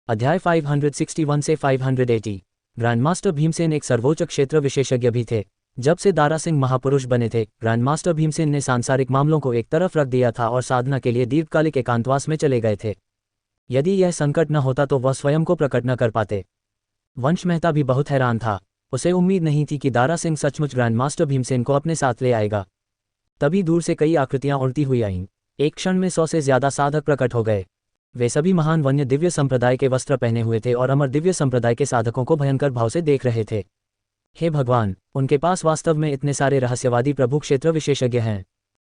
अध्याय 561 से 580। ग्रैंडमास्टर भीमसेन एक सर्वोच्च क्षेत्र विशेषज्ञ भी थे। जब से दारा सिंह महापुरुष बने थे, ग्रैंडमास्टर भीमसेन ने सांसारिक मामलों को एक तरफ रख दिया था और साधना के लिए दीर्घकालिक एकांतवास में चले गए थे। यदि यह संकट न होता तो वह स्वयं को प्रकट न कर पाते। वंश मेहता भी बहुत हैरान था। उसे उम्मीद नहीं थी कि दारा सिंह सचमुच ग्रैंडमास्टर भीमसेन को अपने साथ ले आएगा। तभी दूर से कई आकृतियां उड़ती हुई आईं। एक क्षण में 100 से ज्यादा साधक प्रकट हो गए। वे सभी महान वन्य दिव्य संप्रदाय के वस्त्र पहने हुए थे और अमर दिव्य संप्रदाय के साधकों को भयंकर भाव से देख रहे थे। हे भगवान, उनके पास वास्तव में इतने सारे रहस्यवादी प्रभु क्षेत्र विशेषज्ञ हैं।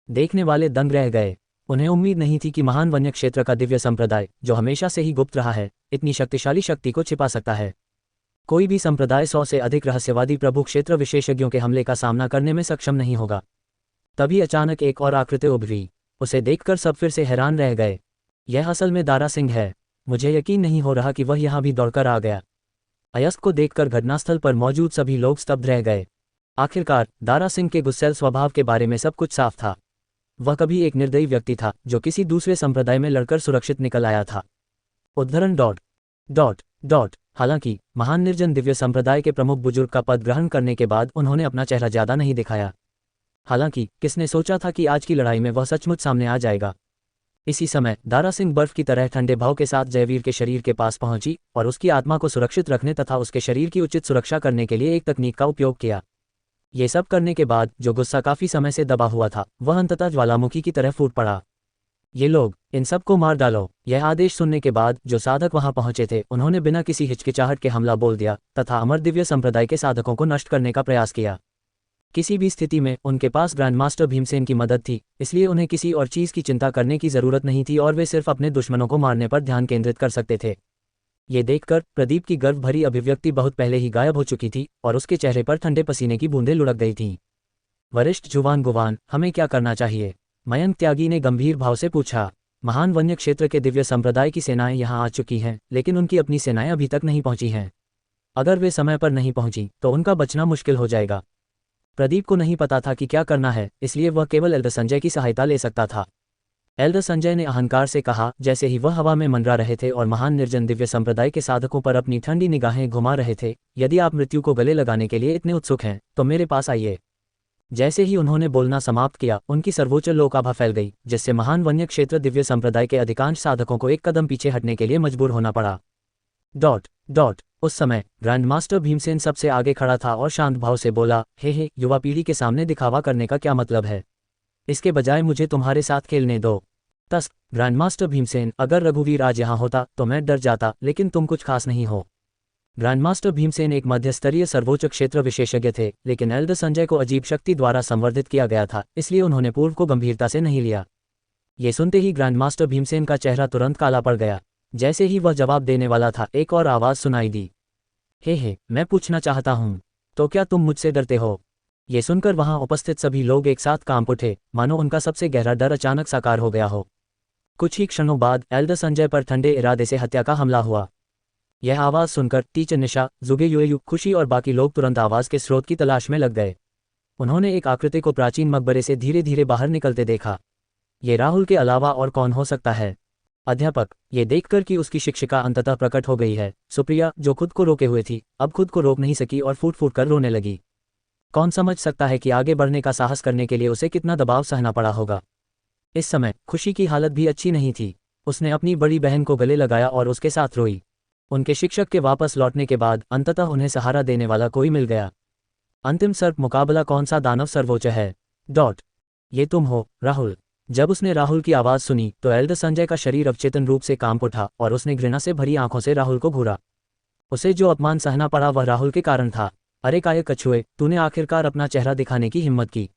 देखने वाले दंग रह गए। उन्हें उम्मीद नहीं थी कि महान वन्य क्षेत्र का दिव्य संप्रदाय, जो हमेशा से ही गुप्त रहा है, इतनी शक्तिशाली शक्ति को छिपा सकता है। कोई भी संप्रदाय 100 से अधिक रहस्यवादी प्रभु क्षेत्र विशेषज्ञों के हमले का सामना करने में सक्षम नहीं होगा। तभी अचानक एक और आकृति उभरी। उसे देखकर सब फिर से हैरान रह गए। यह असल में दारा सिंह है। मुझे यकीन नहीं हो रहा कि वह यहाँ भी दौड़कर आ गया। अयस्क को देखकर घटनास्थल पर मौजूद सभी लोग स्तब्ध रह गए। आखिरकार दारा सिंह के गुस्सैल स्वभाव के बारे में सब कुछ साफ था। वह कभी एक निर्दयी व्यक्ति था जो किसी दूसरे संप्रदाय में लड़कर सुरक्षित निकल आया था। उद्धरण ... हालांकि महान निर्जन दिव्य संप्रदाय के प्रमुख बुजुर्ग का पद ग्रहण करने के बाद उन्होंने अपना चेहरा ज्यादा नहीं दिखाया। हालांकि किसने सोचा था कि आज की लड़ाई में वह सचमुच सामने आ जाएगा। इसी समय दारा सिंह बर्फ की तरह ठंडे भाव के साथ जयवीर के शरीर के पास पहुंची और उसकी आत्मा को सुरक्षित रखने तथा उसके शरीर की उचित सुरक्षा करने के लिए एक तकनीक का उपयोग किया। ये सब करने के बाद जो गुस्सा काफी समय से दबा हुआ था, वह अंततः ज्वालामुखी की तरह फूट पड़ा। ये लोग, इन सबको मार डालो। यह आदेश सुनने के बाद जो साधक वहां पहुंचे थे, उन्होंने बिना किसी हिचकिचाहट के हमला बोल दिया तथा अमर दिव्य संप्रदाय के साधकों को नष्ट करने का प्रयास किया। किसी भी स्थिति में उनके पास ग्रैंडमास्टर भीमसेन की मदद थी, इसलिए उन्हें किसी और चीज की चिंता करने की जरूरत नहीं थी और वे सिर्फ अपने दुश्मनों को मारने पर ध्यान केंद्रित कर सकते थे। ये देखकर प्रदीप की गर्व भरी अभिव्यक्ति बहुत पहले ही गायब हो चुकी थी और उसके चेहरे पर ठंडे पसीने की बूंदें लुढ़क गई थीं। वरिष्ठ जुवान गुवान, हमें क्या करना चाहिए? मयंक त्यागी ने गंभीर भाव से पूछा। महान वन्य क्षेत्र के दिव्य संप्रदाय की सेनाएं यहाँ आ चुकी हैं, लेकिन उनकी अपनी सेनाएं अभी तक नहीं पहुंची हैं। अगर वे समय पर नहीं पहुंची तो उनका बचना मुश्किल हो जाएगा। प्रदीप को नहीं पता था कि क्या करना है, इसलिए वह केवल एल्डर संजय की सहायता ले सकता था। एल्डर संजय ने अहंकार से कहा, जैसे ही वह हवा में मंडरा रहे थे और महान निर्जन दिव्य संप्रदाय के साधकों पर अपनी ठंडी निगाहें घुमा रहे थे, यदि आप मृत्यु को गले लगाने के लिए इतने उत्सुक हैं तो मेरे पास आइए। जैसे ही उन्होंने बोलना समाप्त किया, उनकी सर्वोच्च लोकाभा फैल गई, जिससे महान वन्य क्षेत्र दिव्य संप्रदाय के अधिकांश साधकों को एक कदम पीछे हटने के लिए मजबूर होना पड़ा। उस समय ग्रैंडमास्टर भीमसेन सबसे आगे खड़ा था और शांत भाव से बोला, हे युवा पीढ़ी के सामने दिखावा करने का क्या मतलब है? इसके बजाय मुझे तुम्हारे साथ खेलने दो। तस्क ग्रैंडमास्टर भीमसेन, अगर रघुवीर आज यहाँ होता तो मैं डर जाता, लेकिन तुम कुछ खास नहीं हो। ग्रैंडमास्टर भीमसेन एक मध्यस्तरीय सर्वोच्च क्षेत्र विशेषज्ञ थे, लेकिन एल्डर संजय को अजीब शक्ति द्वारा संवर्धित किया गया था, इसलिए उन्होंने पूर्व को गंभीरता से नहीं लिया। ये सुनते ही ग्रैंडमास्टर भीमसेन का चेहरा तुरंत काला पड़ गया। जैसे ही वह जवाब देने वाला था, एक और आवाज सुनाई दी, हे मैं पूछना चाहता हूँ, तो क्या तुम मुझसे डरते हो? ये सुनकर वहां उपस्थित सभी लोग एक साथ कांप उठे, मानो उनका सबसे गहरा डर अचानक साकार हो गया हो। कुछ ही क्षणों बाद एल्डर संजय पर ठंडे इरादे से हत्या का हमला हुआ। यह आवाज सुनकर टीचर निशा, जुगे युएयू, खुशी और बाकी लोग तुरंत आवाज के स्रोत की तलाश में लग गए। उन्होंने एक आकृति को प्राचीन मकबरे से धीरे धीरे बाहर निकलते देखा। ये राहुल के अलावा और कौन हो सकता है? अध्यापक, ये देखकर कि उसकी शिक्षिका अंततः प्रकट हो गई है, सुप्रिया, जो खुद को रोके हुए थी, अब खुद को रोक नहीं सकी और फूट फूट कर रोने लगी। कौन समझ सकता है कि आगे बढ़ने का साहस करने के लिए उसे कितना दबाव सहना पड़ा होगा। इस समय खुशी की हालत भी अच्छी नहीं थी। उसने अपनी बड़ी बहन को गले लगाया और उसके साथ रोई। उनके शिक्षक के वापस लौटने के बाद अंततः उन्हें सहारा देने वाला कोई मिल गया। अंतिम सर्प मुकाबला, कौन सा दानव सर्वोच्च है? ये तुम हो, राहुल। जब उसने राहुल की आवाज सुनी तो एल्डर संजय का शरीर अवचेतन रूप से कांप उठा और उसने घृणा से भरी आंखों से राहुल को घूरा। उसे जो अपमान सहना पड़ा वह राहुल के कारण था। अरे कायर कछुए, तूने आखिरकार अपना चेहरा दिखाने की हिम्मत की।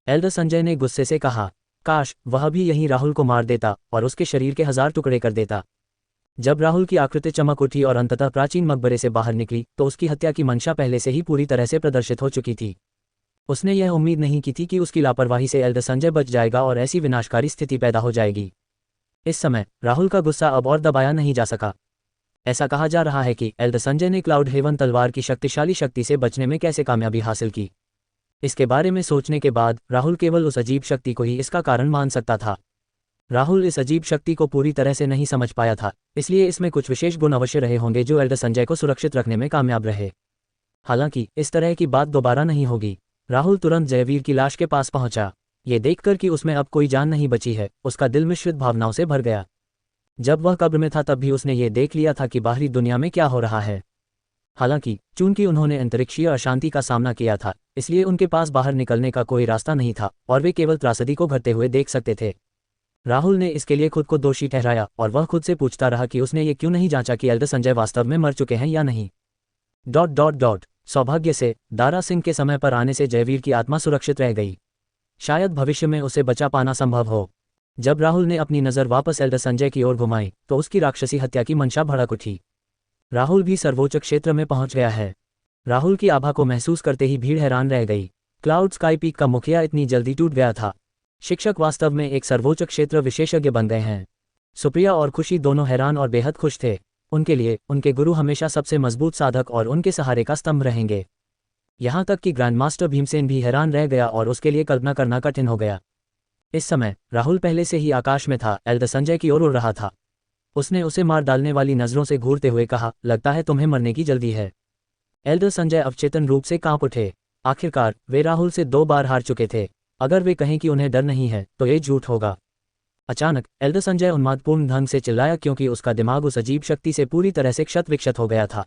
एल्डर संजय ने गुस्से से कहा, काश वह भी यहीं राहुल को मार देता और उसके शरीर के 1000 टुकड़े कर देता। जब राहुल की आकृति चमक उठी और अंततः प्राचीन मकबरे से बाहर निकली तो उसकी हत्या की मंशा पहले से ही पूरी तरह से प्रदर्शित हो चुकी थी। उसने यह उम्मीद नहीं की थी कि उसकी लापरवाही से एल्डर संजय बच जाएगा और ऐसी विनाशकारी स्थिति पैदा हो जाएगी। इस समय राहुल का गुस्सा अब और दबाया नहीं जा सका। ऐसा कहा जा रहा है कि एल्डर संजय ने क्लाउड हेवन तलवार की शक्तिशाली शक्ति से बचने में कैसे कामयाबी हासिल की। इसके बारे में सोचने के बाद राहुल केवल उस अजीब शक्ति को ही इसका कारण मान सकता था। राहुल इस अजीब शक्ति को पूरी तरह से नहीं समझ पाया था, इसलिए इसमें कुछ विशेष गुण अवश्य रहे होंगे जो एल्डर संजय को सुरक्षित रखने में कामयाब रहे। हालांकि इस तरह की बात दोबारा नहीं होगी। राहुल तुरंत जयवीर की लाश के पास पहुंचा। ये देखकर कि उसमें अब कोई जान नहीं बची है, उसका दिल मिश्रित भावनाओं से भर गया। जब वह कब्र में था तब भी उसने ये देख लिया था कि बाहरी दुनिया में क्या हो रहा है। हालांकि चूंकि उन्होंने अंतरिक्षीय अशांति का सामना किया था, इसलिए उनके पास बाहर निकलने का कोई रास्ता नहीं था और वे केवल त्रासदी को घटते हुए देख सकते थे। राहुल ने इसके लिए खुद को दोषी ठहराया और वह खुद से पूछता रहा कि उसने ये क्यों नहीं जांचा कि एल्डर संजय वास्तव में मर चुके हैं या नहीं। सौभाग्य से दारा सिंह के समय पर आने से जयवीर की आत्मा सुरक्षित रह गई। शायद भविष्य में उसे बचा पाना संभव हो। जब राहुल ने अपनी नज़र वापस एल्डर संजय की ओर घुमाई तो उसकी राक्षसी हत्या की मंशा भड़क उठी। राहुल भी सर्वोच्च क्षेत्र में पहुंच गया है। राहुल की आभा को महसूस करते ही भीड़ हैरान रह गई। क्लाउड स्काई पीक का मुखिया इतनी जल्दी टूट गया था। शिक्षक वास्तव में एक सर्वोच्च क्षेत्र विशेषज्ञ बन गए हैं। सुप्रिया और खुशी दोनों हैरान और बेहद खुश थे। उनके लिए उनके गुरु हमेशा सबसे मजबूत साधक और उनके सहारे का स्तंभ रहेंगे। यहाँ तक कि ग्रैंड मास्टर भीमसेन भी हैरान रह गया और उसके लिए कल्पना करना कठिन हो गया। इस समय राहुल पहले से ही आकाश में था, एल्डर संजय की ओर उड़ रहा था। उसने उसे मार डालने वाली नजरों से घूरते हुए कहा, लगता है तुम्हें मरने की जल्दी है। एल्डर संजय अवचेतन रूप से कांप उठे। आखिरकार वे राहुल से 2 बार हार चुके थे। अगर वे कहें कि उन्हें डर नहीं है तो ये झूठ होगा। अचानक एल्डर संजय उन्मादपूर्ण ढंग से चिल्लाया क्योंकि उसका दिमाग उस अजीब शक्ति से पूरी तरह से क्षत विक्षत हो गया था।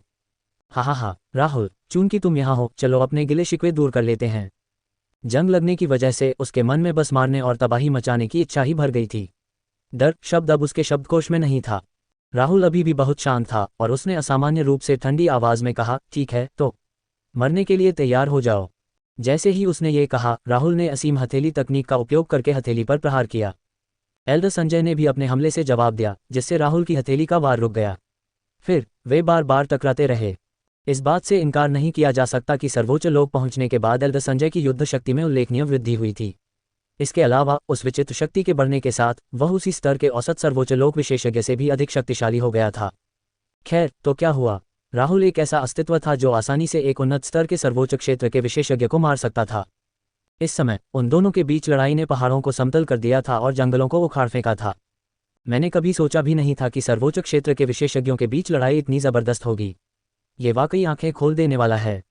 हा राहुल, चूंकि तुम यहाँ हो, चलो अपने गिले शिकवे दूर कर लेते हैं। जंग लगने की वजह से उसके मन में बस मारने और तबाही मचाने की इच्छा ही भर गई थी। डर शब्द अब उसके शब्दकोश में नहीं था। राहुल अभी भी बहुत शांत था और उसने असामान्य रूप से ठंडी आवाज में कहा, ठीक है तो मरने के लिए तैयार हो जाओ। जैसे ही उसने ये कहा, राहुल ने असीम हथेली तकनीक का उपयोग करके हथेली पर प्रहार किया। एल्डर संजय ने भी अपने हमले से जवाब दिया, जिससे राहुल की हथेली का वार रुक गया। फिर वे बार बार टकराते रहे। इस बात से इनकार नहीं किया जा सकता कि सर्वोच्च लोक पहुंचने के बाद एल्डर संजय की युद्ध शक्ति में उल्लेखनीय वृद्धि हुई थी। इसके अलावा उस विचित्र शक्ति के बढ़ने के साथ वह उसी स्तर के औसत सर्वोच्च लोक विशेषज्ञ से भी अधिक शक्तिशाली हो गया था। खैर, तो क्या हुआ? राहुल एक ऐसा अस्तित्व था जो आसानी से एक उन्नत स्तर के सर्वोच्च क्षेत्र के विशेषज्ञ को मार सकता था। इस समय उन दोनों के बीच लड़ाई ने पहाड़ों को समतल कर दिया था और जंगलों को उखाड़ फेंका था। मैंने कभी सोचा भी नहीं था कि सर्वोच्च क्षेत्र के विशेषज्ञों के बीच लड़ाई इतनी जबरदस्त होगी। ये वाकई आंखें खोल देने वाला है।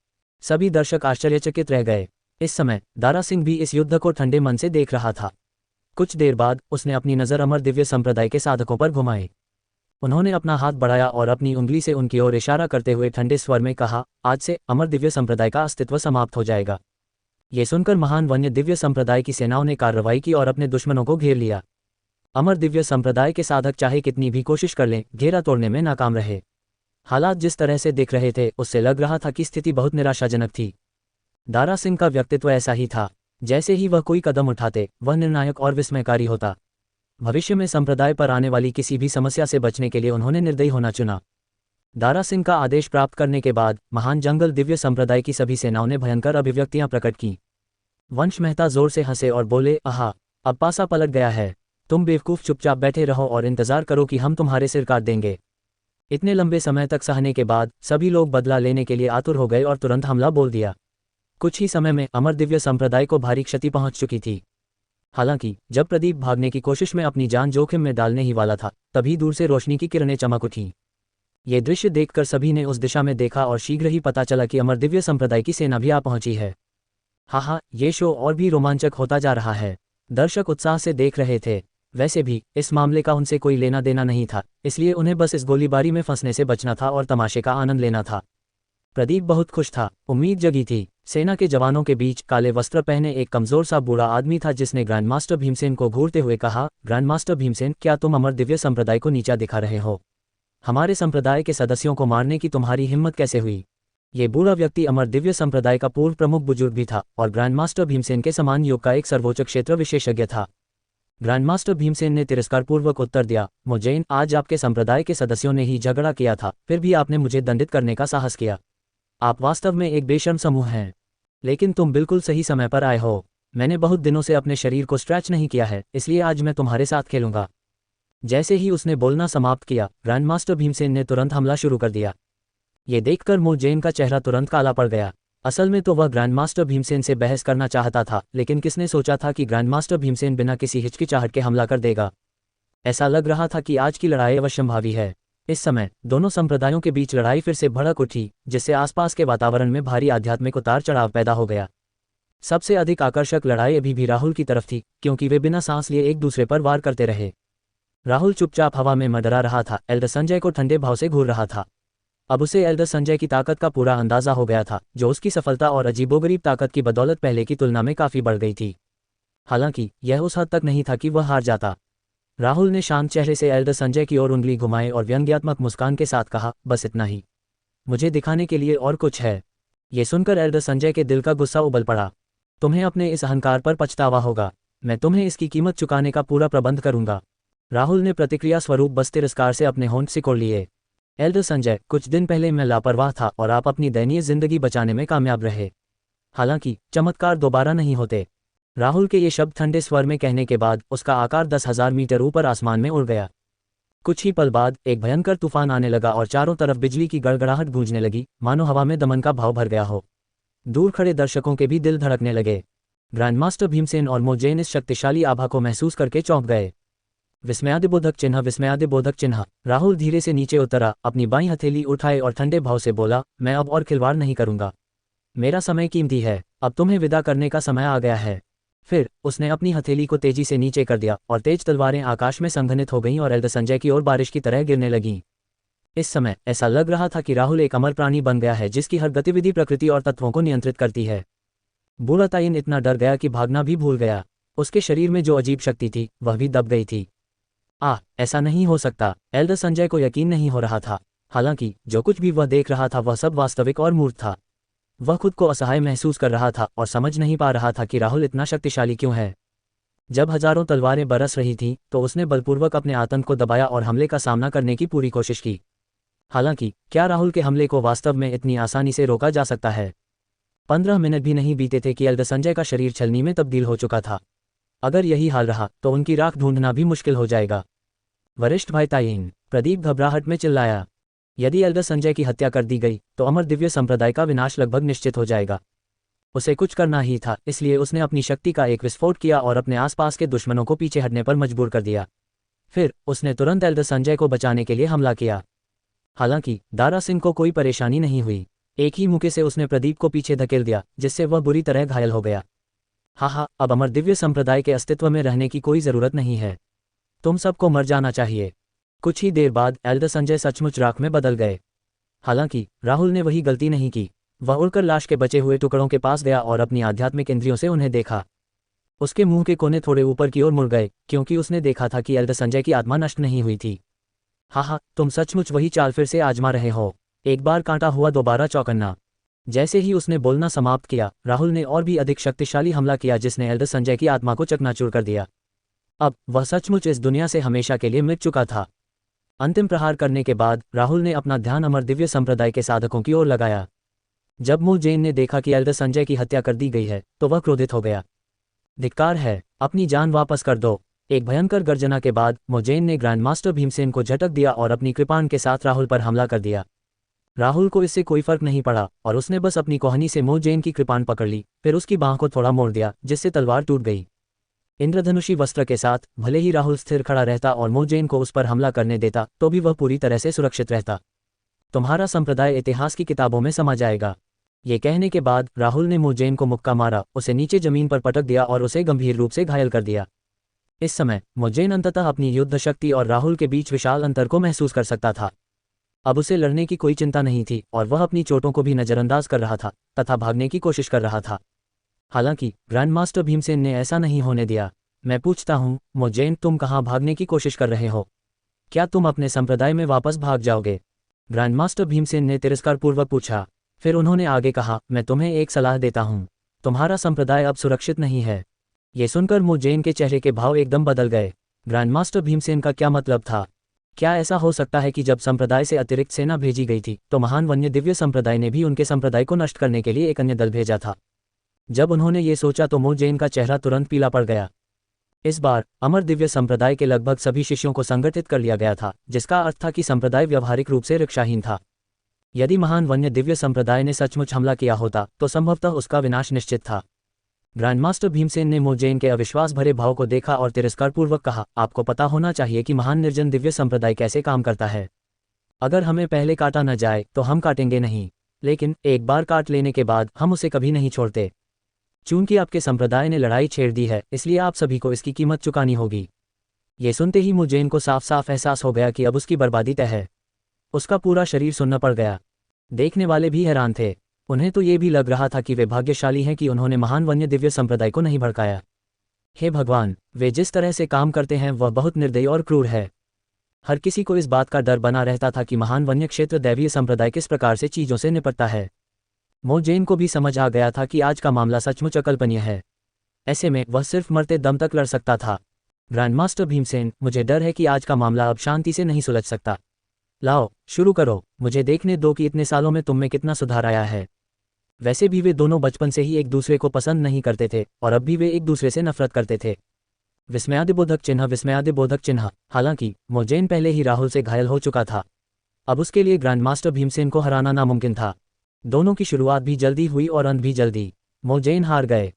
सभी दर्शक आश्चर्यचकित रह गए। इस समय दारा सिंह भी इस युद्ध को ठंडे मन से देख रहा था। कुछ देर बाद उसने अपनी नज़र अमर दिव्य संप्रदाय के साधकों पर घुमाई। उन्होंने अपना हाथ बढ़ाया और अपनी उंगली से उनकी ओर इशारा करते हुए ठंडे स्वर में कहा, आज से अमर दिव्य संप्रदाय का अस्तित्व समाप्त हो जाएगा। ये सुनकर महान वन्य दिव्य संप्रदाय की सेनाओं ने कार्रवाई की और अपने दुश्मनों को घेर लिया। अमर दिव्य संप्रदाय के साधक चाहे कितनी भी कोशिश कर लें, घेरा तोड़ने में नाकाम रहे। हालात जिस तरह से दिख रहे थे उससे लग रहा था कि स्थिति बहुत निराशाजनक थी। दारा सिंह का व्यक्तित्व ऐसा ही था। जैसे ही वह कोई कदम उठाते वह निर्णायक और विस्मयकारी होता। भविष्य में संप्रदाय पर आने वाली किसी भी समस्या से बचने के लिए उन्होंने निर्दयी होना चुना। दारा सिंह का आदेश प्राप्त करने के बाद महान जंगल दिव्य संप्रदाय की सभी सेनाओं ने भयंकर अभिव्यक्तियां प्रकट की। वंश मेहता जोर से हंसे और बोले, आहा, अब पासा पलट गया है। तुम बेवकूफ़ चुपचाप बैठे रहो और इंतजार करो कि हम तुम्हारे सिर काट देंगे। इतने लंबे समय तक सहने के बाद सभी लोग बदला लेने के लिए आतुर हो गए और तुरंत हमला बोल दिया। कुछ ही समय में अमर दिव्य संप्रदाय को भारी क्षति पहुंच चुकी थी। हालांकि जब प्रदीप भागने की कोशिश में अपनी जान जोखिम में डालने ही वाला था, तभी दूर से रोशनी की किरणें चमक उठीं। ये दृश्य देखकर सभी ने उस दिशा में देखा और शीघ्र ही पता चला कि अमर दिव्य संप्रदाय की सेना भी आ पहुंची है। हाँ, ये शो और भी रोमांचक होता जा रहा है। दर्शक उत्साह से देख रहे थे। वैसे भी इस मामले का उनसे कोई लेना देना नहीं था, इसलिए उन्हें बस इस गोलीबारी में फंसने से बचना था और तमाशे का आनंद लेना था। प्रदीप बहुत खुश था। उम्मीद जगी थी। सेना के जवानों के बीच काले वस्त्र पहने एक कमजोर सा बूढ़ा आदमी था जिसने ग्रैंड मास्टर भीमसेन को घूरते हुए कहा, ग्रैंड मास्टर भीमसेन, क्या तुम अमर दिव्य संप्रदाय को नीचा दिखा रहे हो? हमारे संप्रदाय के सदस्यों को मारने की तुम्हारी हिम्मत कैसे हुई? ये बूढ़ा व्यक्ति अमर दिव्य संप्रदाय का पूर्व प्रमुख बुजुर्ग भी था और ग्रैंड मास्टर भीमसेन के समान युग का एक सर्वोच्च क्षेत्र विशेषज्ञ था। ग्रैंड मास्टर भीमसेन ने तिरस्कारपूर्वक उत्तर दिया, मुजैन, आज आपके संप्रदाय के सदस्यों ने ही झगड़ा किया था, फिर भी आपने मुझे दंडित करने का साहस किया। आप वास्तव में एक बेशर्म समूह हैं। लेकिन तुम बिल्कुल सही समय पर आए हो। मैंने बहुत दिनों से अपने शरीर को स्ट्रेच नहीं किया है, इसलिए आज मैं तुम्हारे साथ खेलूंगा। जैसे ही उसने बोलना समाप्त किया, ग्रैंड मास्टर भीमसेन ने तुरंत हमला शुरू कर दिया। ये देखकर मुजैन का चेहरा तुरंत काला पड़ गया। असल में तो वह ग्रैंड मास्टर भीमसेन से बहस करना चाहता था, लेकिन किसने सोचा था कि ग्रैंड मास्टर भीमसेन बिना किसी हिचकिचाहट के हमला कर देगा। ऐसा लग रहा था कि आज की लड़ाई अवश्यंभावी है। इस समय दोनों संप्रदायों के बीच लड़ाई फिर से भड़क उठी, जिससे आसपास के वातावरण में भारी आध्यात्मिक उतार चढ़ाव पैदा हो गया। सबसे अधिक आकर्षक लड़ाई अभी भी राहुल की तरफ थी, क्योंकि वे बिना सांस लिए एक दूसरे पर वार करते रहे। राहुल चुपचाप हवा में मंडरा रहा था, एल्डर संजय को ठंडे भाव से घूर रहा था। अब उसे एल्डर संजय की ताकत का पूरा अंदाजा हो गया था, जो उसकी सफलता और अजीबोगरीब ताकत की बदौलत पहले की तुलना में काफी बढ़ गई थी। हालांकि यह उस हद तक नहीं था कि वह हार जाता। राहुल ने शांत चेहरे से एल्डर संजय की ओर उंगली घुमाए और व्यंग्यात्मक मुस्कान के साथ कहा, बस इतना ही। मुझे दिखाने के लिए और कुछ है। ये सुनकर एल्डर संजय के दिल का गुस्सा उबल पड़ा। तुम्हें अपने इस अहंकार पर पछतावा होगा। मैं तुम्हें इसकी कीमत चुकाने का पूरा प्रबंध करूंगा। राहुल ने प्रतिक्रिया स्वरूप बस तिरस्कार से अपने होंठ सिकोड़ लिए। एल्डर संजय, कुछ दिन पहले मैं लापरवाह था और आप अपनी दयनीय जिंदगी बचाने में कामयाब रहे। हालांकि चमत्कार दोबारा नहीं होते। राहुल के ये शब्द ठंडे स्वर में कहने के बाद उसका आकार 10,000 मीटर ऊपर आसमान में उड़ गया। कुछ ही पल बाद एक भयंकर तूफान आने लगा और चारों तरफ बिजली की गड़गड़ाहट गूंजने लगी, मानो हवा में दमन का भाव भर गया हो। दूर खड़े दर्शकों के भी दिल धड़कने लगे। ग्रैंडमास्टर भीमसेन और मोजेन इस शक्तिशाली आभा को महसूस करके चौंक गए। विस्मयादिबोधक चिन्ह, विस्मयादिबोधक चिन्ह। राहुल धीरे से नीचे उतरा, अपनी बाईं हथेली उठाए और ठंडे भाव से बोला, मैं अब और खिलवाड़ नहीं करूंगा। मेरा समय कीमती है, अब तुम्हें विदा करने का समय आ गया है। फिर उसने अपनी हथेली को तेजी से नीचे कर दिया और तेज तलवारें आकाश में संघनित हो गईं और एल्डर संजय की ओर बारिश की तरह गिरने लगीं। इस समय ऐसा लग रहा था कि राहुल एक अमर प्राणी बन गया है, जिसकी हर गतिविधि प्रकृति और तत्वों को नियंत्रित करती है। बूढ़ा ताइन इतना डर गया कि भागना भी भूल गया। उसके शरीर में जो अजीब शक्ति थी वह भी दब गई थी। ऐसा नहीं हो सकता। एल्डर संजय को यकीन नहीं हो रहा था। हालांकि जो कुछ भी वह देख रहा था वह सब वास्तविक और मूर्त था। वह खुद को असहाय महसूस कर रहा था और समझ नहीं पा रहा था कि राहुल इतना शक्तिशाली क्यों है। जब हजारों तलवारें बरस रही थीं तो उसने बलपूर्वक अपने आतंक को दबाया और हमले का सामना करने की पूरी कोशिश की। हालांकि क्या राहुल के हमले को वास्तव में इतनी आसानी से रोका जा सकता है? 15 मिनट भी नहीं बीते थे कि एल्डर संजय का शरीर छलनी में तब्दील हो चुका था। अगर यही हाल रहा तो उनकी राख ढूंढना भी मुश्किल हो जाएगा। वरिष्ठ भाई ताइन, प्रदीप घबराहट में चिल्लाया। यदि एल्डर संजय की हत्या कर दी गई तो अमर दिव्य संप्रदाय का विनाश लगभग निश्चित हो जाएगा। उसे कुछ करना ही था, इसलिए उसने अपनी शक्ति का एक विस्फोट किया और अपने आसपास के दुश्मनों को पीछे हटने पर मजबूर कर दिया। फिर उसने तुरंत एल्डर संजय को बचाने के लिए हमला किया। हालांकि दारा सिंह को कोई परेशानी नहीं हुई। एक ही मुक्के से उसने प्रदीप को पीछे धकेल दिया, जिससे वह बुरी तरह घायल हो गया। अब अमर दिव्य संप्रदाय के अस्तित्व में रहने की कोई जरूरत नहीं है। तुम सबको मर जाना चाहिए। कुछ ही देर बाद एल्डर संजय सचमुच राख में बदल गए। हालांकि राहुल ने वही गलती नहीं की। वह उड़कर लाश के बचे हुए टुकड़ों के पास गया और अपनी आध्यात्मिक इंद्रियों से उन्हें देखा। उसके मुंह के कोने थोड़े ऊपर की ओर मुड़ गए, क्योंकि उसने देखा था कि एल्डर संजय की आत्मा नष्ट नहीं हुई थी। तुम सचमुच वही चाल फिर से आजमा रहे हो। एक बार कांटा हुआ दोबारा चौकन्ना। जैसे ही उसने बोलना समाप्त किया, राहुल ने और भी अधिक शक्तिशाली हमला किया, जिसने एल्डर संजय की आत्मा को चकनाचूर कर दिया। अब वह सचमुच इस दुनिया से हमेशा के लिए मिट चुका था। अंतिम प्रहार करने के बाद राहुल ने अपना ध्यान अमर दिव्य संप्रदाय के साधकों की ओर लगाया। जब मोजेन ने देखा कि एल्डर संजय की हत्या कर दी गई है तो वह क्रोधित हो गया। धिक्कार है, अपनी जान वापस कर दो। एक भयंकर गर्जना के बाद मोजेन ने ग्रैंडमास्टर भीमसेन को झटक दिया और अपनी कृपाण के साथ राहुल पर हमला कर दिया। राहुल को इससे कोई फर्क नहीं पड़ा और उसने बस अपनी कोहनी से मोजेन की कृपाण पकड़ ली, फिर उसकी बांह को थोड़ा मोड़ दिया, जिससे तलवार टूट गई। इंद्रधनुषी वस्त्र के साथ भले ही राहुल स्थिर खड़ा रहता और मोजेन को उस पर हमला करने देता तो भी वह पूरी तरह से सुरक्षित रहता। तुम्हारा संप्रदाय इतिहास की किताबों में समा जाएगा। ये कहने के बाद राहुल ने मोजेन को मुक्का मारा, उसे नीचे जमीन पर पटक दिया और उसे गंभीर रूप से घायल कर दिया। इस समय मोजेन अंततः अपनी युद्ध शक्ति और राहुल के बीच विशाल अंतर को महसूस कर सकता था। अब उसे लड़ने की कोई चिंता नहीं थी और वह अपनी चोटों को भी नजरअंदाज कर रहा था तथा भागने की कोशिश कर रहा था। हालांकि ग्रैंडमास्टर भीमसेन ने ऐसा नहीं होने दिया। मैं पूछता हूँ, मोजेन, तुम कहाँ भागने की कोशिश कर रहे हो? क्या तुम अपने संप्रदाय में वापस भाग जाओगे? ग्रैंडमास्टर भीमसेन ने तिरस्कारपूर्वक पूछा। फिर उन्होंने आगे कहा, मैं तुम्हें एक सलाह देता हूँ। तुम्हारा संप्रदाय अब सुरक्षित नहीं है। ये सुनकर मोजेन के चेहरे के भाव एकदम बदल गए। ग्रैंडमास्टर भीमसेन का क्या मतलब था? क्या ऐसा हो सकता है कि जब संप्रदाय से अतिरिक्त सेना भेजी गई थी तो महान वन्य दिव्य संप्रदाय ने भी उनके संप्रदाय को नष्ट करने के लिए एक अन्य दल भेजा था? जब उन्होंने ये सोचा तो मोजेन का चेहरा तुरंत पीला पड़ गया। इस बार अमर दिव्य संप्रदाय के लगभग सभी शिष्यों को संगठित कर लिया गया था, जिसका अर्थ था कि संप्रदाय व्यवहारिक रूप से रक्षाहीन था। यदि महान वन्य दिव्य संप्रदाय ने सचमुच हमला किया होता तो संभवतः उसका विनाश निश्चित था। ग्रैंडमास्टर भीमसेन ने मोजेन के अविश्वास भरे भाव को देखा और तिरस्कारपूर्वक कहा, आपको पता होना चाहिए कि महान निर्जन दिव्य संप्रदाय कैसे काम करता है। अगर हमें पहले काटा न जाए तो हम काटेंगे नहीं, लेकिन एक बार काट लेने के बाद हम उसे कभी नहीं छोड़ते। चूंकि आपके संप्रदाय ने लड़ाई छेड़ दी है, इसलिए आप सभी को इसकी कीमत चुकानी होगी। ये सुनते ही मोजेन को साफ साफ एहसास हो गया कि अब उसकी बर्बादी तय है। उसका पूरा शरीर सुन्न पड़ गया। देखने वाले भी हैरान थे। उन्हें तो ये भी लग रहा था कि वे भाग्यशाली हैं कि उन्होंने महान वन्य दिव्य संप्रदाय को नहीं भड़काया। हे भगवान, वे जिस तरह से काम करते हैं वह बहुत निर्दयी और क्रूर है। हर किसी को इस बात का डर बना रहता था कि महान वन्य क्षेत्र दैवीय संप्रदाय किस प्रकार से चीजों से निपटता है। मोजेन को भी समझ आ गया था कि आज का मामला सचमुच अकल्पनीय है। ऐसे में वह सिर्फ मरते दम तक लड़ सकता था। ग्रैंडमास्टर भीमसेन, मुझे डर है कि आज का मामला अब शांति से नहीं सुलझ सकता। लाओ, शुरू करो। मुझे देखने दो कि इतने सालों में तुम में कितना सुधार आया है। वैसे भी वे दोनों बचपन से ही एक दूसरे को पसंद नहीं करते थे और अब भी वे एक दूसरे से नफरत करते थे। विस्मयादिबोधक चिन्ह, विस्मयादिबोधक चिन्ह। हालांकि मोजेन पहले ही राहुल से घायल हो चुका था। अब उसके लिए ग्रैंडमास्टर भीमसेन को हराना नामुमकिन था। दोनों की शुरुआत भी जल्दी हुई और अंत भी जल्दी। मोजेन हार गए।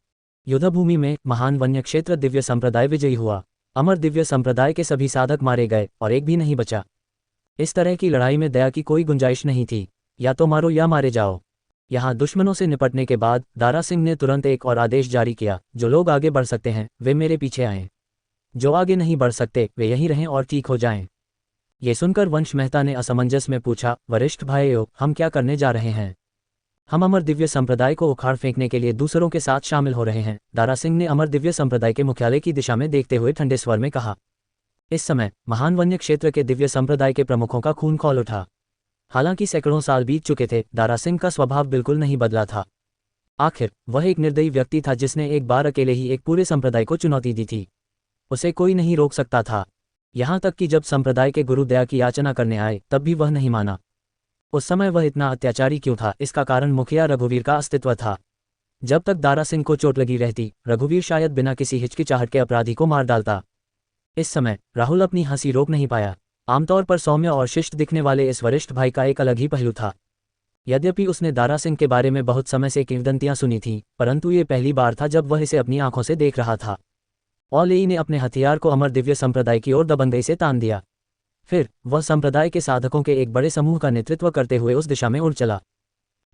युद्धभूमि में महान वन्य क्षेत्र दिव्य संप्रदाय विजयी हुआ। अमर दिव्य संप्रदाय के सभी साधक मारे गए और एक भी नहीं बचा। इस तरह की लड़ाई में दया की कोई गुंजाइश नहीं थी। या तो मारो या मारे जाओ। यहाँ दुश्मनों से निपटने के बाद दारा सिंह ने तुरंत एक और आदेश जारी किया, जो लोग आगे बढ़ सकते हैं वे मेरे पीछे आएं। जो आगे नहीं बढ़ सकते वे यहीं रहें और ठीक हो जाएं। ये सुनकर वंश मेहता ने असमंजस में पूछा, वरिष्ठ भाइयों, हम क्या करने जा रहे हैं? हम अमर दिव्य संप्रदाय को उखाड़ फेंकने के लिए दूसरों के साथ शामिल हो रहे हैं। दारा सिंह ने अमर दिव्य संप्रदाय के मुख्यालय की दिशा में देखते हुए ठंडे स्वर में कहा। इस समय महान वन्य क्षेत्र के दिव्य संप्रदाय के प्रमुखों का खून खौल उठा। हालांकि सैकड़ों साल बीत चुके थे, दारा सिंह का स्वभाव बिल्कुल नहीं बदला था। आखिर वह एक निर्दयी व्यक्ति था जिसने एक बार अकेले ही एक पूरे संप्रदाय को चुनौती दी थी। उसे कोई नहीं रोक सकता था। यहाँ तक कि जब संप्रदाय के गुरु दया की याचना करने आए तब भी वह नहीं माना। उस समय वह इतना अत्याचारी क्यों था, इसका कारण मुखिया रघुवीर का अस्तित्व था। जब तक दारा सिंह को चोट लगी रहती, रघुवीर शायद बिना किसी हिचकिचाहट के अपराधी को मार डालता। इस समय राहुल अपनी हंसी रोक नहीं पाया। आमतौर पर सौम्य और शिष्ट दिखने वाले इस वरिष्ठ भाई का एक अलग ही पहलू था। यद्यपि उसने दारा सिंह के बारे में बहुत समय से किंवदंतियां सुनी थीं, परंतु ये पहली बार था जब वह इसे अपनी आंखों से देख रहा था। ओलेई ने अपने हथियार को अमर दिव्य संप्रदाय की ओर दबंगई से तान दिया। फिर वह संप्रदाय के साधकों के एक बड़े समूह का नेतृत्व करते हुए उस दिशा में उड़ चला।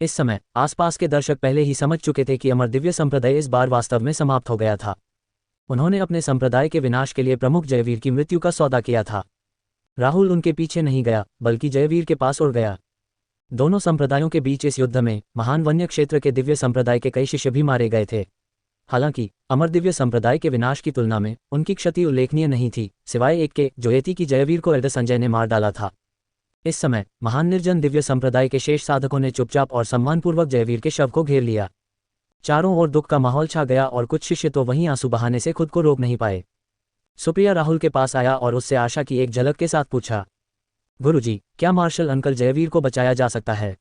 इस समय आसपास के दर्शक पहले ही समझ चुके थे कि अमर दिव्य संप्रदाय इस बार वास्तव में समाप्त हो गया था। उन्होंने अपने संप्रदाय के विनाश के लिए प्रमुख जयवीर की मृत्यु का सौदा किया था। राहुल उनके पीछे नहीं गया, बल्कि जयवीर के पास उड़ गया। दोनों संप्रदायों के बीच इस युद्ध में महान वन्य क्षेत्र के दिव्य संप्रदाय के कई शिष्य भी मारे गए थे। हालांकि अमर दिव्य संप्रदाय के विनाश की तुलना में उनकी क्षति उल्लेखनीय नहीं थी, सिवाय एक के जो यति की जयवीर को एल्डर संजय ने मार डाला था। इस समय महान निर्जन दिव्य संप्रदाय के शेष साधकों ने चुपचाप और सम्मानपूर्वक जयवीर के शव को घेर लिया। चारों ओर दुख का माहौल छा गया और कुछ शिष्य तो वहीं आंसू बहाने से खुद को रोक नहीं पाए। सुप्रिया राहुल के पास आया और उससे आशा की एक झलक के साथ पूछा, गुरुजी, क्या मार्शल अंकल जयवीर को बचाया जा सकता है?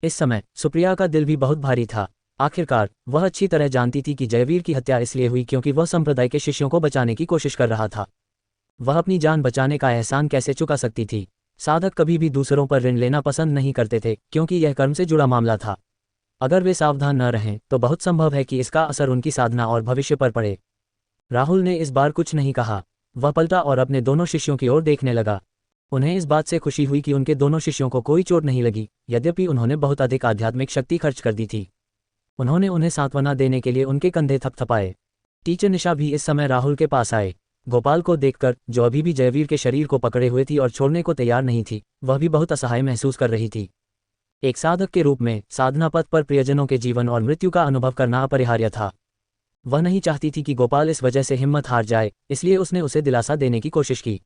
इस समय सुप्रिया का दिल भी बहुत भारी था। आखिरकार वह अच्छी तरह जानती थी कि जयवीर की हत्या इसलिए हुई क्योंकि वह संप्रदाय के शिष्यों को बचाने की कोशिश कर रहा था। वह अपनी जान बचाने का एहसान कैसे चुका सकती थी? साधक कभी भी दूसरों पर ऋण लेना पसंद नहीं करते थे, क्योंकि यह कर्म से जुड़ा मामला था। अगर वे सावधान न रहें तो बहुत संभव है कि इसका असर उनकी साधना और भविष्य पर पड़े। राहुल ने इस बार कुछ नहीं कहा। वह पलटा और अपने दोनों शिष्यों की ओर देखने लगा। उन्हें इस बात से खुशी हुई कि उनके दोनों शिष्यों को कोई चोट नहीं लगी, यद्यपि उन्होंने बहुत अधिक आध्यात्मिक शक्ति खर्च कर दी थी। उन्होंने उन्हें सांत्वना देने के लिए उनके कंधे थपथपाए। टीचर निशा भी इस समय राहुल के पास आए। गोपाल को देखकर, जो अभी भी जयवीर के शरीर को पकड़े हुए थी और छोड़ने को तैयार नहीं थी, वह भी बहुत असहाय महसूस कर रही थी। एक साधक के रूप में साधना पथ पर प्रियजनों के जीवन और मृत्यु का अनुभव करना अपरिहार्य था। वह नहीं चाहती थी कि गोपाल इस वजह से हिम्मत हार जाए, इसलिए उसने उसे दिलासा देने की कोशिश की।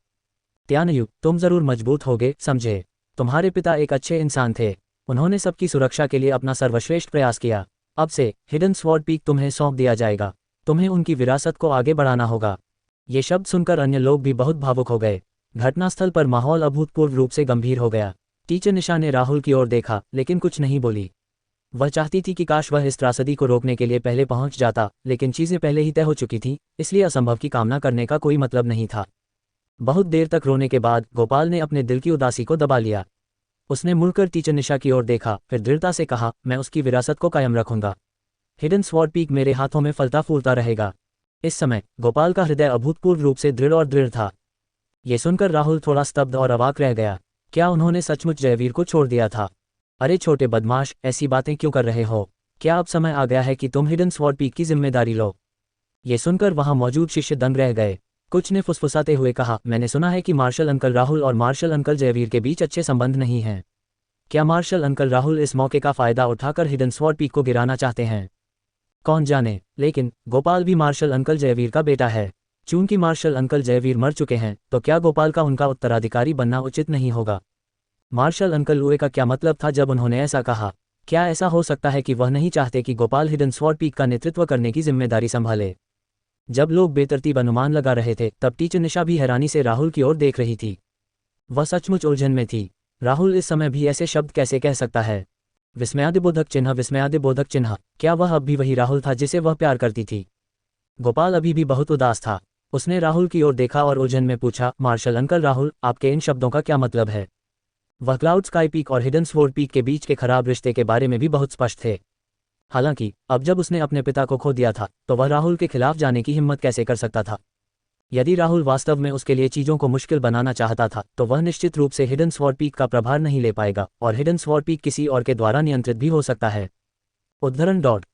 त्यानयु, तुम जरूर मजबूत होगे, समझे? तुम्हारे पिता एक अच्छे इंसान थे। उन्होंने सबकी सुरक्षा के लिए अपना सर्वश्रेष्ठ प्रयास किया। अब से हिडन स्वॉर्ड पीक तुम्हें सौंप दिया जाएगा। तुम्हें उनकी विरासत को आगे बढ़ाना होगा। ये शब्द सुनकर अन्य लोग भी बहुत भावुक हो गए। घटनास्थल पर माहौल अभूतपूर्व रूप से गंभीर हो गया। टीचर निशा ने राहुल की ओर देखा, लेकिन कुछ नहीं बोली। वह चाहती थी कि काश वह इस त्रासदी को रोकने के लिए पहले पहुंच जाता, लेकिन चीजें पहले ही तय हो चुकी थीं, इसलिए असंभव की कामना करने का कोई मतलब नहीं था। बहुत देर तक रोने के बाद गोपाल ने अपने दिल की उदासी को दबा लिया। उसने मुड़कर टीचर निशा की ओर देखा, फिर दृढ़ता से कहा, मैं उसकी विरासत को कायम रखूंगा। हिडन स्वॉर्ड पीक मेरे हाथों में फलता फूलता रहेगा। इस समय गोपाल का हृदय अभूतपूर्व रूप से दृढ़ और दृढ़ था। ये सुनकर राहुल थोड़ा स्तब्ध और अवाक रह गया। क्या उन्होंने सचमुच जयवीर को छोड़ दिया था? अरे छोटे बदमाश, ऐसी बातें क्यों कर रहे हो? क्या अब समय आ गया है कि तुम हिडन स्वॉर्ड पीक की जिम्मेदारी लो? ये सुनकर वहां मौजूद शिष्य दंग रह गए। कुछ ने फुसफुसाते हुए कहा, मैंने सुना है कि मार्शल अंकल राहुल और मार्शल अंकल जयवीर के बीच अच्छे संबंध नहीं हैं। क्या मार्शल अंकल राहुल इस मौके का फायदा उठाकर हिडन स्वॉर्ड पीक को गिराना चाहते हैं? कौन जाने, लेकिन गोपाल भी मार्शल अंकल जयवीर का बेटा है। चूंकि मार्शल अंकल जयवीर मर चुके हैं, तो क्या गोपाल का उनका उत्तराधिकारी बनना उचित नहीं होगा? मार्शल अंकल लुए का क्या मतलब था जब उन्होंने ऐसा कहा? क्या ऐसा हो सकता है कि वह नहीं चाहते कि गोपाल हिडन स्वॉर्ड पीक का नेतृत्व करने की जिम्मेदारी संभाले? जब लोग बेतरतीब अनुमान लगा रहे थे, तब टीचर निशा भी हैरानी से राहुल की ओर देख रही थी। वह सचमुच उलझन में थी। राहुल इस समय भी ऐसे शब्द कैसे कह सकता है? विस्मयादिबोधक चिन्ह, विस्मयादिबोधक चिन्ह। क्या वह अब भी वही राहुल था जिसे वह प्यार करती थी? गोपाल अभी भी बहुत उदास था। उसने राहुल की ओर देखा और उलझन में पूछा, मार्शल अंकल राहुल, आपके इन शब्दों का क्या मतलब है? वह क्लाउड स्काई पीक और हिडन स्वॉर्ड पीक के बीच के खराब रिश्ते के बारे में भी बहुत स्पष्ट थे। हालांकि अब जब उसने अपने पिता को खो दिया था, तो वह राहुल के खिलाफ जाने की हिम्मत कैसे कर सकता था? यदि राहुल वास्तव में उसके लिए चीजों को मुश्किल बनाना चाहता था, तो वह निश्चित रूप से हिडन स्वॉर्ड पीक का प्रभार नहीं ले पाएगा, और हिडन स्वॉर्ड पीक किसी और के द्वारा नियंत्रित भी हो सकता है। उद्धरण डॉट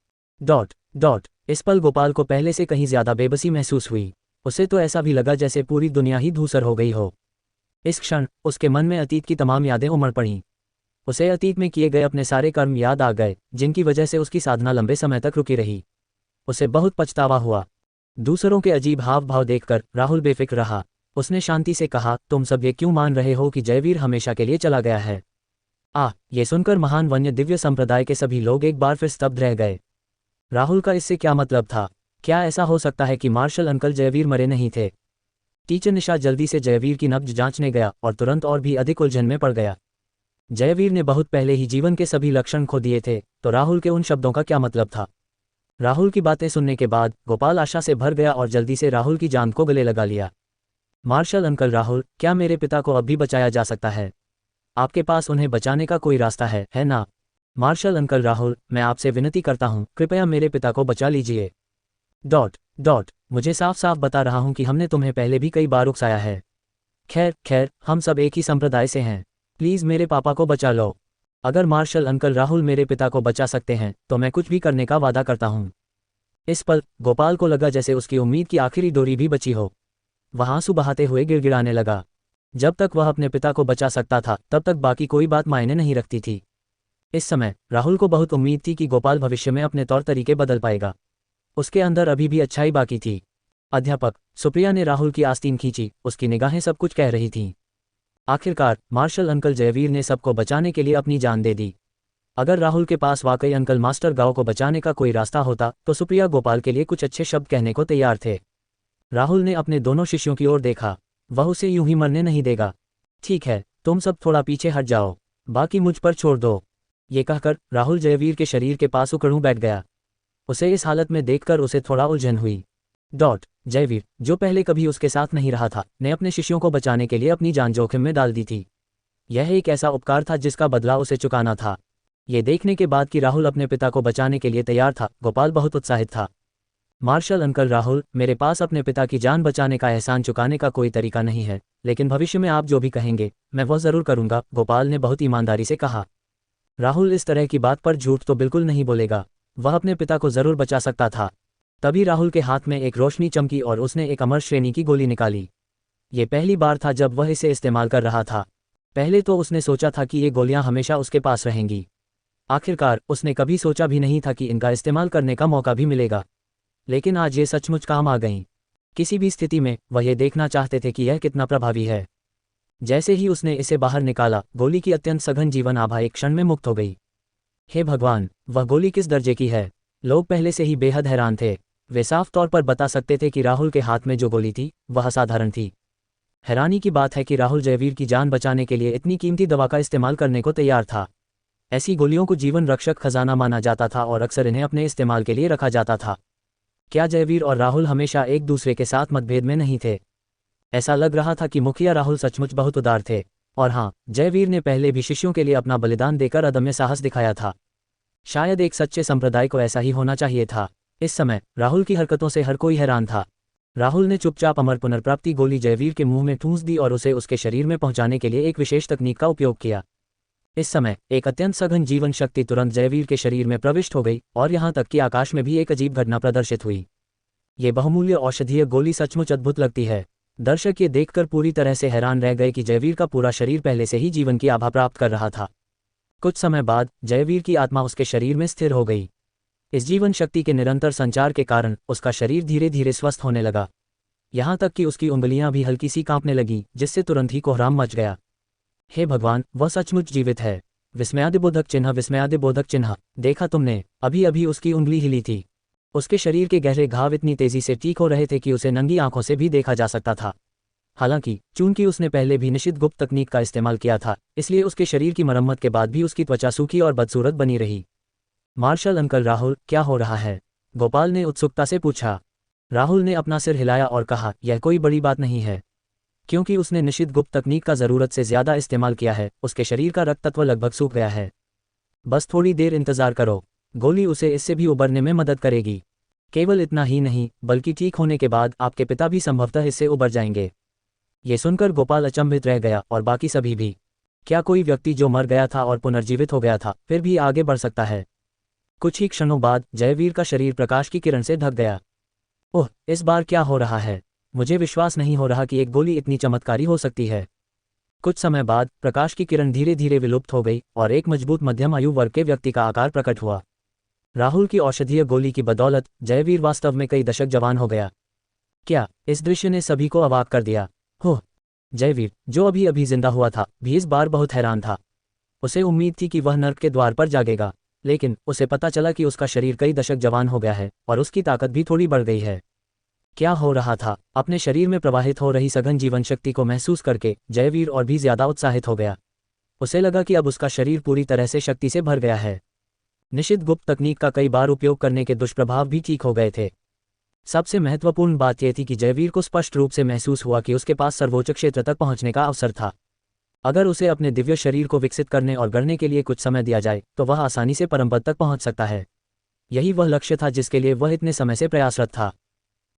डॉट डॉट। इस पल गोपाल को पहले से कहीं ज्यादा बेबसी महसूस हुई। उसे तो ऐसा भी लगा जैसे पूरी दुनिया ही धूसर हो गई हो। इस क्षण उसके मन में अतीत की तमाम यादें उमड़ पड़ीं। उसे अतीत में किए गए अपने सारे कर्म याद आ गए, जिनकी वजह से उसकी साधना लंबे समय तक रुकी रही। उसे बहुत पछतावा हुआ। दूसरों के अजीब हाव भाव देखकर राहुल बेफिक्र रहा। उसने शांति से कहा, तुम सब ये क्यों मान रहे हो कि जयवीर हमेशा के लिए चला गया है? ये सुनकर महान वन्य दिव्य संप्रदाय के सभी लोग एक बार फिर स्तब्ध रह गए। राहुल का इससे क्या मतलब था? क्या ऐसा हो सकता है कि मार्शल अंकल जयवीर मरे नहीं थे? टीचर निशा जल्दी से जयवीर की नब्ज जांचने गया और तुरंत और भी अधिक उलझन में पड़ गया। जयवीर ने बहुत पहले ही जीवन के सभी लक्षण खो दिए थे, तो राहुल के उन शब्दों का क्या मतलब था? राहुल की बातें सुनने के बाद गोपाल आशा से भर गया और जल्दी से राहुल की जान को गले लगा लिया। मार्शल अंकल राहुल, क्या मेरे पिता को अब भी बचाया जा सकता है? आपके पास उन्हें बचाने का कोई रास्ता है ना? मार्शल अंकल राहुल, मैं आपसे विनती करता हूं, कृपया मेरे पिता को बचा लीजिए। Dot dot. मुझे साफ साफ बता रहा हूं कि हमने तुम्हें पहले भी कई बार उकसाया है। खैर खैर, हम सब एक ही संप्रदाय से हैं। प्लीज मेरे पापा को बचा लो। अगर मार्शल अंकल राहुल मेरे पिता को बचा सकते हैं, तो मैं कुछ भी करने का वादा करता हूं। इस पल गोपाल को लगा जैसे उसकी उम्मीद की आखिरी डोरी भी बची हो। वह आंसू बहाते हुए गिड़गिड़ाने लगा। जब तक वह अपने पिता को बचा सकता था, तब तक बाकी कोई बात मायने नहीं रखती थी। इस समय राहुल को बहुत उम्मीद थी कि गोपाल भविष्य में अपने तौर तरीके बदल पाएगा। उसके अंदर अभी भी अच्छाई बाकी थी। अध्यापक सुप्रिया ने राहुल की आस्तीन खींची। उसकी निगाहें सब कुछ कह रही थीं। आखिरकार मार्शल अंकल जयवीर ने सबको बचाने के लिए अपनी जान दे दी। अगर राहुल के पास वाकई अंकल मास्टर गांव को बचाने का कोई रास्ता होता, तो सुप्रिया गोपाल के लिए कुछ अच्छे शब्द कहने को तैयार थे। राहुल ने अपने दोनों शिष्यों की ओर देखा। वह उसे यूं ही मरने नहीं देगा। ठीक है, तुम सब थोड़ा पीछे हट जाओ, बाकी मुझ पर छोड़ दो। ये कहकर राहुल जयवीर के शरीर के पास उकड़ू बैठ गया। उसे इस हालत में देखकर उसे थोड़ा उलझन हुई। जयवीर, जो पहले कभी उसके साथ नहीं रहा था, ने अपने शिष्यों को बचाने के लिए अपनी जान जोखिम में डाल दी थी। यह एक ऐसा उपकार था जिसका बदला उसे चुकाना था। ये देखने के बाद कि राहुल अपने पिता को बचाने के लिए तैयार था, गोपाल बहुत उत्साहित था। मार्शल अंकल राहुल, मेरे पास अपने पिता की जान बचाने का एहसान चुकाने का कोई तरीका नहीं है, लेकिन भविष्य में आप जो भी कहेंगे, मैं वह जरूर करूंगा, गोपाल ने बहुत ईमानदारी से कहा। राहुल इस तरह की बात पर झूठ तो बिल्कुल नहीं बोलेगा। वह अपने पिता को जरूर बचा सकता था। तभी राहुल के हाथ में एक रोशनी चमकी और उसने एक अमर श्रेणी की गोली निकाली। ये पहली बार था जब वह इसे इस्तेमाल कर रहा था। पहले तो उसने सोचा था कि ये गोलियां हमेशा उसके पास रहेंगी। आखिरकार उसने कभी सोचा भी नहीं था कि इनका इस्तेमाल करने का मौका भी मिलेगा। लेकिन आज ये सचमुच काम आ गईं। किसी भी स्थिति में वह ये देखना चाहते थे कि यह कितना प्रभावी है। जैसे ही उसने इसे बाहर निकाला, गोली की अत्यंत सघन जीवन आभा एक क्षण में मुक्त हो गई। हे भगवान, वह गोली किस दर्जे की है? लोग पहले से ही बेहद हैरान थे। वे साफ तौर पर बता सकते थे कि राहुल के हाथ में जो गोली थी, वह असाधारण थी। हैरानी की बात है कि राहुल जयवीर की जान बचाने के लिए इतनी कीमती दवा का इस्तेमाल करने को तैयार था। ऐसी गोलियों को जीवन रक्षक खजाना माना जाता था और अक्सर इन्हें अपने इस्तेमाल के लिए रखा जाता था। क्या जयवीर और राहुल हमेशा एक दूसरे के साथ मतभेद में नहीं थे? ऐसा लग रहा था कि मुखिया राहुल सचमुच बहुत उदार थे। और हाँ, जयवीर ने पहले भी शिष्यों के लिए अपना बलिदान देकर अदम्य साहस दिखाया था। शायद एक सच्चे संप्रदाय को ऐसा ही होना चाहिए था। इस समय राहुल की हरकतों से हर कोई हैरान था। राहुल ने चुपचाप अमर पुनर्प्राप्ति गोली जयवीर के मुंह में ठूंस दी और उसे उसके शरीर में पहुंचाने के लिए एक विशेष तकनीक का उपयोग किया। इस समय एक अत्यंत सघन जीवन शक्ति तुरंत जयवीर के शरीर में प्रविष्ट हो गई और यहां तक कि आकाश में भी एक अजीब घटना प्रदर्शित हुई। ये बहुमूल्य औषधीय गोली सचमुच अद्भुत लगती है। दर्शक ये देखकर पूरी तरह से हैरान रह गए कि जयवीर का पूरा शरीर पहले से ही जीवन की आभा प्राप्त कर रहा था। कुछ समय बाद जयवीर की आत्मा उसके शरीर में स्थिर हो गई। इस जीवन शक्ति के निरंतर संचार के कारण उसका शरीर धीरे धीरे स्वस्थ होने लगा। यहाँ तक कि उसकी उंगलियां भी हल्की सी कांपने लगीं, जिससे तुरंत ही कोहराम मच गया। हे भगवान, वह सचमुच जीवित है। विस्मयादिबोधक चिन्ह, विस्मयादिबोधक चिन्ह। देखा तुमने, अभी अभी उसकी उंगली हिली थी। उसके शरीर के गहरे घाव इतनी तेजी से ठीक हो रहे थे कि उसे नंगी आंखों से भी देखा जा सकता था। हालांकि चूंकि उसने पहले भी निषिद्ध गुप्त तकनीक का इस्तेमाल किया था, इसलिए उसके शरीर की मरम्मत के बाद भी उसकी त्वचा सूखी और बदसूरत बनी रही। मार्शल अंकल राहुल, क्या हो रहा है? गोपाल ने उत्सुकता से पूछा। राहुल ने अपना सिर हिलाया और कहा, यह कोई बड़ी बात नहीं है। क्योंकि उसने निषिद्ध गुप्त तकनीक का ज़रूरत से ज़्यादा इस्तेमाल किया है, उसके शरीर का रक्त तत्व लगभग सूख गया है। बस थोड़ी देर इंतज़ार करो, गोली उसे इससे भी उबरने में मदद करेगी। केवल इतना ही नहीं, बल्कि ठीक होने के बाद आपके पिता भी संभवतः इससे उबर जाएंगे। ये सुनकर गोपाल अचंभित रह गया और बाकी सभी भी। क्या कोई व्यक्ति जो मर गया था और पुनर्जीवित हो गया था फिर भी आगे बढ़ सकता है? कुछ ही क्षणों बाद जयवीर का शरीर प्रकाश की किरण से ढक गया। ओह, इस बार क्या हो रहा है? मुझे विश्वास नहीं हो रहा कि एक गोली इतनी चमत्कारी हो सकती है। कुछ समय बाद प्रकाश की किरण धीरे धीरे विलुप्त हो गई और एक मजबूत मध्यम आयु वर्ग के व्यक्ति का आकार प्रकट हुआ। राहुल की औषधीय गोली की बदौलत जयवीर वास्तव में कई दशक जवान हो गया। क्या इस दृश्य ने सभी को अवाक कर दिया? हो, जयवीर, जो अभी अभी जिंदा हुआ था, भी इस बार बहुत हैरान था। उसे उम्मीद थी कि वह नर्क के द्वार पर जागेगा, लेकिन उसे पता चला कि उसका शरीर कई दशक जवान हो गया है और उसकी ताकत भी थोड़ी बढ़ गई है। क्या हो रहा था? अपने शरीर में प्रवाहित हो रही सघन जीवन शक्ति को महसूस करके जयवीर और भी ज्यादा उत्साहित हो गया। उसे लगा कि अब उसका शरीर पूरी तरह से शक्ति से भर गया है। निषिद्ध गुप्त तकनीक का कई बार उपयोग करने के दुष्प्रभाव भी ठीक हो गए थे। सबसे महत्वपूर्ण बात यह थी कि जयवीर को स्पष्ट रूप से महसूस हुआ कि उसके पास सर्वोच्च क्षेत्र तक पहुंचने का अवसर था। अगर उसे अपने दिव्य शरीर को विकसित करने और गढ़ने के लिए कुछ समय दिया जाए तो वह आसानी से परमपद तक पहुंच सकता है। यही वह लक्ष्य था जिसके लिए वह इतने समय से प्रयासरत था।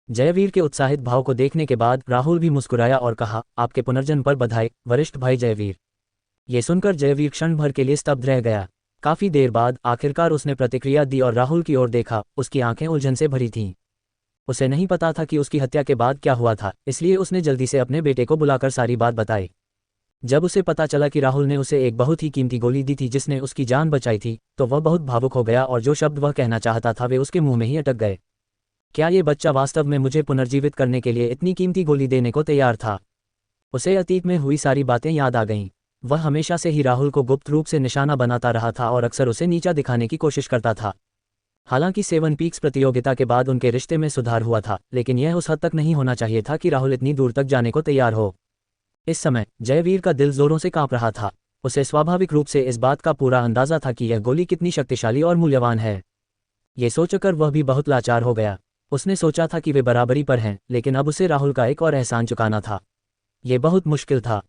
जयवीर के उत्साहित भाव को देखने के बाद राहुल भी मुस्कुराया और कहा, आपके पुनर्जन्म पर बधाई वरिष्ठ भाई जयवीर। ये सुनकर जयवीर क्षण भर के लिए स्तब्ध रह गया। काफी देर बाद आखिरकार उसने प्रतिक्रिया दी और राहुल की ओर देखा। उसकी आंखें उलझन से भरी थीं। उसे नहीं पता था कि उसकी हत्या के बाद क्या हुआ था, इसलिए उसने जल्दी से अपने बेटे को बुलाकर सारी बात बताई। जब उसे पता चला कि राहुल ने उसे एक बहुत ही कीमती गोली दी थी जिसने उसकी जान बचाई थी, तो वह बहुत भावुक हो गया और जो शब्द वह कहना चाहता था वे उसके मुंह में ही अटक गए। क्या ये बच्चा वास्तव में मुझे पुनर्जीवित करने के लिए इतनी कीमती गोली देने को तैयार था? उसे अतीत में हुई सारी बातें याद आ गईं। वह हमेशा से ही राहुल को गुप्त रूप से निशाना बनाता रहा था और अक्सर उसे नीचा दिखाने की कोशिश करता था। हालांकि 7 पीक्स प्रतियोगिता के बाद उनके रिश्ते में सुधार हुआ था, लेकिन यह उस हद तक नहीं होना चाहिए था कि राहुल इतनी दूर तक जाने को तैयार हो। इस समय जयवीर का दिल जोरों से कांप रहा था। उसे स्वाभाविक रूप से इस बात का पूरा अंदाजा था कि यह गोली कितनी शक्तिशाली और मूल्यवान है। ये सोचकर वह भी बहुत लाचार हो गया। उसने सोचा था कि वे बराबरी पर हैं, लेकिन अब उसे राहुल का एक और एहसान चुकाना था। ये बहुत मुश्किल था।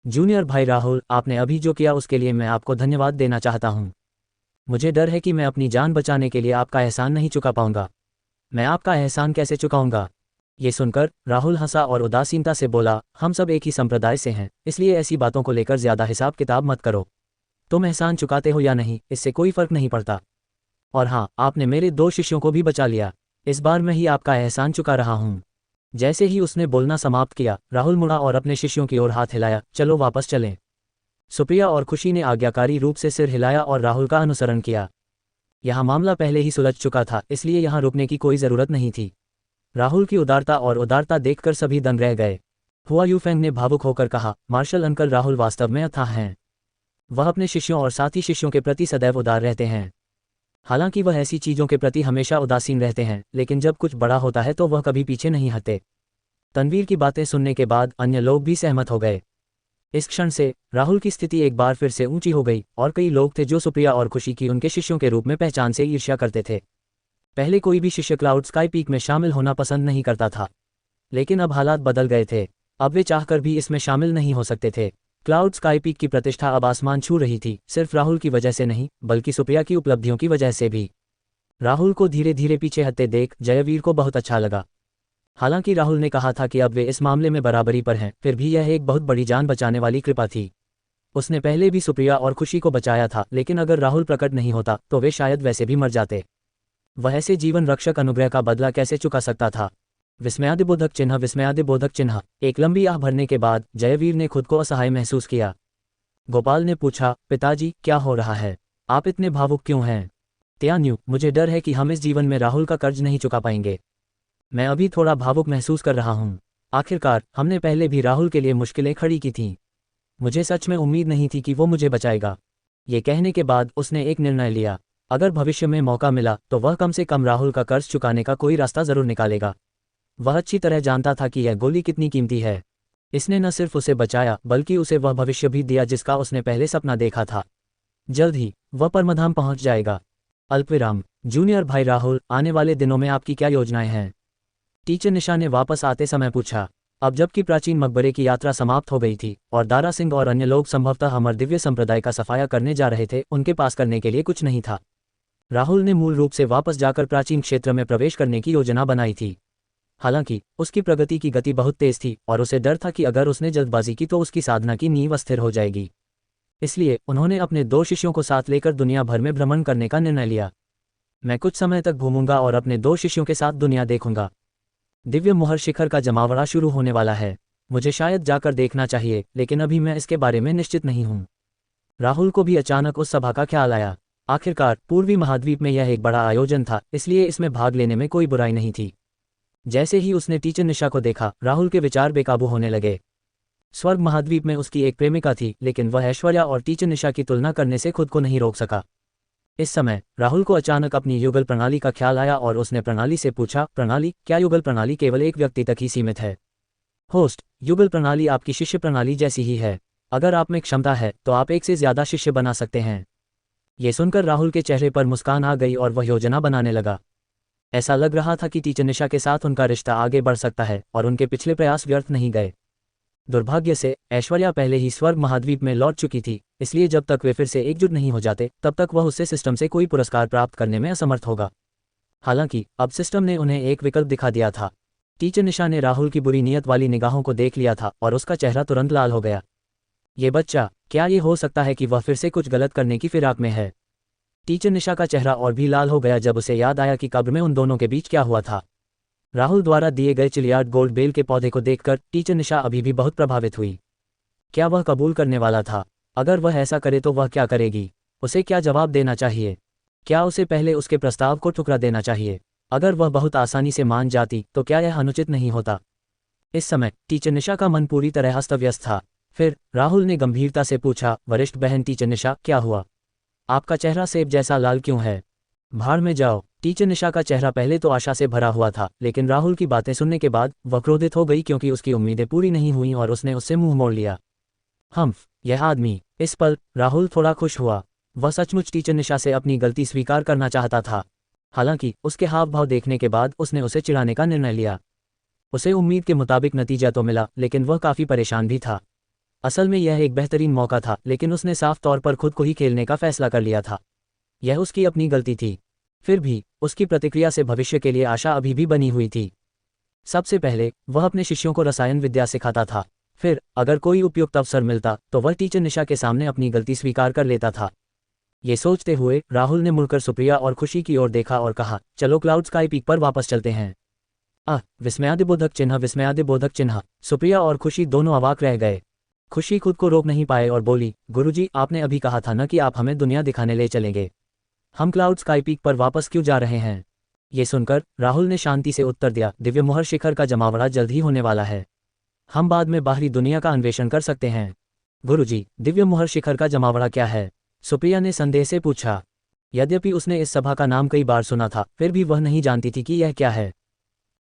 जूनियर भाई राहुल, आपने अभी जो किया उसके लिए मैं आपको धन्यवाद देना चाहता हूँ। मुझे डर है कि मैं अपनी जान बचाने के लिए आपका एहसान नहीं चुका पाऊंगा। मैं आपका एहसान कैसे चुकाऊंगा? ये सुनकर राहुल हंसा और उदासीनता से बोला, हम सब एक ही संप्रदाय से हैं, इसलिए ऐसी बातों को लेकर ज्यादा हिसाब किताब मत करो। तुम एहसान चुकाते हो या नहीं, इससे कोई फर्क नहीं पड़ता। और हाँ, आपने मेरे 2 शिष्यों को भी बचा लिया। इस बार मैं ही आपका एहसान चुका रहा हूँ। जैसे ही उसने बोलना समाप्त किया, राहुल मुड़ा और अपने शिष्यों की ओर हाथ हिलाया, चलो वापस चलें। सुप्रिया और खुशी ने आज्ञाकारी रूप से सिर हिलाया और राहुल का अनुसरण किया। यहाँ मामला पहले ही सुलझ चुका था, इसलिए यहाँ रुकने की कोई जरूरत नहीं थी। राहुल की उदारता देखकर सभी दंग रह गए। हुआ यूफेंग ने भावुक होकर कहा, मार्शल अंकल, राहुल वास्तव में अथाह हैं। वह अपने शिष्यों और साथी शिष्यों के प्रति सदैव उदार रहते हैं। हालांकि वह ऐसी चीजों के प्रति हमेशा उदासीन रहते हैं, लेकिन जब कुछ बड़ा होता है तो वह कभी पीछे नहीं हटते। तनवीर की बातें सुनने के बाद अन्य लोग भी सहमत हो गए। इस क्षण से राहुल की स्थिति एक बार फिर से ऊंची हो गई और कई लोग थे जो सुप्रिया और खुशी की उनके शिष्यों के रूप में पहचान से ईर्ष्या करते थे। पहले कोई भी शिष्य क्लाउड स्काई पीक में शामिल होना पसंद नहीं करता था, लेकिन अब हालात बदल गए थे। अब वे चाहकर भी इसमें शामिल नहीं हो सकते थे। क्लाउड स्काई पीक की प्रतिष्ठा अब आसमान छू रही थी, सिर्फ राहुल की वजह से नहीं बल्कि सुप्रिया की उपलब्धियों की वजह से भी। राहुल को धीरे धीरे पीछे हटते देख जयवीर को बहुत अच्छा लगा। हालांकि राहुल ने कहा था कि अब वे इस मामले में बराबरी पर हैं, फिर भी यह एक बहुत बड़ी जान बचाने वाली कृपा थी। उसने पहले भी सुप्रिया और खुशी को बचाया था, लेकिन अगर राहुल प्रकट नहीं होता तो वे शायद वैसे भी मर जाते। वह ऐसे जीवन रक्षक अनुग्रह का बदला कैसे चुका सकता था। विस्मयादिबोधक चिन्ह, विस्मयादिबोधक चिन्ह। एक लंबी आह भरने के बाद जयवीर ने खुद को असहाय महसूस किया। गोपाल ने पूछा, पिताजी क्या हो रहा है, आप इतने भावुक क्यों हैं? त्यान्यू, मुझे डर है कि हम इस जीवन में राहुल का कर्ज नहीं चुका पाएंगे। मैं अभी थोड़ा भावुक महसूस कर रहा हूँ। आखिरकार हमने पहले भी राहुल के लिए मुश्किलें खड़ी की थीं। मुझे सच में उम्मीद नहीं थी कि वो मुझे बचाएगा। ये कहने के बाद उसने एक निर्णय लिया, अगर भविष्य में मौका मिला तो वह कम से कम राहुल का कर्ज चुकाने का कोई रास्ता जरूर निकालेगा। वह अच्छी तरह जानता था कि यह गोली कितनी कीमती है। इसने न सिर्फ उसे बचाया बल्कि उसे वह भविष्य भी दिया जिसका उसने पहले सपना देखा था। जल्द ही वह परमधाम पहुंच जाएगा। अल्पविराम। जूनियर भाई राहुल, आने वाले दिनों में आपकी क्या योजनाएं हैं? टीचर निशा ने वापस आते समय पूछा। अब जबकि प्राचीन मकबरे की यात्रा समाप्त हो गई थी और दारा सिंह और अन्य लोग संभवतः अमर दिव्य संप्रदाय का सफाया करने जा रहे थे, उनके पास करने के लिए कुछ नहीं था। राहुल ने मूल रूप से वापस जाकर प्राचीन क्षेत्र में प्रवेश करने की योजना बनाई थी। हालांकि उसकी प्रगति की गति बहुत तेज थी और उसे डर था कि अगर उसने जल्दबाजी की तो उसकी साधना की नींव अस्थिर हो जाएगी। इसलिए उन्होंने अपने 2 शिष्यों को साथ लेकर दुनिया भर में भ्रमण करने का निर्णय लिया। मैं कुछ समय तक घूमूंगा और अपने 2 शिष्यों के साथ दुनिया देखूंगा। दिव्य मोहर शिखर का जमावड़ा शुरू होने वाला है। मुझे शायद जाकर देखना चाहिए, लेकिन अभी मैं इसके बारे में निश्चित नहीं हूँ। राहुल को भी अचानक उस सभा का ख्याल आया। आखिरकार पूर्वी महाद्वीप में यह एक बड़ा आयोजन था, इसलिए इसमें भाग लेने में कोई बुराई नहीं थी। जैसे ही उसने टीचर निशा को देखा, राहुल के विचार बेकाबू होने लगे। स्वर्ग महाद्वीप में उसकी एक प्रेमिका थी, लेकिन वह ऐश्वर्या और टीचर निशा की तुलना करने से खुद को नहीं रोक सका। इस समय राहुल को अचानक अपनी युगल प्रणाली का ख्याल आया और उसने प्रणाली से पूछा, प्रणाली, क्या युगल प्रणाली केवल एक व्यक्ति तक ही सीमित है? होस्ट, युगल प्रणाली आपकी शिष्य प्रणाली जैसी ही है। अगर आप में क्षमता है तो आप एक से ज्यादा शिष्य बना सकते हैं। ये सुनकर राहुल के चेहरे पर मुस्कान आ गई और वह योजना बनाने लगा। ऐसा लग रहा था कि टीचर निशा के साथ उनका रिश्ता आगे बढ़ सकता है और उनके पिछले प्रयास व्यर्थ नहीं गए। दुर्भाग्य से ऐश्वर्या पहले ही स्वर्ग महाद्वीप में लौट चुकी थी, इसलिए जब तक वे फिर से एकजुट नहीं हो जाते तब तक वह उससे सिस्टम से कोई पुरस्कार प्राप्त करने में असमर्थ होगा। हालांकि अब सिस्टम ने उन्हें एक विकल्प दिखा दिया था। टीचर निशा ने राहुल की बुरी नीयत वाली निगाहों को देख लिया था और उसका चेहरा तुरंत लाल हो गया। ये बच्चा, क्या ये हो सकता है कि वह फिर से कुछ गलत करने की फिराक में है? टीचर निशा का चेहरा और भी लाल हो गया जब उसे याद आया कि कब्र में उन दोनों के बीच क्या हुआ था। राहुल द्वारा दिए गए चिलियार्ड गोल्ड बेल के पौधे को देखकर टीचर निशा अभी भी बहुत प्रभावित हुई। क्या वह कबूल करने वाला था? अगर वह ऐसा करे तो वह क्या करेगी? उसे क्या जवाब देना चाहिए? क्या उसे पहले उसके प्रस्ताव को ठुकरा देना चाहिए? अगर वह बहुत आसानी से मान जाती तो क्या यह अनुचित नहीं होता? इस समय टीचर निशा का मन पूरी तरह अस्त व्यस्त था। फिर राहुल ने गंभीरता से पूछा, वरिष्ठ बहन टीचर निशा, क्या हुआ? आपका चेहरा सेब जैसा लाल क्यों है? भाड़ में जाओ। टीचर निशा का चेहरा पहले तो आशा से भरा हुआ था, लेकिन राहुल की बातें सुनने के बाद वह क्रोधित हो गई क्योंकि उसकी उम्मीदें पूरी नहीं हुईं और उसने उससे मुंह मोड़ लिया। यह आदमी। इस पल राहुल थोड़ा खुश हुआ। वह सचमुच टीचर निशा से अपनी गलती स्वीकार करना चाहता था। हालांकि उसके हाव भाव देखने के बाद उसने उसे चिढ़ाने का निर्णय लिया। उसे उम्मीद के मुताबिक नतीजा तो मिला, लेकिन वह काफी परेशान भी था। असल में यह एक बेहतरीन मौका था, लेकिन उसने साफ तौर पर खुद को ही खेलने का फैसला कर लिया था। यह उसकी अपनी गलती थी। फिर भी उसकी प्रतिक्रिया से भविष्य के लिए आशा अभी भी बनी हुई थी। सबसे पहले वह अपने शिष्यों को रसायन विद्या सिखाता था। फिर अगर कोई उपयुक्त अवसर मिलता तो वह टीचर निशा के सामने अपनी गलती स्वीकार कर लेता था। ये सोचते हुए राहुल ने मुड़कर सुप्रिया और खुशी की ओर देखा और कहा, चलो क्लाउड स्काई पीक पर वापस चलते हैं। विस्मयादिबोधक चिन्ह, विस्मयादिबोधक चिन्ह। सुप्रिया और खुशी दोनों अवाक रह गए। खुशी खुद को रोक नहीं पाए और बोली, गुरुजी, आपने अभी कहा था न कि आप हमें दुनिया दिखाने ले चलेंगे। हम क्लाउड स्काई पीक पर वापस क्यों जा रहे हैं? ये सुनकर राहुल ने शांति से उत्तर दिया, दिव्य मोहर शिखर का जमावड़ा जल्द ही होने वाला है। हम बाद में बाहरी दुनिया का अन्वेषण कर सकते हैं। गुरुजी, दिव्य मोहर शिखर का जमावड़ा क्या है? सुप्रिया ने संदेह से पूछा। यद्यपि उसने इस सभा का नाम कई बार सुना था, फिर भी वह नहीं जानती थी कि यह क्या है।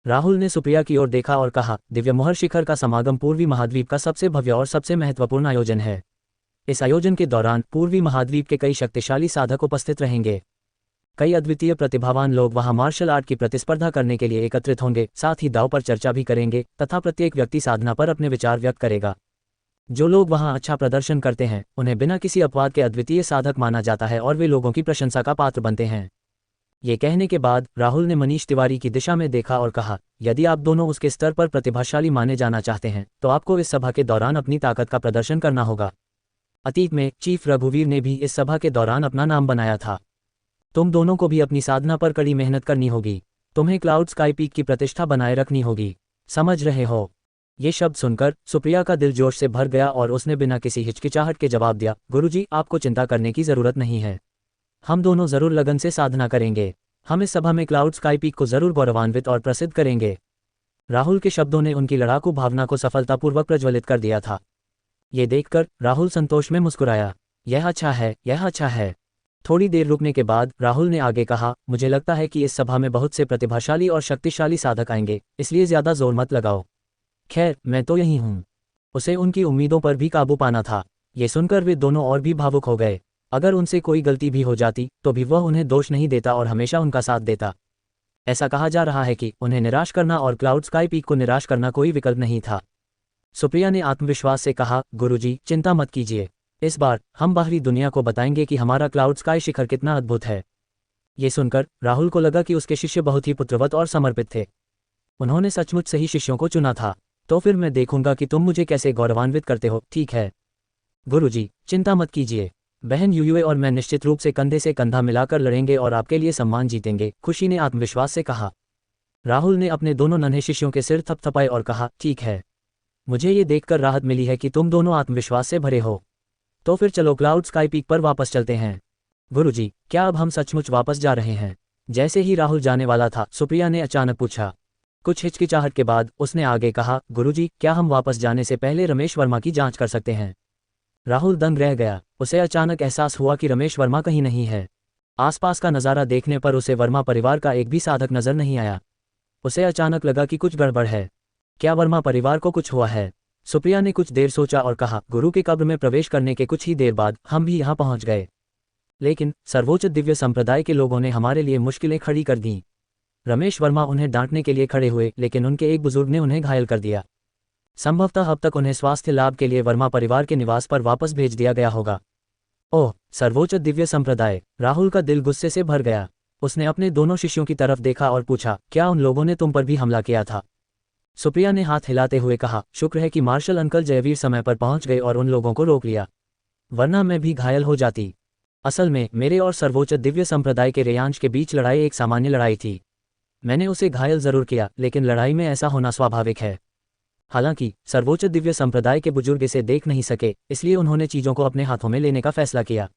राहुल ने सुप्रिया की ओर देखा और कहा, दिव्य मोहर शिखर का समागम पूर्वी महाद्वीप का सबसे भव्य और सबसे महत्वपूर्ण आयोजन है। इस आयोजन के दौरान पूर्वी महाद्वीप के कई शक्तिशाली साधक उपस्थित रहेंगे। कई अद्वितीय प्रतिभावान लोग वहां मार्शल आर्ट की प्रतिस्पर्धा करने के लिए एकत्रित होंगे, साथ ही दांव पर चर्चा भी करेंगे तथा प्रत्येक व्यक्ति साधना पर अपने विचार व्यक्त करेगा। जो लोग वहां अच्छा प्रदर्शन करते हैं उन्हें बिना किसी अपवाद के अद्वितीय साधक माना जाता है और वे लोगों की प्रशंसा का पात्र बनते हैं। ये कहने के बाद राहुल ने मनीष तिवारी की दिशा में देखा और कहा, यदि आप दोनों उसके स्तर पर प्रतिभाशाली माने जाना चाहते हैं तो आपको इस सभा के दौरान अपनी ताकत का प्रदर्शन करना होगा। अतीत में चीफ रघुवीर ने भी इस सभा के दौरान अपना नाम बनाया था। तुम दोनों को भी अपनी साधना पर कड़ी मेहनत करनी होगी। तुम्हें क्लाउड स्काई पीक की प्रतिष्ठा बनाए रखनी होगी। समझ रहे हो? ये शब्द सुनकर सुप्रिया का दिल जोश से भर गया और उसने बिना किसी हिचकिचाहट के जवाब दिया, गुरुजी, आपको चिंता करने की जरूरत नहीं है। हम दोनों जरूर लगन से साधना करेंगे। हम इस सभा में क्लाउड स्काई पीक को जरूर गौरवान्वित और प्रसिद्ध करेंगे। राहुल के शब्दों ने उनकी लड़ाकू भावना को सफलतापूर्वक प्रज्वलित कर दिया था। ये देखकर राहुल संतोष में मुस्कुराया। यह अच्छा है, यह अच्छा है। थोड़ी देर रुकने के बाद राहुल ने आगे कहा, मुझे लगता है कि इस सभा में बहुत से प्रतिभाशाली और शक्तिशाली साधक आएंगे, इसलिए ज्यादा जोर मत लगाओ। खैर, मैं तो यही हूँ। उसे उनकी उम्मीदों पर भी काबू पाना था। ये सुनकर वे दोनों और भी भावुक हो गए। अगर उनसे कोई गलती भी हो जाती तो भी वह उन्हें दोष नहीं देता और हमेशा उनका साथ देता। ऐसा कहा जा रहा है कि उन्हें निराश करना और क्लाउड स्काई पीक को निराश करना कोई विकल्प नहीं था। सुप्रिया ने आत्मविश्वास से कहा, गुरुजी, चिंता मत कीजिए। इस बार हम बाहरी दुनिया को बताएंगे कि हमारा क्लाउड स्काई शिखर कितना अद्भुत है। ये सुनकर राहुल को लगा कि उसके शिष्य बहुत ही पुत्रवत और समर्पित थे। उन्होंने सचमुच सही शिष्यों को चुना था। तो फिर मैं देखूंगा कि तुम मुझे कैसे गौरवान्वित करते हो। ठीक है गुरुजी, चिंता मत कीजिए। बहन यूयूए और मैं निश्चित रूप से कंधा मिलाकर लड़ेंगे और आपके लिए सम्मान जीतेंगे, खुशी ने आत्मविश्वास से कहा। राहुल ने अपने दोनों नन्हे शिष्यों के सिर थपथपाए और कहा, ठीक है, मुझे ये देखकर राहत मिली है कि तुम दोनों आत्मविश्वास से भरे हो। तो फिर चलो क्लाउड स्काई पीक पर वापस चलते हैं। गुरुजी, क्या अब हम सचमुच वापस जा रहे हैं? जैसे ही राहुल जाने वाला था, सुप्रिया ने अचानक पूछा। कुछ हिचकिचाहट के बाद उसने आगे कहा, गुरुजी, क्या हम वापस जाने से पहले रमेश वर्मा की जांच कर सकते हैं? राहुल दंग रह गया। उसे अचानक एहसास हुआ कि रमेश वर्मा कहीं नहीं है। आसपास का नज़ारा देखने पर उसे वर्मा परिवार का एक भी साधक नजर नहीं आया। उसे अचानक लगा कि कुछ गड़बड़ है। क्या वर्मा परिवार को कुछ हुआ है? सुप्रिया ने कुछ देर सोचा और कहा, गुरु की कब्र में प्रवेश करने के कुछ ही देर बाद हम भी यहाँ पहुँच गए, लेकिन सर्वोच्च दिव्य संप्रदाय के लोगों ने हमारे लिए मुश्किलें खड़ी कर दीं। रमेश वर्मा उन्हें डांटने के लिए खड़े हुए, लेकिन उनके एक बुजुर्ग ने उन्हें घायल कर दिया। संभवतः अब तक उन्हें स्वास्थ्य लाभ के लिए वर्मा परिवार के निवास पर वापस भेज दिया गया होगा। ओह, सर्वोच्च दिव्य संप्रदाय! राहुल का दिल गुस्से से भर गया। उसने अपने दोनों शिष्यों की तरफ देखा और पूछा, क्या उन लोगों ने तुम पर भी हमला किया था? सुप्रिया ने हाथ हिलाते हुए कहा, शुक्र है कि मार्शल अंकल जयवीर समय पर पहुंच गए और उन लोगों को रोक लिया, वरना मैं भी घायल हो जाती। असल में मेरे और सर्वोच्च दिव्य संप्रदाय के रेयांश के बीच लड़ाई एक सामान्य लड़ाई थी। मैंने उसे घायल जरूर किया, लेकिन लड़ाई में ऐसा होना स्वाभाविक है। हालांकि सर्वोच्च दिव्य संप्रदाय के बुजुर्ग इसे देख नहीं सके, इसलिए उन्होंने चीजों को अपने हाथों में लेने का फैसला किया।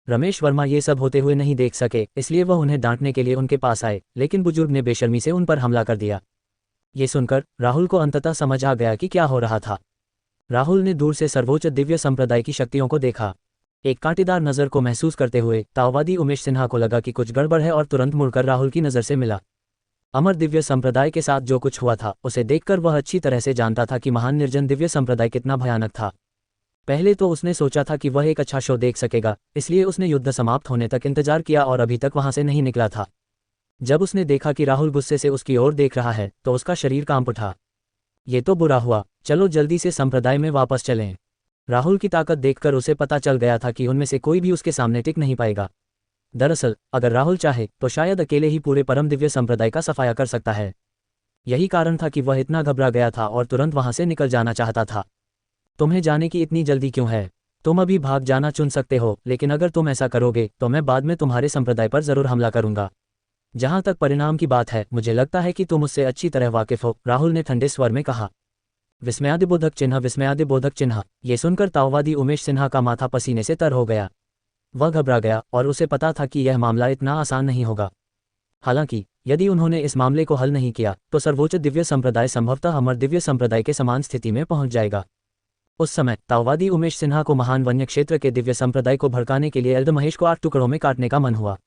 रमेश वर्मा ये सब होते हुए नहीं देख सके, इसलिए वह उन्हें डांटने के लिए उनके पास आए, लेकिन बुजुर्ग ने बेशर्मी से उन पर हमला कर दिया। ये सुनकर राहुल को अंततः समझ आ गया कि क्या हो रहा था। राहुल ने दूर से सर्वोच्च दिव्य संप्रदाय की शक्तियों को देखा। एक कांटेदार नज़र को महसूस करते हुए ताओवादी उमेश सिन्हा को लगा कि कुछ गड़बड़ है और तुरंत मुड़कर राहुल की नज़र से मिला। अमर दिव्य संप्रदाय के साथ जो कुछ हुआ था उसे देखकर वह अच्छी तरह से जानता था कि महान निर्जन दिव्य संप्रदाय कितना भयानक था। पहले तो उसने सोचा था कि वह एक अच्छा शो देख सकेगा, इसलिए उसने युद्ध समाप्त होने तक इंतजार किया और अभी तक वहां से नहीं निकला था। जब उसने देखा कि राहुल गुस्से से उसकी ओर देख रहा है तो उसका शरीर कांप उठा। ये तो बुरा हुआ, चलो जल्दी से संप्रदाय में वापस चलें। राहुल की ताकत देखकर उसे पता चल गया था कि उनमें से कोई भी उसके सामने टिक नहीं पाएगा। दरअसल अगर राहुल चाहे तो शायद अकेले ही पूरे परम दिव्य संप्रदाय का सफाया कर सकता है। यही कारण था कि वह इतना घबरा गया था और तुरंत वहां से निकल जाना चाहता था। तुम्हें जाने की इतनी जल्दी क्यों है? तुम अभी भाग जाना चुन सकते हो, लेकिन अगर तुम ऐसा करोगे तो मैं बाद में तुम्हारे संप्रदाय पर जरूर हमला करूंगा। जहां तक परिणाम की बात है, मुझे लगता है कि तुम उससे अच्छी तरह वाकिफ हो, राहुल ने ठंडे स्वर में कहा। विस्मयादिबोधक चिन्ह, विस्मयादिबोधक चिन्ह। ये सुनकर ताओवादी उमेश सिन्हा का माथा पसीने से तर हो गया। वह घबरा गया और उसे पता था कि यह मामला इतना आसान नहीं होगा। हालांकि यदि उन्होंने इस मामले को हल नहीं किया तो सर्वोच्च दिव्य संप्रदाय संभवतः अमर दिव्य संप्रदाय के समान स्थिति में पहुंच जाएगा। उस समय ताओवादी उमेश सिन्हा को महान वन्य क्षेत्र के दिव्य संप्रदाय को भड़काने के लिए एल्द महेश को 8 टुकड़ों में काटने का मन हुआ।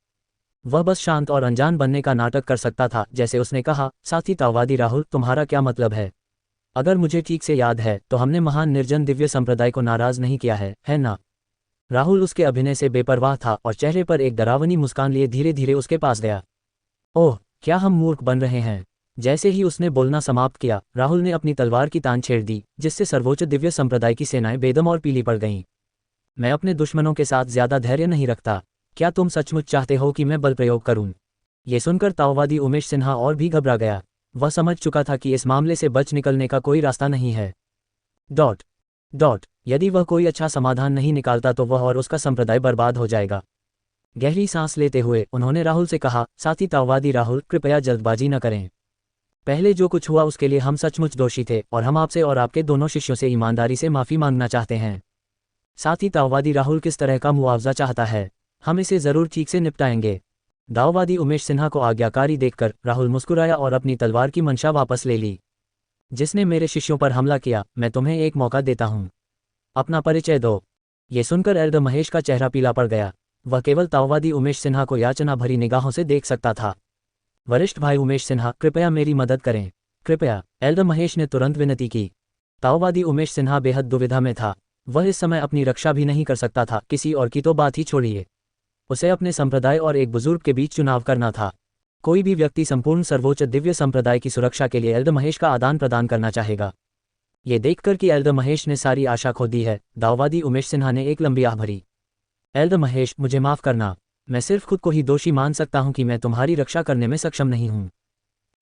वह बस शांत और अनजान बनने का नाटक कर सकता था। जैसे उसने कहा, साथी ताओवादी राहुल, तुम्हारा क्या मतलब है? अगर मुझे ठीक से याद है तो हमने महान निर्जन दिव्य संप्रदाय को नाराज नहीं किया है ना? राहुल उसके अभिनय से बेपरवाह था और चेहरे पर एक डरावनी मुस्कान लिए धीरे धीरे उसके पास गया। ओह, क्या हम मूर्ख बन रहे हैं? जैसे ही उसने बोलना समाप्त किया, राहुल ने अपनी तलवार की तान छेड़ दी, जिससे सर्वोच्च दिव्य संप्रदाय की सेनाएं बेदम और पीली पड़ गईं। मैं अपने दुश्मनों के साथ ज्यादा धैर्य नहीं रखता। क्या तुम सचमुच चाहते हो कि मैं बल प्रयोग करूं? ये सुनकर ताओवादी उमेश सिन्हा और भी घबरा गया। वह समझ चुका था कि इस मामले से बच निकलने का कोई रास्ता नहीं है। डॉट डॉट यदि वह कोई अच्छा समाधान नहीं निकालता तो वह और उसका संप्रदाय बर्बाद हो जाएगा। गहरी सांस लेते हुए उन्होंने राहुल से कहा, साथी ताओवादी राहुल, कृपया जल्दबाजी न करें। पहले जो कुछ हुआ उसके लिए हम सचमुच दोषी थे और हम आपसे और आपके दोनों शिष्यों से ईमानदारी से माफी मांगना चाहते हैं। साथी ताओवादी राहुल किस तरह का मुआवजा चाहता है? हम इसे जरूर ठीक से निपटाएंगे। दाओवादी उमेश सिन्हा को आज्ञाकारी देखकर राहुल मुस्कुराया और अपनी तलवार की मंशा वापस ले ली। जिसने मेरे शिष्यों पर हमला किया, मैं तुम्हें एक मौका देता हूं। अपना परिचय दो। ये सुनकर एल्डर महेश का चेहरा पीला पड़ गया। वह केवल ताओवादी उमेश सिन्हा को याचना भरी निगाहों से देख सकता था। वरिष्ठ भाई उमेश सिन्हा, कृपया मेरी मदद करें, कृपया, एल्डर महेश ने तुरंत विनती की। ताओवादी उमेश सिन्हा बेहद दुविधा में था। वह इस समय अपनी रक्षा भी नहीं कर सकता था, किसी और की तो बात ही छोड़िए। उसे अपने संप्रदाय और एक बुजुर्ग के बीच चुनाव करना था। कोई भी व्यक्ति संपूर्ण सर्वोच्च दिव्य संप्रदाय की सुरक्षा के लिए एल्डर महेश का आदान प्रदान करना चाहेगा। ये देखकर कि एल्डर महेश ने सारी आशा खो दी है, दाओवादी उमेश सिन्हा ने एक लंबी आह भरी। एल्डर महेश, मुझे माफ करना। मैं सिर्फ खुद को ही दोषी मान सकता हूं कि मैं तुम्हारी रक्षा करने में सक्षम नहीं हूं।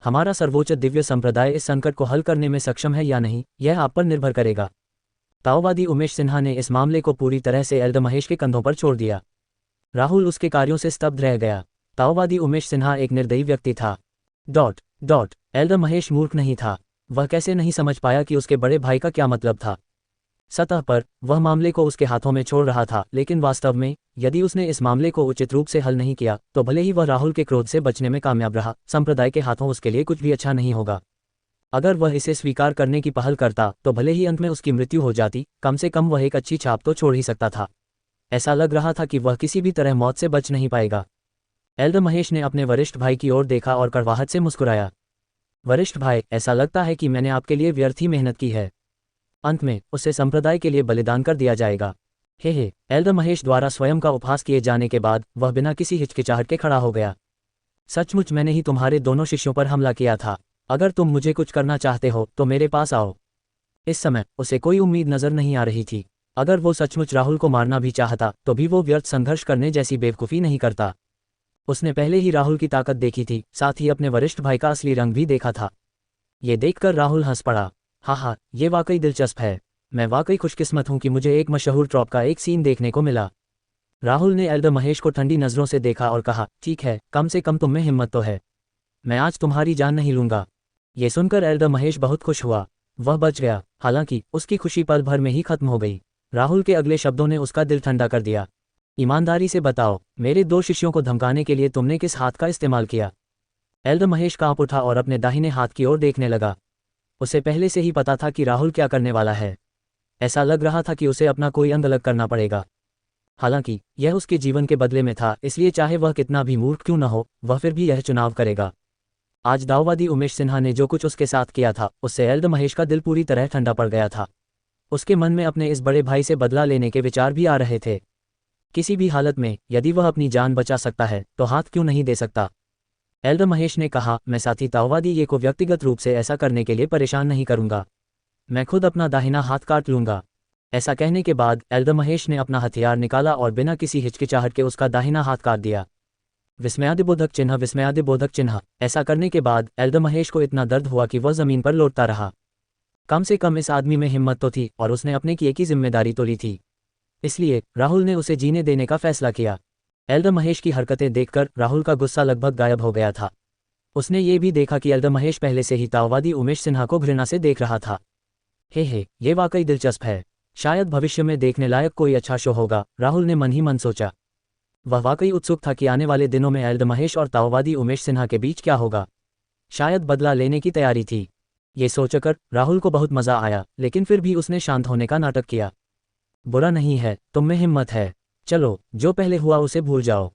हमारा सर्वोच्च दिव्य संप्रदाय इस संकट को हल करने में सक्षम है या नहीं, यह आप पर निर्भर करेगा। ताओवादी उमेश सिन्हा ने इस मामले को पूरी तरह से एल्डर महेश के कंधों पर छोड़ दिया। राहुल उसके कार्यों से स्तब्ध रह गया। ताओवादी उमेश सिन्हा एक निर्दयी व्यक्ति था। एल्डर महेश मूर्ख नहीं था। वह कैसे नहीं समझ पाया कि उसके बड़े भाई का क्या मतलब था? सतह पर वह मामले को उसके हाथों में छोड़ रहा था, लेकिन वास्तव में यदि उसने इस मामले को उचित रूप से हल नहीं किया तो भले ही वह राहुल के क्रोध से बचने में कामयाब रहा, संप्रदाय के हाथों उसके लिए कुछ भी अच्छा नहीं होगा। अगर वह इसे स्वीकार करने की पहल करता तो भले ही अंत में उसकी मृत्यु हो जाती, कम से कम वह एक अच्छी छाप तो छोड़ ही सकता था। ऐसा लग रहा था कि वह किसी भी तरह मौत से बच नहीं पाएगा। एल्डर महेश ने अपने वरिष्ठ भाई की ओर देखा और कड़वाहट से मुस्कुराया। वरिष्ठ भाई, ऐसा लगता है कि मैंने आपके लिए व्यर्थ ही मेहनत की है। अंत में उसे संप्रदाय के लिए बलिदान कर दिया जाएगा। हे, एल्डर महेश द्वारा स्वयं का उपहास किए जाने के बाद वह बिना किसी हिचकिचाहट के खड़ा हो गया। सचमुच मैंने ही तुम्हारे दोनों शिष्यों पर हमला किया था। अगर तुम मुझे कुछ करना चाहते हो तो मेरे पास आओ। इस समय उसे कोई उम्मीद नजर नहीं आ रही थी। अगर वो सचमुच राहुल को मारना भी चाहता तो भी वो व्यर्थ संघर्ष करने जैसी बेवकूफ़ी नहीं करता। उसने पहले ही राहुल की ताकत देखी थी, साथ ही अपने वरिष्ठ भाई का असली रंग भी देखा था। ये देखकर राहुल हंस पड़ा। हाँ, ये वाकई दिलचस्प है। मैं वाकई खुशकिस्मत हूं कि मुझे एक मशहूर ट्रॉप का एक सीन देखने को मिला। राहुल ने एल्डर महेश को ठंडी नज़रों से देखा और कहा, ठीक है, कम से कम तुम में हिम्मत तो है। मैं आज तुम्हारी जान नहीं लूंगा। ये सुनकर एल्डर महेश बहुत खुश हुआ। वह बच गया। हालांकि उसकी खुशी पल भर में ही खत्म हो गई। राहुल के अगले शब्दों ने उसका दिल ठंडा कर दिया। ईमानदारी से बताओ, मेरे दो शिष्यों को धमकाने के लिए तुमने किस हाथ का इस्तेमाल किया? एल्डर महेश कांप उठा और अपने दाहिने हाथ की ओर देखने लगा। उसे पहले से ही पता था कि राहुल क्या करने वाला है। ऐसा लग रहा था कि उसे अपना कोई अंग अलग करना पड़ेगा। हालांकि यह उसके जीवन के बदले में था, इसलिए चाहे वह कितना भी मूर्ख क्यों न हो, वह फिर भी यह चुनाव करेगा। आज दाओवादी उमेश सिन्हा ने जो कुछ उसके साथ किया था, उससे एल्डर महेश का दिल पूरी तरह ठंडा पड़ गया था। उसके मन में अपने इस बड़े भाई से बदला लेने के विचार भी आ रहे थे। किसी भी हालत में यदि वह अपनी जान बचा सकता है तो हाथ क्यों नहीं दे सकता? एल्डर महेश ने कहा, मैं साथी ताओवादी ये को व्यक्तिगत रूप से ऐसा करने के लिए परेशान नहीं करूंगा। मैं खुद अपना दाहिना हाथ काट लूंगा। ऐसा कहने के बाद एल्डर महेश ने अपना हथियार निकाला और बिना किसी हिचकिचाहट के उसका दाहिना हाथ काट दिया। विस्मयादिबोधक चिन्ह, विस्मयादिबोधक चिन्ह। ऐसा करने के बाद एल्डर महेश को इतना दर्द हुआ कि वह जमीन पर लौटता रहा। कम से कम इस आदमी में हिम्मत तो थी और उसने अपने किए की जिम्मेदारी तो ली थी। इसलिए राहुल ने उसे जीने देने का फैसला किया। एल्डर महेश की हरकतें देखकर राहुल का गुस्सा लगभग गायब हो गया था। उसने ये भी देखा कि एल्डर महेश पहले से ही ताओवादी उमेश सिन्हा को घृणा से देख रहा था। हे, ये वाकई दिलचस्प है। शायद भविष्य में देखने लायक कोई अच्छा शो होगा, राहुल ने मन ही मन सोचा। वह वाकई उत्सुक था कि आने वाले दिनों में एल्डर महेश और ताओवादी उमेश सिन्हा के बीच क्या होगा। शायद बदला लेने की तैयारी थी। ये सोचकर राहुल को बहुत मजा आया, लेकिन फिर भी उसने शांत होने का नाटक किया। बुरा नहीं है, तुम में हिम्मत है। चलो, जो पहले हुआ उसे भूल जाओ।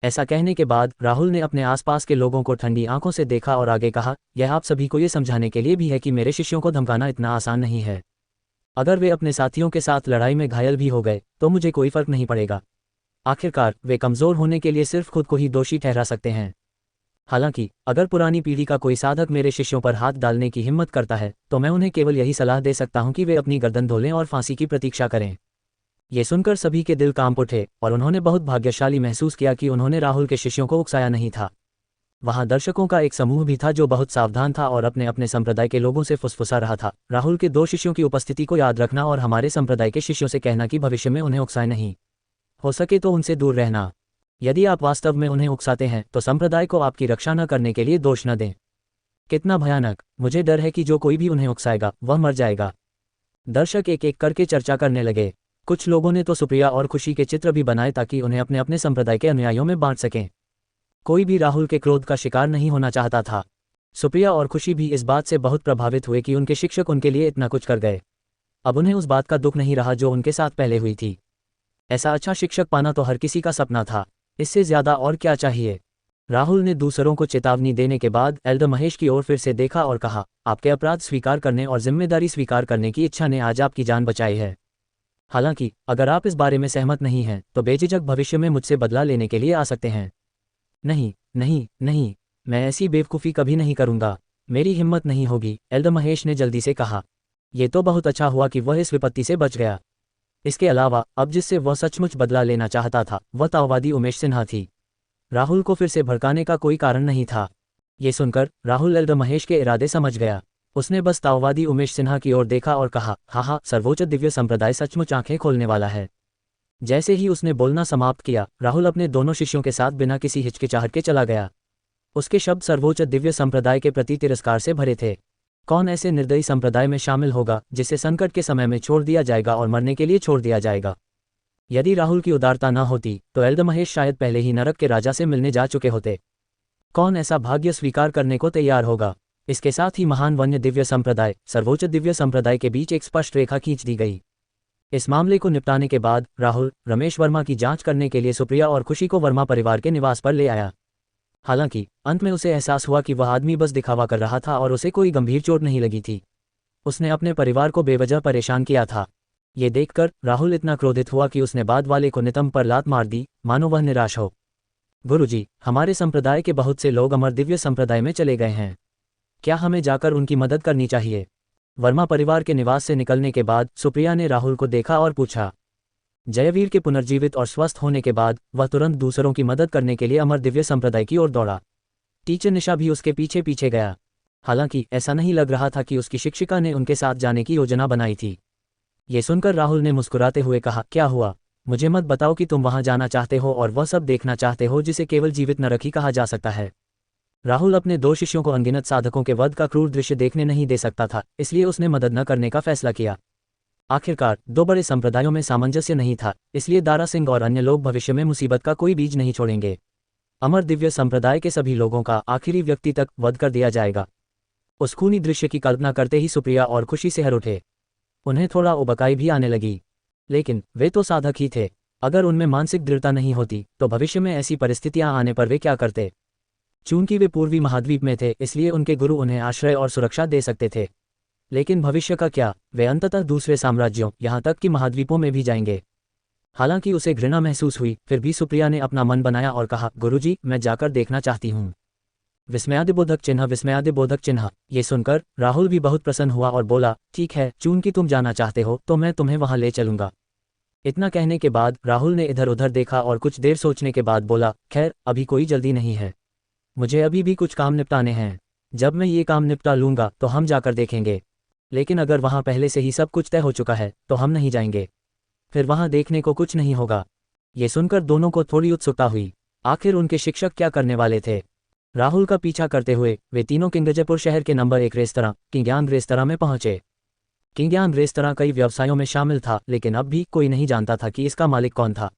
ऐसा कहने के बाद राहुल ने अपने आसपास के लोगों को ठंडी आंखों से देखा और आगे कहा, यह आप सभी को ये समझाने के लिए भी है कि मेरे शिष्यों को धमकाना इतना आसान नहीं है। अगर वे अपने साथियों के साथ लड़ाई में घायल भी हो गए तो मुझे कोई फर्क नहीं पड़ेगा। आखिरकार वे कमज़ोर होने के लिए सिर्फ खुद को ही दोषी ठहरा सकते हैं। हालांकि अगर पुरानी पीढ़ी का कोई साधक मेरे शिष्यों पर हाथ डालने की हिम्मत करता है तो मैं उन्हें केवल यही सलाह दे सकता हूं कि वे अपनी गर्दन धो लें और फांसी की प्रतीक्षा करें। ये सुनकर सभी के दिल कांप उठे और उन्होंने बहुत भाग्यशाली महसूस किया कि उन्होंने राहुल के शिष्यों को उकसाया नहीं था। वहां दर्शकों का एक समूह भी था जो बहुत सावधान था और अपने अपने संप्रदाय के लोगों से फुसफुसा रहा था, राहुल के 2 शिष्यों की उपस्थिति को याद रखना और हमारे संप्रदाय के शिष्यों से कहना कि भविष्य में उन्हें उकसाए नहीं, हो सके तो उनसे दूर रहना। यदि आप वास्तव में उन्हें उकसाते हैं तो संप्रदाय को आपकी रक्षा न करने के लिए दोष न दें। कितना भयानक, मुझे डर है कि जो कोई भी उन्हें उकसाएगा वह मर जाएगा। दर्शक एक एक करके चर्चा करने लगे। कुछ लोगों ने तो सुप्रिया और खुशी के चित्र भी बनाए ताकि उन्हें अपने अपने संप्रदाय के अनुयायियों में बांट सकें। कोई भी राहुल के क्रोध का शिकार नहीं होना चाहता था। सुप्रिया और खुशी भी इस बात से बहुत प्रभावित हुए कि उनके शिक्षक उनके लिए इतना कुछ कर गए। अब उन्हें उस बात का दुख नहीं रहा जो उनके साथ पहले हुई थी। ऐसा अच्छा शिक्षक पाना तो हर किसी का सपना था, इससे ज्यादा और क्या चाहिए। राहुल ने दूसरों को चेतावनी देने के बाद एल्डर महेश की ओर फिर से देखा और कहा, आपके अपराध स्वीकार करने और जिम्मेदारी स्वीकार करने की इच्छा ने आज आपकी जान बचाई है। हालांकि अगर आप इस बारे में सहमत नहीं हैं तो बेझिझक भविष्य में मुझसे बदला लेने के लिए आ सकते हैं। नहीं नहीं नहीं, मैं ऐसी बेवकूफ़ी कभी नहीं करूंगा, मेरी हिम्मत नहीं होगी, एल्डर महेश ने जल्दी से कहा। यह तो बहुत अच्छा हुआ कि वह इस विपत्ति से बच गया। इसके अलावा अब जिससे वह सचमुच बदला लेना चाहता था वह ताओवादी उमेश सिन्हा थी। राहुल को फिर से भड़काने का कोई कारण नहीं था। ये सुनकर राहुल एल्डर महेश के इरादे समझ गया। उसने बस ताओवादी उमेश सिन्हा की ओर देखा और कहा, हाँ, सर्वोच्च दिव्य संप्रदाय सचमुच आंखें खोलने वाला है। जैसे ही उसने बोलना समाप्त किया, राहुल अपने दोनों शिष्यों के साथ बिना किसी हिचकिचाहट के चला गया। उसके शब्द सर्वोच्च दिव्य संप्रदाय के प्रति तिरस्कार से भरे थे। कौन ऐसे निर्दयी संप्रदाय में शामिल होगा जिसे संकट के समय में छोड़ दिया जाएगा और मरने के लिए छोड़ दिया जाएगा। यदि राहुल की उदारता न होती तो एल्डर महेश शायद पहले ही नरक के राजा से मिलने जा चुके होते। कौन ऐसा भाग्य स्वीकार करने को तैयार होगा। इसके साथ ही महान वन्य दिव्य संप्रदाय सर्वोच्च दिव्य संप्रदाय के बीच एक स्पष्ट रेखा खींच दी गई। इस मामले को निपटाने के बाद राहुल रमेश वर्मा की जांच करने के लिए सुप्रिया और खुशी को वर्मा परिवार के निवास पर ले आया। हालांकि अंत में उसे एहसास हुआ कि वह आदमी बस दिखावा कर रहा था और उसे कोई गंभीर चोट नहीं लगी थी। उसने अपने परिवार को बेवजह परेशान किया था। ये देखकर राहुल इतना क्रोधित हुआ कि उसने बाद वाले को नितंब पर लात मार दी, मानो वह निराश हो। गुरुजी, हमारे संप्रदाय के बहुत से लोग अमर दिव्य संप्रदाय में चले गए हैं, क्या हमें जाकर उनकी मदद करनी चाहिए। वर्मा परिवार के निवास से निकलने के बाद सुप्रिया ने राहुल को देखा और पूछा। जयवीर के पुनर्जीवित और स्वस्थ होने के बाद वह तुरंत दूसरों की मदद करने के लिए अमर दिव्य संप्रदाय की ओर दौड़ा। टीचर निशा भी उसके पीछे पीछे गया। हालांकि ऐसा नहीं लग रहा था कि उसकी शिक्षिका ने उनके साथ जाने की योजना बनाई थी। ये सुनकर राहुल ने मुस्कुराते हुए कहा, क्या हुआ, मुझे मत बताओ कि तुम वहां जाना चाहते हो और वह सब देखना चाहते हो जिसे केवल जीवित नरक ही कहा जा सकता है। राहुल अपने 2 शिष्यों को अनगिनत साधकों के वध का क्रूर दृश्य देखने नहीं दे सकता था, इसलिए उसने मदद न करने का फैसला किया। आखिरकार 2 बड़े संप्रदायों में सामंजस्य नहीं था, इसलिए दारा सिंह और अन्य लोग भविष्य में मुसीबत का कोई बीज नहीं छोड़ेंगे। अमर दिव्य संप्रदाय के सभी लोगों का आखिरी व्यक्ति तक वध कर दिया जाएगा। उस खूनी दृश्य की कल्पना करते ही सुप्रिया और खुशी से हर उठे। उन्हें थोड़ा उबकाई भी आने लगी, लेकिन वे तो साधक ही थे। अगर उनमें मानसिक दृढ़ता नहीं होती तो भविष्य में ऐसी परिस्थितियां आने पर वे क्या करते। चूंकि वे पूर्वी महाद्वीप में थे इसलिए उनके गुरु उन्हें आश्रय और सुरक्षा दे सकते थे, लेकिन भविष्य का क्या, वे अंततः दूसरे साम्राज्यों यहां तक कि महाद्वीपों में भी जाएंगे। हालांकि उसे घृणा महसूस हुई, फिर भी सुप्रिया ने अपना मन बनाया और कहा, गुरुजी, मैं जाकर देखना चाहती हूँ। विस्मयादिबोधक चिन्ह, विस्मयादिबोधक चिन्ह। ये सुनकर राहुल भी बहुत प्रसन्न हुआ और बोला, ठीक है, चूंकि तुम जाना चाहते हो तो मैं तुम्हें वहां ले चलूंगा। इतना कहने के बाद राहुल ने इधर उधर देखा और कुछ देर सोचने के बाद बोला, खैर, अभी कोई जल्दी नहीं है, मुझे अभी भी कुछ काम निपटाने हैं। जब मैं ये काम निपटा लूंगा तो हम जाकर देखेंगे, लेकिन अगर वहां पहले से ही सब कुछ तय हो चुका है तो हम नहीं जाएंगे, फिर वहां देखने को कुछ नहीं होगा। ये सुनकर दोनों को थोड़ी उत्सुकता हुई, आखिर उनके शिक्षक क्या करने वाले थे। राहुल का पीछा करते हुए वे तीनों किंगजयपुर शहर के नंबर 1 रेस्तरां किंग्यान रेस्तरां में पहुंचे। किंग्यान रेस्तरां कई व्यवसायों में शामिल था, लेकिन अब भी कोई नहीं जानता था कि इसका मालिक कौन था।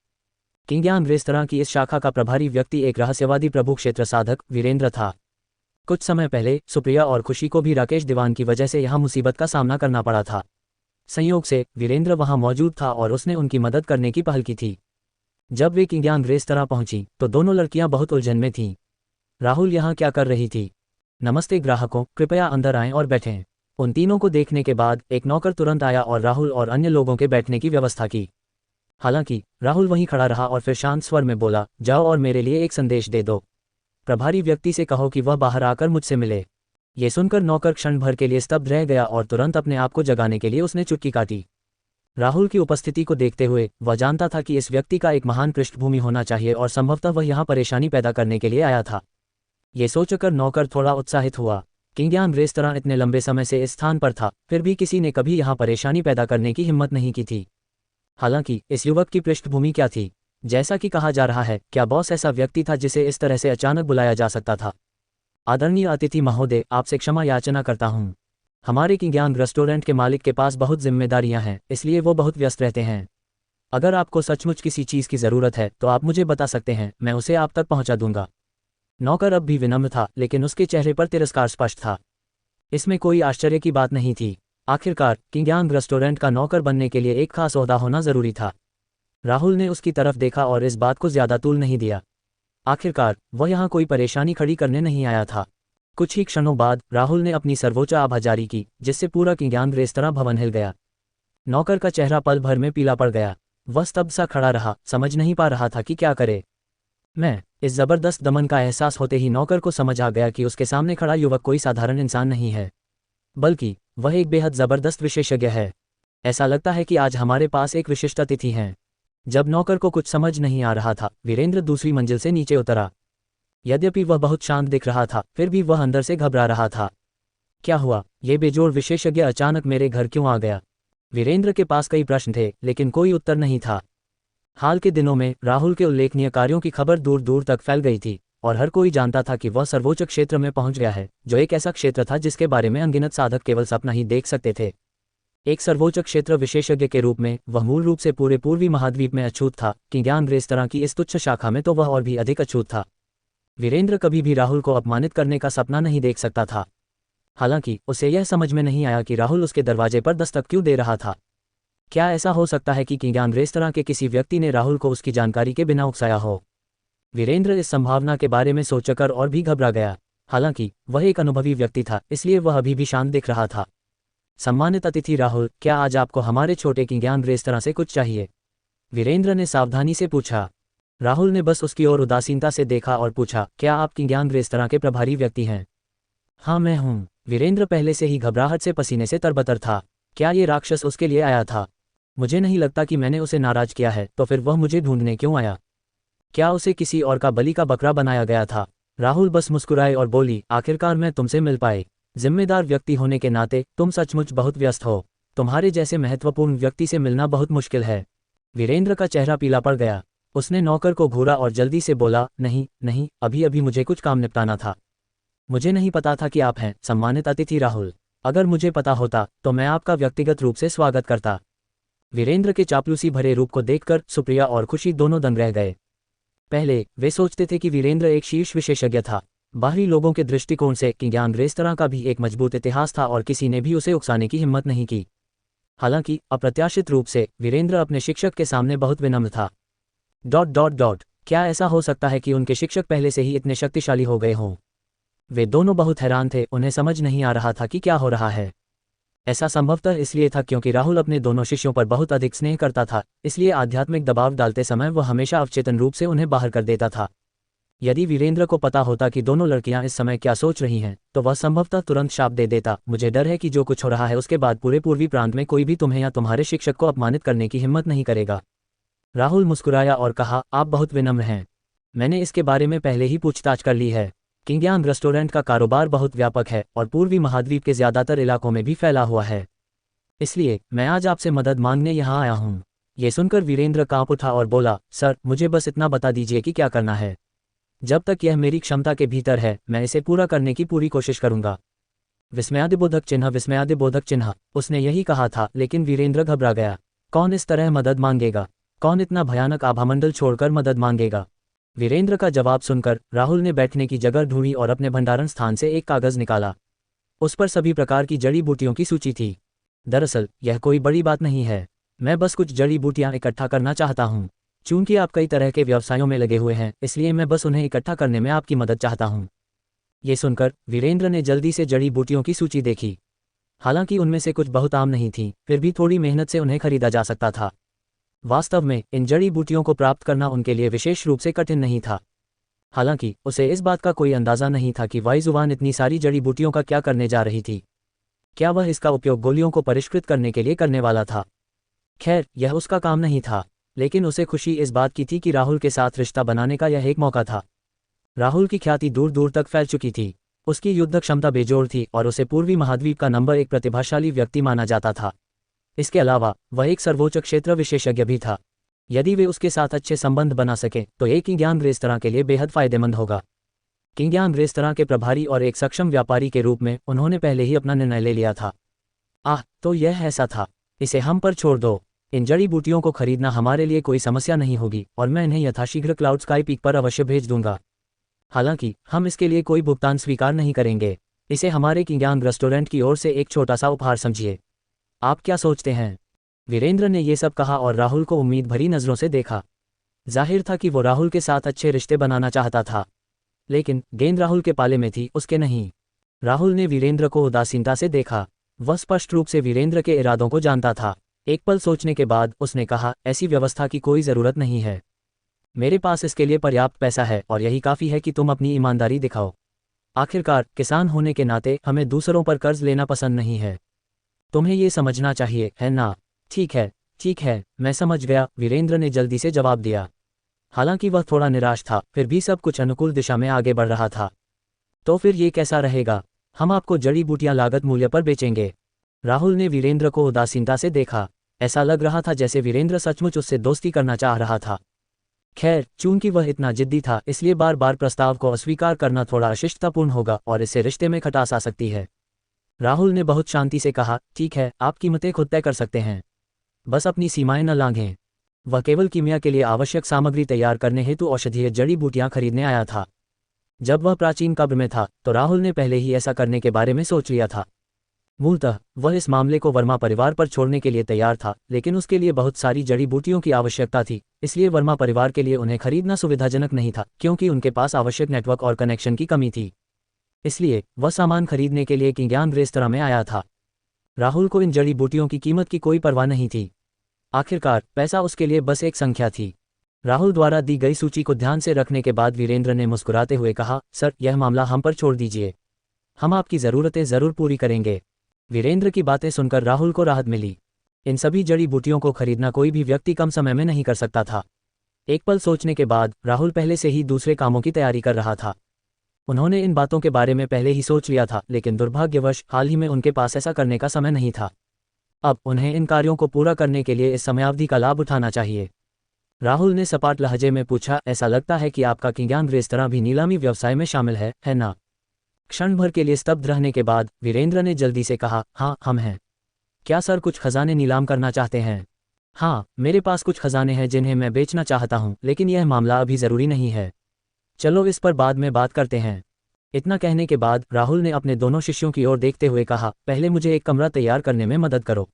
किंग्यान रेस्तरां की इस शाखा का प्रभारी व्यक्ति एक रहस्यवादी प्रभु क्षेत्र साधक वीरेंद्र था। कुछ समय पहले सुप्रिया और खुशी को भी राकेश दीवान की वजह से यहां मुसीबत का सामना करना पड़ा था। संयोग से वीरेंद्र वहां मौजूद था और उसने उनकी मदद करने की पहल की थी। जब वे किंग्यान रेस्तरां पहुंची तो दोनों लड़कियां बहुत उलझन में थीं। राहुल यहाँ क्या कर रही थी। नमस्ते ग्राहकों, कृपया अंदर आएं और बैठें। उन तीनों को देखने के बाद एक नौकर तुरंत आया और राहुल और अन्य लोगों के बैठने की व्यवस्था की। हालांकि राहुल वहीं खड़ा रहा और फिर शांत स्वर में बोला, जाओ और मेरे लिए एक संदेश दे दो। प्रभारी व्यक्ति से कहो कि वह बाहर आकर मुझसे मिले। ये सुनकर नौकर क्षण भर के लिए स्तब्ध रह गया और तुरंत अपने आप को जगाने के लिए उसने चुटकी काटी। राहुल की उपस्थिति को देखते हुए वह जानता था कि इस व्यक्ति का एक महान पृष्ठभूमि होना चाहिए और संभवतः वह यहाँ परेशानी पैदा करने के लिए आया था। ये सोचकर नौकर थोड़ा उत्साहित हुआ। किंग्यान रेस्तरां इतने लंबे समय से इस स्थान पर था, फिर भी किसी ने कभी यहाँ परेशानी पैदा करने की हिम्मत नहीं की थी। हालांकि इस युवक की पृष्ठभूमि क्या थी? जैसा कि कहा जा रहा है, क्या बॉस ऐसा व्यक्ति था जिसे इस तरह से अचानक बुलाया जा सकता था? आदरणीय अतिथि महोदय, आपसे क्षमा याचना करता हूँ। हमारे किंग्यान रेस्टोरेंट के मालिक के पास बहुत जिम्मेदारियां हैं, इसलिए वो बहुत व्यस्त रहते हैं। अगर आपको सचमुच किसी चीज़ की ज़रूरत है तो आप मुझे बता सकते हैं, मैं उसे आप तक पहुंचा दूंगा। नौकर अब भी विनम्र था, लेकिन उसके चेहरे पर तिरस्कार स्पष्ट था। इसमें कोई आश्चर्य की बात नहीं थी। आखिरकार किंग्यान रेस्टोरेंट का नौकर बनने के लिए एक खास ओहदा होना जरूरी था। राहुल ने उसकी तरफ देखा और इस बात को ज्यादा तूल नहीं दिया। आखिरकार वह यहाँ कोई परेशानी खड़ी करने नहीं आया था। कुछ ही क्षणों बाद राहुल ने अपनी सर्वोच्च आभा जारी की, जिससे पूरा किंग्यान रेस्तरां भवन हिल गया। नौकर का चेहरा पल भर में पीला पड़ गया। वह स्तब्ध सा खड़ा रहा, समझ नहीं पा रहा था कि क्या करे। इस जबरदस्त दमन का एहसास होते ही नौकर को समझ आ गया कि उसके सामने खड़ा युवक कोई साधारण इंसान नहीं है, बल्कि वह एक बेहद जबरदस्त विशेषज्ञ है। ऐसा लगता है कि आज हमारे पास एक विशिष्ट अतिथि हैं। जब नौकर को कुछ समझ नहीं आ रहा था, वीरेंद्र दूसरी मंजिल से नीचे उतरा। यद्यपि वह बहुत शांत दिख रहा था, फिर भी वह अंदर से घबरा रहा था। क्या हुआ? ये बेजोड़ विशेषज्ञ अचानक मेरे घर क्यों आ गया? वीरेंद्र के पास कई प्रश्न थे, लेकिन कोई उत्तर नहीं था। हाल के दिनों में राहुल के उल्लेखनीय कार्यों की खबर दूर दूर तक फैल गई थी और हर कोई जानता था कि वह सर्वोच्च क्षेत्र में पहुंच गया है, जो एक ऐसा क्षेत्र था जिसके बारे में अनगिनत साधक केवल सपना ही देख सकते थे। एक सर्वोच्च क्षेत्र विशेषज्ञ के रूप में वह मूल रूप से पूरे पूर्वी महाद्वीप में अछूत था। किंग्यान रेस्तरां की इस तुच्छ शाखा में तो वह और भी अधिक अछूत था। वीरेंद्र कभी भी राहुल को अपमानित करने का सपना नहीं देख सकता था। हालांकि उसे यह समझ में नहीं आया कि राहुल उसके दरवाजे पर दस्तक क्यों दे रहा था। क्या ऐसा हो सकता है कि किंग्यान रेस्तरां के किसी व्यक्ति ने राहुल को उसकी जानकारी के बिना उकसाया हो? वीरेंद्र इस संभावना के बारे में सोचकर और भी घबरा गया। हालांकि वह एक अनुभवी व्यक्ति था, इसलिए वह अभी भी शांत दिख रहा था। सम्मानित अतिथि राहुल, क्या आज आपको हमारे छोटे किंग्यान रेस्तरां से कुछ चाहिए? वीरेंद्र ने सावधानी से पूछा। राहुल ने बस उसकी ओर उदासीनता से देखा और पूछा, क्या आप किंग्यान रेस्तरां के प्रभारी व्यक्ति हैं? हाँ, मैं हूँ। वीरेंद्र पहले से ही घबराहट से पसीने से तरबतर था। क्या ये राक्षस उसके लिए आया था? मुझे नहीं लगता कि मैंने उसे नाराज किया है, तो फिर वह मुझे ढूंढने क्यों आया? क्या उसे किसी और का बलि का बकरा बनाया गया था? राहुल बस मुस्कुराए और बोली, आखिरकार मैं तुमसे मिल पाए। जिम्मेदार व्यक्ति होने के नाते तुम सचमुच बहुत व्यस्त हो। तुम्हारे जैसे महत्वपूर्ण व्यक्ति से मिलना बहुत मुश्किल है। वीरेंद्र का चेहरा पीला पड़ गया। उसने नौकर को घूरा और जल्दी से बोला, नहीं नहीं, अभी मुझे कुछ काम निपटाना था। मुझे नहीं पता था कि आप हैं सम्मानित अतिथि राहुल। अगर मुझे पता होता तो मैं आपका व्यक्तिगत रूप से स्वागत करता। वीरेंद्र के चापलूसी भरे रूप को देखकर सुप्रिया और खुशी दोनों दंग रह गए। पहले वे सोचते थे कि वीरेंद्र एक शीर्ष विशेषज्ञ था। बाहरी लोगों के दृष्टिकोण से किंग्यान रेस्तरां का भी एक मजबूत इतिहास था और किसी ने भी उसे उकसाने की हिम्मत नहीं की। हालांकि अप्रत्याशित रूप से वीरेंद्र अपने शिक्षक के सामने बहुत विनम्र था। ... क्या ऐसा हो सकता है कि उनके शिक्षक पहले से ही इतने शक्तिशाली हो गए हों? वे दोनों बहुत हैरान थे। उन्हें समझ नहीं आ रहा था कि क्या हो रहा है। ऐसा संभवतः इसलिए था क्योंकि राहुल अपने दोनों शिष्यों पर बहुत अधिक स्नेह करता था, इसलिए आध्यात्मिक दबाव डालते समय वह हमेशा अवचेतन रूप से उन्हें बाहर कर देता था। यदि वीरेंद्र को पता होता कि दोनों लड़कियां इस समय क्या सोच रही हैं, तो वह संभवतः तुरंत शाप दे देता, मुझे डर है कि जो कुछ हो रहा है उसके बाद पूरे पूर्वी प्रांत में कोई भी तुम्हें या तुम्हारे शिक्षक को अपमानित करने की हिम्मत नहीं करेगा। राहुल मुस्कुराया और कहा, आप बहुत विनम्र हैं। मैंने इसके बारे में पहले ही पूछताछ कर ली है। किंग्यान रेस्टोरेंट का कारोबार बहुत व्यापक है और पूर्वी महाद्वीप के ज्यादातर इलाकों में भी फैला हुआ है, इसलिए मैं आज आपसे मदद मांगने यहाँ आया हूँ। ये सुनकर वीरेंद्र कांप उठा और बोला, सर, मुझे बस इतना बता दीजिए कि क्या करना है। जब तक यह मेरी क्षमता के भीतर है, मैं इसे पूरा करने की पूरी कोशिश करूंगा। विस्मयादिबोधक चिन्ह। उसने यही कहा था, लेकिन वीरेंद्र घबरा गया। कौन इस तरह मदद मांगेगा? कौन इतना भयानक आभामंडल छोड़कर मदद मांगेगा? वीरेंद्र का जवाब सुनकर राहुल ने बैठने की जगह ढूंढी और अपने भंडारण स्थान से एक कागज निकाला। उस पर सभी प्रकार की जड़ी बूटियों की सूची थी। दरअसल यह कोई बड़ी बात नहीं है, मैं बस कुछ जड़ी बूटियां इकट्ठा करना चाहता हूँ। चूंकि आप कई तरह के व्यवसायों में लगे हुए हैं, इसलिए मैं बस उन्हें इकट्ठा करने में आपकी मदद चाहता हूँ। ये सुनकर वीरेंद्र ने जल्दी से जड़ी बूटियों की सूची देखी। हालांकि उनमें से कुछ बहुत आम नहीं थी, फिर भी थोड़ी मेहनत से उन्हें खरीदा जा सकता था। वास्तव में इन जड़ी बूटियों को प्राप्त करना उनके लिए विशेष रूप से कठिन नहीं था। हालांकि उसे इस बात का कोई अंदाज़ा नहीं था कि वाइजुवान इतनी सारी जड़ी बूटियों का क्या करने जा रही थी। क्या वह इसका उपयोग गोलियों को परिष्कृत करने के लिए करने वाला था? खैर, यह उसका काम नहीं था, लेकिन उसे खुशी इस बात की थी कि राहुल के साथ रिश्ता बनाने का यह एक मौका था। राहुल की ख्याति दूर दूर तक फैल चुकी थी, उसकी युद्ध क्षमता बेजोड़ थी और उसे पूर्वी महाद्वीप का नंबर 1 प्रतिभाशाली व्यक्ति माना जाता था। इसके अलावा वह एक सर्वोच्च क्षेत्र विशेषज्ञ भी था। यदि वे उसके साथ अच्छे संबंध बना सकें तो एक किंग्यान रेस्तरां के लिए बेहद फायदेमंद होगा। किंग्यान रेस्तरां के प्रभारी और एक सक्षम व्यापारी के रूप में उन्होंने पहले ही अपना निर्णय ले लिया था। तो यह ऐसा था। इसे हम पर छोड़ दो। इन जड़ी बूटियों को खरीदना हमारे लिए कोई समस्या नहीं होगी और मैं इन्हें यथाशीघ्र क्लाउड स्काई पीक पर अवश्य भेज दूंगा। हालांकि हम इसके लिए कोई भुगतान स्वीकार नहीं करेंगे। इसे हमारे किंग्यान रेस्टोरेंट की ओर से एक छोटा सा उपहार समझिए। आप क्या सोचते हैं? वीरेंद्र ने ये सब कहा और राहुल को उम्मीद भरी नज़रों से देखा। जाहिर था कि वो राहुल के साथ अच्छे रिश्ते बनाना चाहता था, लेकिन गेंद राहुल के पाले में थी, उसके नहीं। राहुल ने वीरेंद्र को उदासीनता से देखा। वह स्पष्ट रूप से वीरेंद्र के इरादों को जानता था। एक पल सोचने के बाद उसने कहा, ऐसी व्यवस्था की कोई ज़रूरत नहीं है। मेरे पास इसके लिए पर्याप्त पैसा है और यही काफ़ी है कि तुम अपनी ईमानदारी दिखाओ। आखिरकार किसान होने के नाते हमें दूसरों पर कर्ज लेना पसंद नहीं है। तुम्हें ये समझना चाहिए, है ना? ठीक है, मैं समझ गया, वीरेंद्र ने जल्दी से जवाब दिया। हालांकि वह थोड़ा निराश था, फिर भी सब कुछ अनुकूल दिशा में आगे बढ़ रहा था। तो फिर ये कैसा रहेगा? हम आपको जड़ी बूटियां लागत मूल्य पर बेचेंगे। राहुल ने वीरेंद्र को उदासीनता से देखा। ऐसा लग रहा था जैसे वीरेंद्र सचमुच उससे दोस्ती करना चाह रहा था। खैर, चूंकि वह इतना जिद्दी था, इसलिए बार बार प्रस्ताव को अस्वीकार करना थोड़ा अशिष्टतापूर्ण होगा और इससे रिश्ते में खटास आ सकती है। राहुल ने बहुत शांति से कहा, ठीक है, आप कीमतें खुद तय कर सकते हैं, बस अपनी सीमाएं न लांघें। वह केवल कीमिया के लिए आवश्यक सामग्री तैयार करने हेतु औषधीय जड़ी बूटियां खरीदने आया था। जब वह प्राचीन कब्र में था तो राहुल ने पहले ही ऐसा करने के बारे में सोच लिया था। मूलतः वह इस मामले को वर्मा परिवार पर छोड़ने के लिए तैयार था, लेकिन उसके लिए बहुत सारी जड़ी बूटियों की आवश्यकता थी, इसलिए वर्मा परिवार के लिए उन्हें खरीदना सुविधाजनक नहीं था, क्योंकि उनके पास आवश्यक नेटवर्क और कनेक्शन की कमी थी। इसलिए वह सामान खरीदने के लिए किंग्यान रेस्तरां में आया था। राहुल को इन जड़ी बूटियों की कीमत की कोई परवाह नहीं थी। आखिरकार पैसा उसके लिए बस एक संख्या थी। राहुल द्वारा दी गई सूची को ध्यान से रखने के बाद वीरेंद्र ने मुस्कुराते हुए कहा, सर, यह मामला हम पर छोड़ दीजिए, हम आपकी ज़रूरतें ज़रूर पूरी करेंगे। वीरेंद्र की बातें सुनकर राहुल को राहत मिली। इन सभी जड़ी बूटियों को खरीदना कोई भी व्यक्ति कम समय में नहीं कर सकता था। एक पल सोचने के बाद राहुल पहले से ही दूसरे कामों की तैयारी कर रहा था। उन्होंने इन बातों के बारे में पहले ही सोच लिया था, लेकिन दुर्भाग्यवश हाल ही में उनके पास ऐसा करने का समय नहीं था। अब उन्हें इन कार्यों को पूरा करने के लिए इस समयावधि का लाभ उठाना चाहिए। राहुल ने सपाट लहजे में पूछा, ऐसा लगता है कि आपका किंग्यान रेस्तरां भी नीलामी व्यवसाय में शामिल है ना? क्षण भर के लिए स्तब्ध रहने के बाद वीरेंद्र ने जल्दी से कहा, हाँ, हम हैं। क्या सर कुछ खजाने नीलाम करना चाहते हैं? हाँ, मेरे पास कुछ खजाने हैं जिन्हें मैं बेचना चाहता हूँ, लेकिन यह मामला अभी ज़रूरी नहीं है। चलो इस पर बाद में बात करते हैं। इतना कहने के बाद राहुल ने अपने दोनों शिष्यों की ओर देखते हुए कहा, पहले मुझे एक कमरा तैयार करने में मदद करो।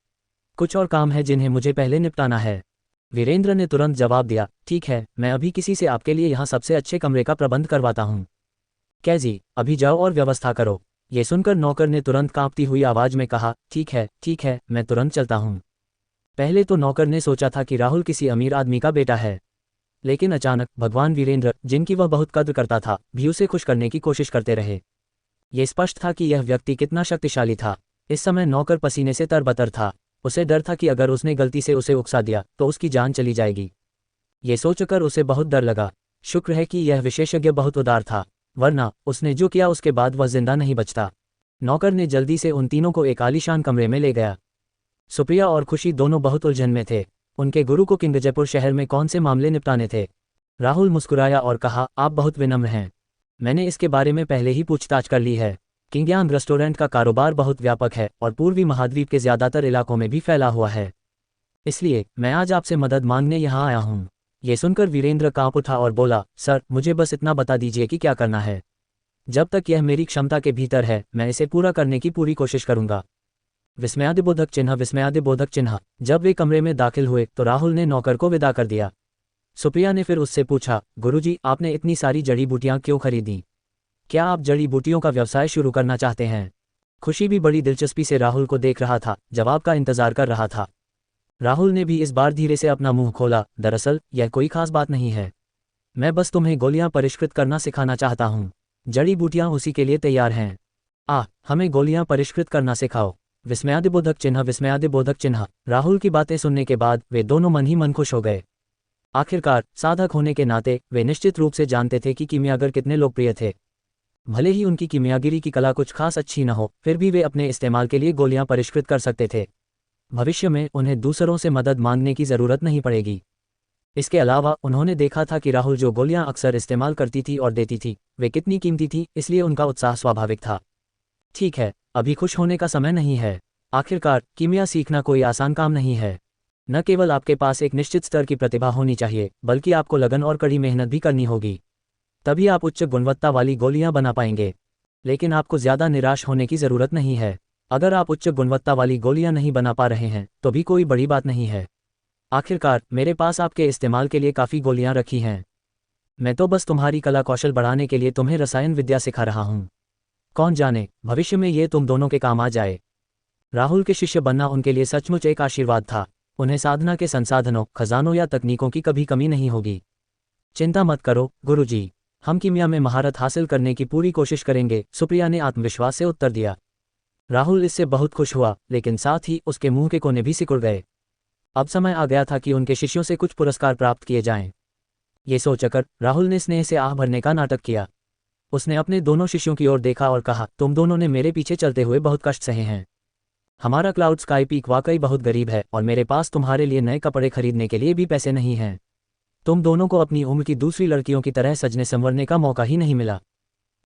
कुछ और काम है जिन्हें मुझे पहले निपटाना है। वीरेंद्र ने तुरंत जवाब दिया, ठीक है, मैं अभी किसी से आपके लिए यहाँ सबसे अच्छे कमरे का प्रबंध करवाता हूँ। कैजी, अभी जाओ और व्यवस्था करो। ये सुनकर नौकर ने तुरंत कांपती हुई आवाज में कहा, ठीक है, मैं तुरंत चलता हूँ। पहले तो नौकर ने सोचा था कि राहुल किसी अमीर आदमी का बेटा है, लेकिन अचानक भगवान वीरेंद्र, जिनकी वह बहुत कद्र करता था, भी उसे खुश करने की कोशिश करते रहे। ये स्पष्ट था कि यह व्यक्ति कितना शक्तिशाली था। इस समय नौकर पसीने से तरबतर था। उसे डर था कि अगर उसने गलती से उसे उकसा दिया तो उसकी जान चली जाएगी। ये सोचकर उसे बहुत डर लगा। शुक्र है कि यह विशेषज्ञ बहुत उदार था, वरना उसने जो किया उसके बाद वह जिंदा नहीं बचता। नौकर ने जल्दी से उन तीनों को एक आलीशान कमरे में ले गया। सुप्रिया और खुशी दोनों बहुत उलझन में थे। उनके गुरु को किंगजयपुर शहर में कौन से मामले निपटाने थे? राहुल मुस्कुराया और कहा, आप बहुत विनम्र हैं। मैंने इसके बारे में पहले ही पूछताछ कर ली है। किंग्यान रेस्टोरेंट का कारोबार बहुत व्यापक है और पूर्वी महाद्वीप के ज़्यादातर इलाकों में भी फैला हुआ है, इसलिए मैं आज आपसे मदद मांगने यहाँ आया हूँ। ये सुनकर वीरेंद्र कांप उठा और बोला, सर, मुझे बस इतना बता दीजिए कि क्या करना है। जब तक यह मेरी क्षमता के भीतर है, मैं इसे पूरा करने की पूरी कोशिश करूंगा। विस्मयादिबोधक चिन्ह। जब वे कमरे में दाखिल हुए तो राहुल ने नौकर को विदा कर दिया। सुप्रिया ने फिर उससे पूछा, गुरुजी, आपने इतनी सारी जड़ी बूटियां क्यों खरीदी? क्या आप जड़ी बूटियों का व्यवसाय शुरू करना चाहते हैं? खुशी भी बड़ी दिलचस्पी से राहुल को देख रहा था, जवाब का इंतजार कर रहा था। राहुल ने भी इस बार धीरे से अपना मुंह खोला, दरअसल यह कोई खास बात नहीं है। मैं बस तुम्हें गोलियां परिष्कृत करना सिखाना चाहता हूँ। जड़ी बूटियां उसी के लिए तैयार हैं। हमें गोलियां परिष्कृत करना सिखाओ। विस्मयादिबोधक चिन्ह, विस्मयादिबोधक चिन्ह। राहुल की बातें सुनने के बाद वे दोनों मन ही मन खुश हो गए। आखिरकार साधक होने के नाते वे निश्चित रूप से जानते थे कि कीमियागर कितने लोकप्रिय थे। भले ही उनकी कीमियागिरी की कला कुछ खास अच्छी न हो, फिर भी वे अपने इस्तेमाल के लिए गोलियां परिष्कृत कर सकते थे। भविष्य में उन्हें दूसरों से मदद मांगने की ज़रूरत नहीं पड़ेगी। इसके अलावा उन्होंने देखा था कि राहुल जो गोलियां अक्सर इस्तेमाल करती थी और देती थी, वे कितनी कीमती थी, इसलिए उनका उत्साह स्वाभाविक था। ठीक है, अभी खुश होने का समय नहीं है। आखिरकार कीमिया सीखना कोई आसान काम नहीं है। न केवल आपके पास एक निश्चित स्तर की प्रतिभा होनी चाहिए, बल्कि आपको लगन और कड़ी मेहनत भी करनी होगी। तभी आप उच्च गुणवत्ता वाली गोलियां बना पाएंगे। लेकिन आपको ज़्यादा निराश होने की ज़रूरत नहीं है। अगर आप उच्च गुणवत्ता वाली गोलियां नहीं बना पा रहे हैं तो भी कोई बड़ी बात नहीं है। आखिरकार मेरे पास आपके इस्तेमाल के लिए काफ़ी गोलियां रखी हैं। मैं तो बस तुम्हारी कला कौशल बढ़ाने के लिए तुम्हें रसायन विद्या सिखा रहा हूँ। कौन जाने भविष्य में ये तुम दोनों के काम आ जाए। राहुल के शिष्य बनना उनके लिए सचमुच एक आशीर्वाद था। उन्हें साधना के संसाधनों, खजानों या तकनीकों की कभी कमी नहीं होगी। चिंता मत करो गुरुजी, हम कीमिया में महारत हासिल करने की पूरी कोशिश करेंगे, सुप्रिया ने आत्मविश्वास से उत्तर दिया। राहुल इससे बहुत खुश हुआ, लेकिन साथ ही उसके मुंह के कोने भी सिकुड़ गए। अब समय आ गया था कि उनके शिष्यों से कुछ पुरस्कार प्राप्त किए जाएं। ये सोचकर राहुल ने स्नेह से आह भरने का नाटक किया। उसने अपने दोनों शिष्यों की ओर देखा और कहा, तुम दोनों ने मेरे पीछे चलते हुए बहुत कष्ट सहे हैं। हमारा क्लाउड स्काई पीक वाकई बहुत गरीब है और मेरे पास तुम्हारे लिए नए कपड़े खरीदने के लिए भी पैसे नहीं हैं। तुम दोनों को अपनी उम्र की दूसरी लड़कियों की तरह सजने संवरने का मौका ही नहीं मिला।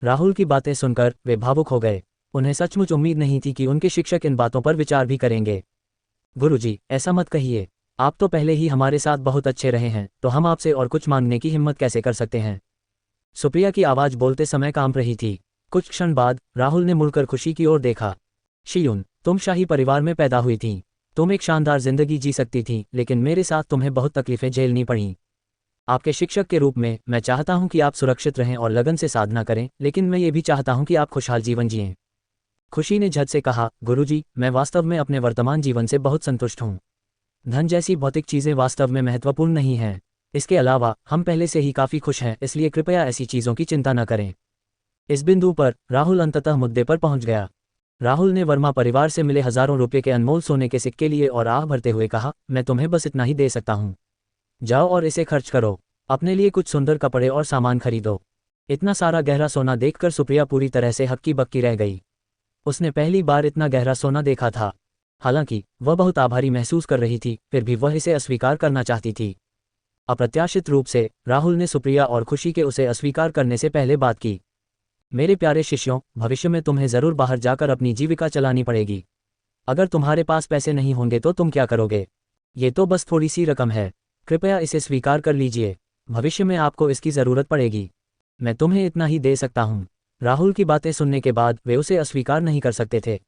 राहुल की बातें सुनकर वे भावुक हो गए। उन्हें सचमुच उम्मीद नहीं थी कि उनके शिक्षक इन बातों पर विचार भी करेंगे। गुरुजी, ऐसा मत कहिए। आप तो पहले ही हमारे साथ बहुत अच्छे रहे हैं, तो हम आपसे और कुछ मांगने की हिम्मत कैसे कर सकते हैं। सुप्रिया की आवाज़ बोलते समय कांप रही थी। कुछ क्षण बाद राहुल ने मुड़कर खुशी की ओर देखा। शियुन, तुम शाही परिवार में पैदा हुई थीं। तुम एक शानदार जिंदगी जी सकती थीं, लेकिन मेरे साथ तुम्हें बहुत तकलीफें झेलनी पड़ीं। आपके शिक्षक के रूप में मैं चाहता हूं कि आप सुरक्षित रहें और लगन से साधना करें, लेकिन मैं ये भी चाहता हूं कि आप खुशहाल जीवन जिएं। खुशी ने झट से कहा, गुरुजी, मैं वास्तव में अपने वर्तमान जीवन से बहुत संतुष्ट हूं। धन जैसी भौतिक चीज़ें वास्तव में महत्वपूर्ण नहीं हैं। इसके अलावा हम पहले से ही काफ़ी खुश हैं, इसलिए कृपया ऐसी चीज़ों की चिंता न करें। इस बिंदु पर राहुल अंततः मुद्दे पर पहुंच गया। राहुल ने वर्मा परिवार से मिले हज़ारों रुपये के अनमोल सोने के सिक्के लिए और आह भरते हुए कहा, मैं तुम्हें बस इतना ही दे सकता हूँ। जाओ और इसे खर्च करो। अपने लिए कुछ सुंदर कपड़े और सामान खरीदो। इतना सारा गहरा सोना देखकर सुप्रिया पूरी तरह से हक्की बक्की रह गई। उसने पहली बार इतना गहरा सोना देखा था। हालांकि वह बहुत आभारी महसूस कर रही थी, फिर भी वह इसे अस्वीकार करना चाहती थी। अप्रत्याशित रूप से राहुल ने सुप्रिया और खुशी के उसे अस्वीकार करने से पहले बात की। मेरे प्यारे शिष्यों, भविष्य में तुम्हें ज़रूर बाहर जाकर अपनी जीविका चलानी पड़ेगी। अगर तुम्हारे पास पैसे नहीं होंगे तो तुम क्या करोगे? ये तो बस थोड़ी सी रकम है। कृपया इसे स्वीकार कर लीजिए। भविष्य में आपको इसकी ज़रूरत पड़ेगी। मैं तुम्हें इतना ही दे सकता हूँ। राहुल की बातें सुनने के बाद वे उसे अस्वीकार नहीं कर सकते थे।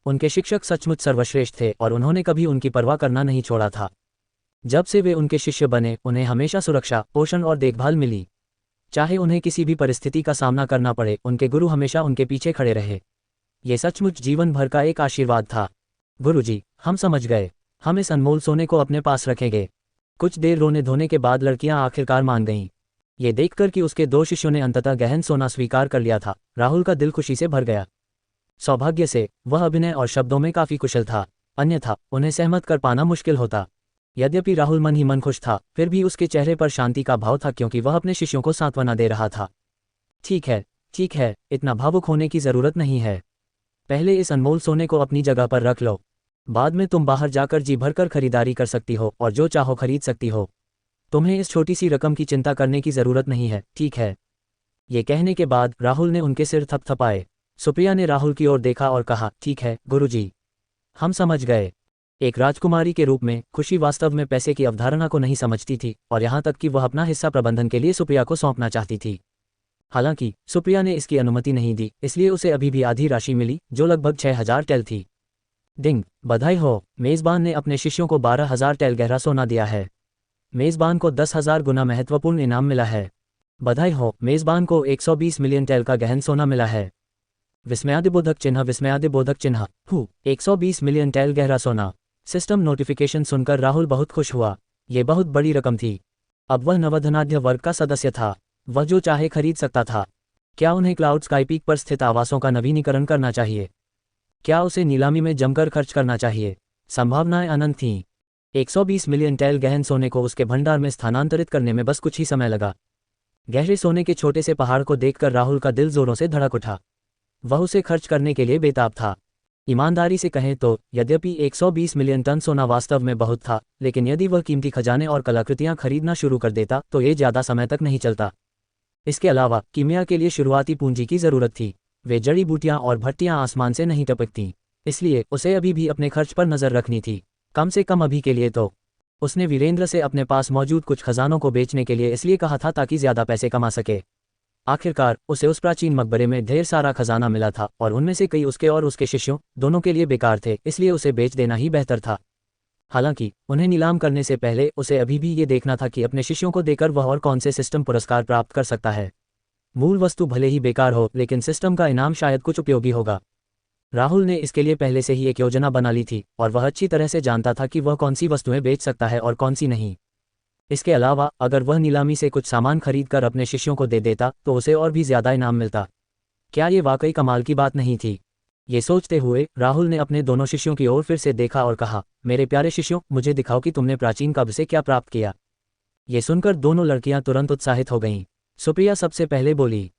उनके शिक्षक सचमुच सर्वश्रेष्ठ थे और उन्होंने कभी उनकी परवाह करना नहीं छोड़ा था। जब से वे उनके शिष्य बने, उन्हें हमेशा सुरक्षा, पोषण और देखभाल मिली। चाहे उन्हें किसी भी परिस्थिति का सामना करना पड़े, उनके गुरु हमेशा उनके पीछे खड़े रहे। ये सचमुच जीवन भर का एक आशीर्वाद था। गुरुजी, हम समझ गए। हम इस अनमोल सोने को अपने पास रखेंगे। कुछ देर रोने धोने के बाद लड़कियां आखिरकार मान गईं। ये देखकर कि उसके दो शिष्यों ने अंततः गहन सोना स्वीकार कर लिया था, राहुल का दिल खुशी से भर गया। सौभाग्य से वह अभिनय और शब्दों में काफी कुशल था, अन्यथा उन्हें सहमत कर पाना मुश्किल होता। यद्यपि राहुल मन ही मन खुश था, फिर भी उसके चेहरे पर शांति का भाव था, क्योंकि वह अपने शिष्यों को सांत्वना दे रहा था। ठीक है, इतना भावुक होने की जरूरत नहीं है। पहले इस अनमोल सोने को अपनी जगह पर रख लो। बाद में तुम बाहर जाकर जी भरकर खरीदारी कर सकती हो और जो चाहो खरीद सकती हो। तुम्हें इस छोटी सी रकम की चिंता करने की जरूरत नहीं है, ठीक है? ये कहने के बाद राहुल ने उनके सिर थपथपाए। सुप्रिया ने राहुल की ओर देखा और कहा, ठीक है गुरुजी, हम समझ गए। एक राजकुमारी के रूप में खुशी वास्तव में पैसे की अवधारणा को नहीं समझती थी और यहाँ तक कि वह अपना हिस्सा प्रबंधन के लिए सुप्रिया को सौंपना चाहती थी। हालांकि सुप्रिया ने इसकी अनुमति नहीं दी, इसलिए उसे अभी भी आधी राशि मिली, जो लगभग 6000 टेल थी। डिंग, बधाई हो, मेज़बान ने अपने शिष्यों को 12000 टेल गहरा सोना दिया है। मेज़बान को 10,000 गुना महत्वपूर्ण इनाम मिला है। बधाई हो, मेज़बान को 120 मिलियन टेल का गहन सोना मिला है। विस्मयादिबोधक चिन्ह, विस्मयादिबोधक चिन्ह। 120 मिलियन टेल गहरा सोना। सिस्टम नोटिफिकेशन सुनकर राहुल बहुत खुश हुआ। ये बहुत बड़ी रकम थी। अब वह नवधनाढ्य वर्ग का सदस्य था। वह जो चाहे खरीद सकता था। क्या उन्हें क्लाउड स्काई पीक पर स्थित आवासों का नवीनीकरण करना चाहिए? क्या उसे नीलामी में जमकर खर्च करना चाहिए? संभावनाएं अनंत थीं। 120 मिलियन टैल गहन सोने को उसके भंडार में स्थानांतरित करने में बस कुछ ही समय लगा। गहरे सोने के छोटे से पहाड़ को देखकर राहुल का दिल जोरों से धड़क उठा। वह उसे खर्च करने के लिए बेताब था। ईमानदारी से कहें तो यद्यपि 120 मिलियन टन सोना वास्तव में बहुत था, लेकिन यदि वह कीमती खजाने और कलाकृतियां खरीदना शुरू कर देता तो ये ज़्यादा समय तक नहीं चलता। इसके अलावा कीमिया के लिए शुरुआती पूंजी की ज़रूरत थी। वे जड़ी बूटियां और भट्टियां आसमान से नहीं टपकतीं। इसलिए उसे अभी भी अपने खर्च पर नज़र रखनी थी, कम से कम अभी के लिए तो। उसने वीरेंद्र से अपने पास मौजूद कुछ खजानों को बेचने के लिए इसलिए कहा था ताकि ज़्यादा पैसे कमा सके। आखिरकार उसे उस प्राचीन मकबरे में ढेर सारा खजाना मिला था और उनमें से कई उसके और उसके शिष्यों दोनों के लिए बेकार थे, इसलिए उसे बेच देना ही बेहतर था। हालांकि उन्हें नीलाम करने से पहले उसे अभी भी ये देखना था कि अपने शिष्यों को देकर वह और कौन से सिस्टम पुरस्कार प्राप्त कर सकता है। मूल वस्तु भले ही बेकार हो, लेकिन सिस्टम का इनाम शायद कुछ उपयोगी होगा। राहुल ने इसके लिए पहले से ही एक योजना बना ली थी और वह अच्छी तरह से जानता था कि वह कौन सी वस्तुएं बेच सकता है और कौन सी नहीं। इसके अलावा अगर वह नीलामी से कुछ सामान खरीदकर अपने शिष्यों को दे देता तो उसे और भी ज़्यादा इनाम मिलता। क्या ये वाकई कमाल की बात नहीं थी? ये सोचते हुए राहुल ने अपने दोनों शिष्यों की ओर फिर से देखा और कहा, मेरे प्यारे शिष्यों, मुझे दिखाओ कि तुमने प्राचीन कब्र से क्या प्राप्त किया। ये सुनकर दोनों लड़कियां तुरंत उत्साहित हो गईं। सुप्रिया सबसे पहले बोली,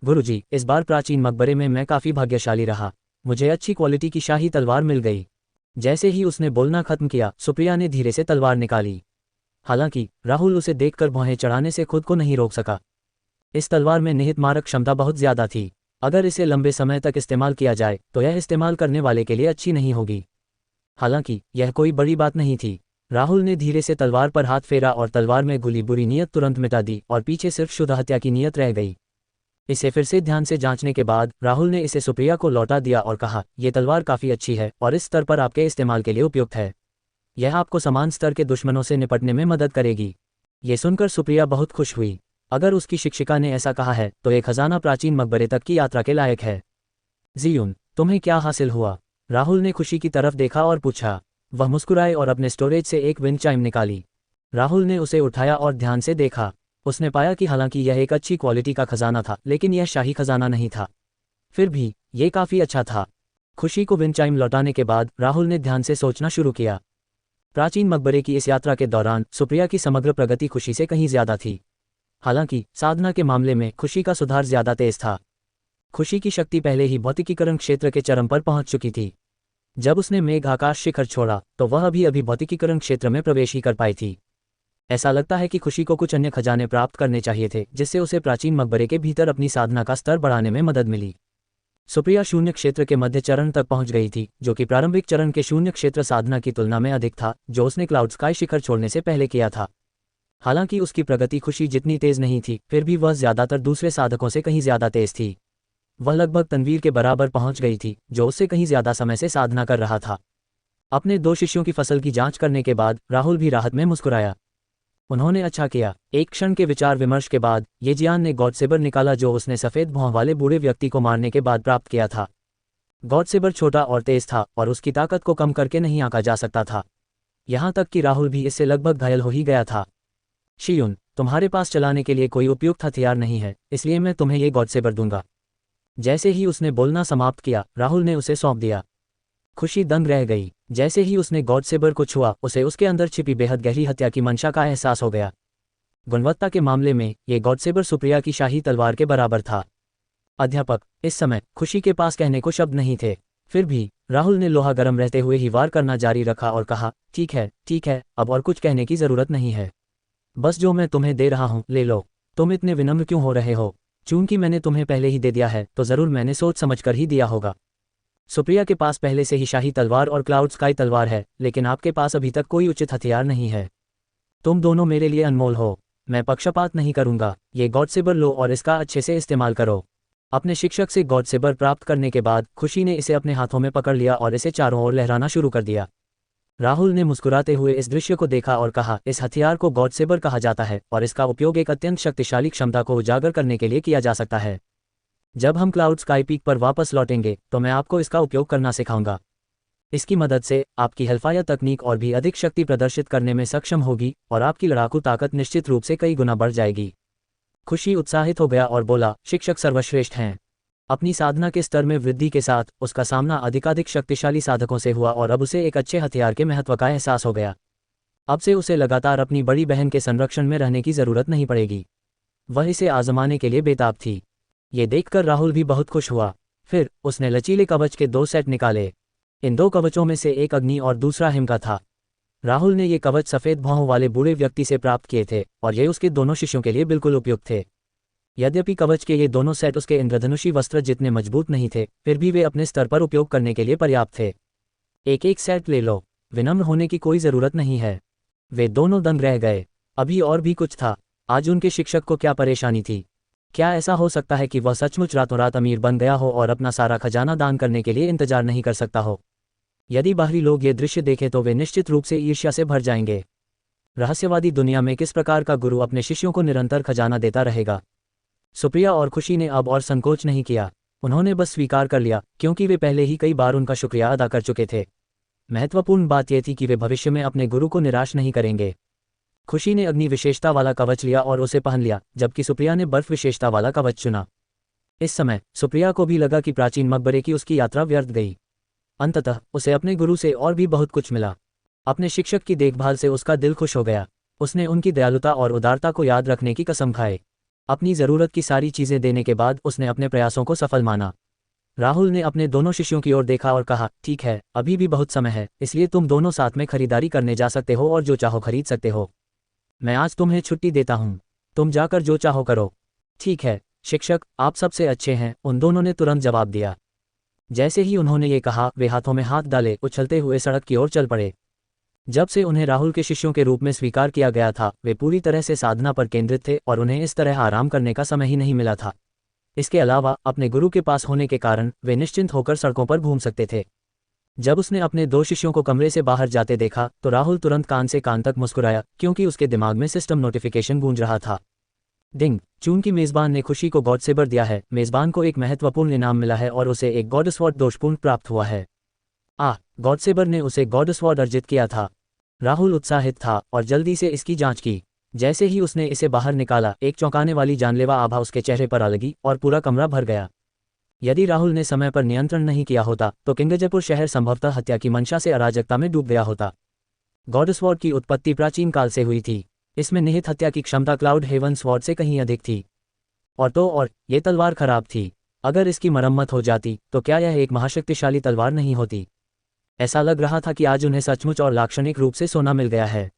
गुरुजी, इस बार प्राचीन मकबरे में मैं काफ़ी भाग्यशाली रहा। मुझे अच्छी क्वालिटी की शाही तलवार मिल गई। जैसे ही उसने बोलना खत्म किया, सुप्रिया ने धीरे से तलवार निकाली। हालांकि राहुल उसे देखकर भौहें चढ़ाने से खुद को नहीं रोक सका। इस तलवार में निहित मारक क्षमता बहुत ज़्यादा थी। अगर इसे लंबे समय तक इस्तेमाल किया जाए तो यह इस्तेमाल करने वाले के लिए अच्छी नहीं होगी। हालांकि यह कोई बड़ी बात नहीं थी। राहुल ने धीरे से तलवार पर हाथ फेरा और तलवार में घुली बुरी नीयत तुरंत मिटा दी और पीछे सिर्फ शुद्ध हत्या की नीयत रह गई। इसे फिर से ध्यान से जांचने के बाद राहुल ने इसे सुप्रिया को लौटा दिया और कहा, यह तलवार काफ़ी अच्छी है और इस स्तर पर आपके इस्तेमाल के लिए उपयुक्त है। यह आपको समान स्तर के दुश्मनों से निपटने में मदद करेगी। ये सुनकर सुप्रिया बहुत खुश हुई। अगर उसकी शिक्षिका ने ऐसा कहा है तो एक खजाना प्राचीन मकबरे तक की यात्रा के लायक है। जियुन, तुम्हें क्या हासिल हुआ? राहुल ने खुशी की तरफ देखा और पूछा। वह मुस्कुराए और अपने स्टोरेज से एक विंड चाइम निकाली। राहुल ने उसे उठाया और ध्यान से देखा। उसने पाया कि हालांकि यह एक अच्छी क्वालिटी का खजाना था, लेकिन यह शाही खजाना नहीं था। फिर भी ये काफ़ी अच्छा था। खुशी को विंड चाइम लौटाने के बाद राहुल ने ध्यान से सोचना शुरू किया। प्राचीन मकबरे की इस यात्रा के दौरान सुप्रिया की समग्र प्रगति खुशी से कहीं ज्यादा थी। हालांकि साधना के मामले में खुशी का सुधार ज्यादा तेज था। खुशी की शक्ति पहले ही भौतिकीकरण क्षेत्र के चरम पर पहुंच चुकी थी। जब उसने मेघ आकाश शिखर छोड़ा तो वह अभी भौतिकीकरण क्षेत्र में प्रवेश ही कर पाई थी। ऐसा लगता है कि खुशी को कुछ अन्य खजाने प्राप्त करने चाहिए थे जिससे उसे प्राचीन मकबरे के भीतर अपनी साधना का स्तर बढ़ाने में मदद मिली। सुप्रिया शून्य क्षेत्र के मध्य चरण तक पहुंच गई थी, जो कि प्रारंभिक चरण के शून्य क्षेत्र साधना की तुलना में अधिक था जो उसने क्लाउड स्काई शिखर छोड़ने से पहले किया था। हालांकि उसकी प्रगति खुशी जितनी तेज नहीं थी, फिर भी वह ज्यादातर दूसरे साधकों से कहीं ज्यादा तेज थी। वह लगभग तनवीर के बराबर पहुंच गई थी, जो उससे कहीं ज्यादा समय से साधना कर रहा था। अपने दो शिष्यों की फसल की जांच करने के बाद राहुल भी राहत में मुस्कुराया। उन्होंने अच्छा किया। एक क्षण के विचार विमर्श के बाद येजियान ने गॉडसेबर निकाला जो उसने सफ़ेद भौं वाले बूढ़े व्यक्ति को मारने के बाद प्राप्त किया था। गॉडसेबर छोटा और तेज था और उसकी ताकत को कम करके नहीं आंका जा सकता था। यहाँ तक कि राहुल भी इससे लगभग घायल हो ही गया था। शियुन, तुम्हारे पास चलाने के लिए कोई उपयुक्त हथियार नहीं है, इसलिए मैं तुम्हें ये गॉडसेबर दूंगा। जैसे ही उसने बोलना समाप्त किया, राहुल ने उसे सौंप दिया। खुशी दंग रह गई। जैसे ही उसने गॉडसेबर को छुआ, उसे उसके अंदर छिपी बेहद गहरी हत्या की मंशा का एहसास हो गया। गुणवत्ता के मामले में ये गॉडसेबर सुप्रिया की शाही तलवार के बराबर था। अध्यापक, इस समय खुशी के पास कहने को शब्द नहीं थे। फिर भी राहुल ने लोहा गर्म रहते हुए ही वार करना जारी रखा और कहा, ठीक है, अब और कुछ कहने की जरूरत नहीं है। बस जो मैं तुम्हें दे रहा हूँ ले लो। तुम इतने विनम्र क्यों हो रहे हो? चूंकि मैंने तुम्हें पहले ही दे दिया है तो जरूर मैंने सोच समझकर ही दिया होगा। सुप्रिया के पास पहले से ही शाही तलवार और क्लाउड स्काई तलवार है, लेकिन आपके पास अभी तक कोई उचित हथियार नहीं है। तुम दोनों मेरे लिए अनमोल हो। मैं पक्षपात नहीं करूंगा। ये गॉडसेबर लो और इसका अच्छे से इस्तेमाल करो। अपने शिक्षक से गॉडसेबर प्राप्त करने के बाद खुशी ने इसे अपने हाथों में पकड़ लिया और इसे चारों ओर लहराना शुरू कर दिया। राहुल ने मुस्कुराते हुए इस दृश्य को देखा और कहा, इस हथियार को गॉडसेबर कहा जाता है और इसका उपयोग एक अत्यंत शक्तिशाली क्षमता को उजागर करने के लिए किया जा सकता है। जब हम क्लाउड स्काई पीक पर वापस लौटेंगे तो मैं आपको इसका उपयोग करना सिखाऊंगा। इसकी मदद से आपकी हल्फाया तकनीक और भी अधिक शक्ति प्रदर्शित करने में सक्षम होगी और आपकी लड़ाकू ताकत निश्चित रूप से कई गुना बढ़ जाएगी। खुशी उत्साहित हो गया और बोला, शिक्षक सर्वश्रेष्ठ हैं। अपनी साधना के स्तर में वृद्धि के साथ उसका सामना अधिकाधिक शक्तिशाली साधकों से हुआ और अब उसे एक अच्छे हथियार के महत्व का एहसास हो गया। अब से उसे लगातार अपनी बड़ी बहन के संरक्षण में रहने की जरूरत नहीं पड़ेगी। वह इसे आजमाने के लिए बेताब थी। ये देखकर राहुल भी बहुत खुश हुआ। फिर उसने लचीले कवच के 2 सेट निकाले। इन 2 कवचों में से एक अग्नि और दूसरा हिम का था। राहुल ने ये कवच सफ़ेद भौहों वाले बूढ़े व्यक्ति से प्राप्त किए थे और ये उसके दोनों शिष्यों के लिए बिल्कुल उपयुक्त थे। यद्यपि कवच के ये दोनों सेट उसके इंद्रधनुषी वस्त्र जितने मजबूत नहीं थे, फिर भी वे अपने स्तर पर उपयोग करने के लिए पर्याप्त थे। एक एक सेट ले लो, विनम्र होने की कोई ज़रूरत नहीं है। वे दोनों दंग रह गए। अभी और भी कुछ था। आज उनके शिक्षक को क्या परेशानी थी? क्या ऐसा हो सकता है कि वह सचमुच रातों रात अमीर बन गया हो और अपना सारा खजाना दान करने के लिए इंतजार नहीं कर सकता हो? यदि बाहरी लोग ये दृश्य देखें तो वे निश्चित रूप से ईर्ष्या से भर जाएंगे। रहस्यवादी दुनिया में किस प्रकार का गुरु अपने शिष्यों को निरंतर खजाना देता रहेगा? सुप्रिया और खुशी ने अब और संकोच नहीं किया। उन्होंने बस स्वीकार कर लिया, क्योंकि वे पहले ही कई बार उनका शुक्रिया अदा कर चुके थे। महत्वपूर्ण बात यह थी कि वे भविष्य में अपने गुरु को निराश नहीं करेंगे। खुशी ने अग्नि विशेषता वाला कवच लिया और उसे पहन लिया, जबकि सुप्रिया ने बर्फ विशेषता वाला कवच चुना। इस समय सुप्रिया को भी लगा कि प्राचीन मकबरे की उसकी यात्रा व्यर्थ गई। अंततः उसे अपने गुरु से और भी बहुत कुछ मिला। अपने शिक्षक की देखभाल से उसका दिल खुश हो गया। उसने उनकी दयालुता और उदारता को याद रखने की कसम खाई। अपनी ज़रूरत की सारी चीज़ें देने के बाद उसने अपने प्रयासों को सफल माना। राहुल ने अपने दोनों शिष्यों की ओर देखा और कहा, ठीक है, अभी भी बहुत समय है, इसलिए तुम दोनों साथ में खरीदारी करने जा सकते हो और जो चाहो खरीद सकते हो। मैं आज तुम्हें छुट्टी देता हूँ। तुम जाकर जो चाहो करो। ठीक है शिक्षक, आप सबसे अच्छे हैं, उन दोनों ने तुरंत जवाब दिया। जैसे ही उन्होंने ये कहा, वे हाथों में हाथ डाले उछलते हुए सड़क की ओर चल पड़े। जब से उन्हें राहुल के शिष्यों के रूप में स्वीकार किया गया था, वे पूरी तरह से साधना पर केंद्रित थे और उन्हें इस तरह आराम करने का समय ही नहीं मिला था। इसके अलावा अपने गुरु के पास होने के कारण वे निश्चिंत होकर सड़कों पर घूम सकते थे। जब उसने अपने 2 शिष्यों को कमरे से बाहर जाते देखा तो राहुल तुरंत कान से कान तक मुस्कुराया, क्योंकि उसके दिमाग में सिस्टम नोटिफिकेशन गूंज रहा था। डिंग, चून की मेज़बान ने खुशी को गॉड सेबर दिया है। मेज़बान को एक महत्वपूर्ण इनाम मिला है और उसे एक गॉड स्वॉर्ड दोषपूर्ण प्राप्त हुआ है। गॉड सेबर ने उसे गॉड स्वॉर्ड अर्जित किया था। राहुल उत्साहित था और जल्दी से इसकी जांच की। जैसे ही उसने इसे बाहर निकाला, एक चौंकाने वाली जानलेवा आभा उसके चेहरे पर आ लगी और पूरा कमरा भर गया। यदि राहुल ने समय पर नियंत्रण नहीं किया होता तो किंगजयपुर शहर संभवतः हत्या की मंशा से अराजकता में डूब गया होता। गॉड स्वॉर्ड की उत्पत्ति प्राचीन काल से हुई थी। इसमें निहित हत्या की क्षमता क्लाउड हेवन स्वॉर्ड से कहीं अधिक थी। और ये तलवार खराब थी। अगर इसकी मरम्मत हो जाती तो क्या यह एक महाशक्तिशाली तलवार नहीं होती? ऐसा लग रहा था कि आज उन्हें सचमुच और लाक्षणिक रूप से सोना मिल गया है।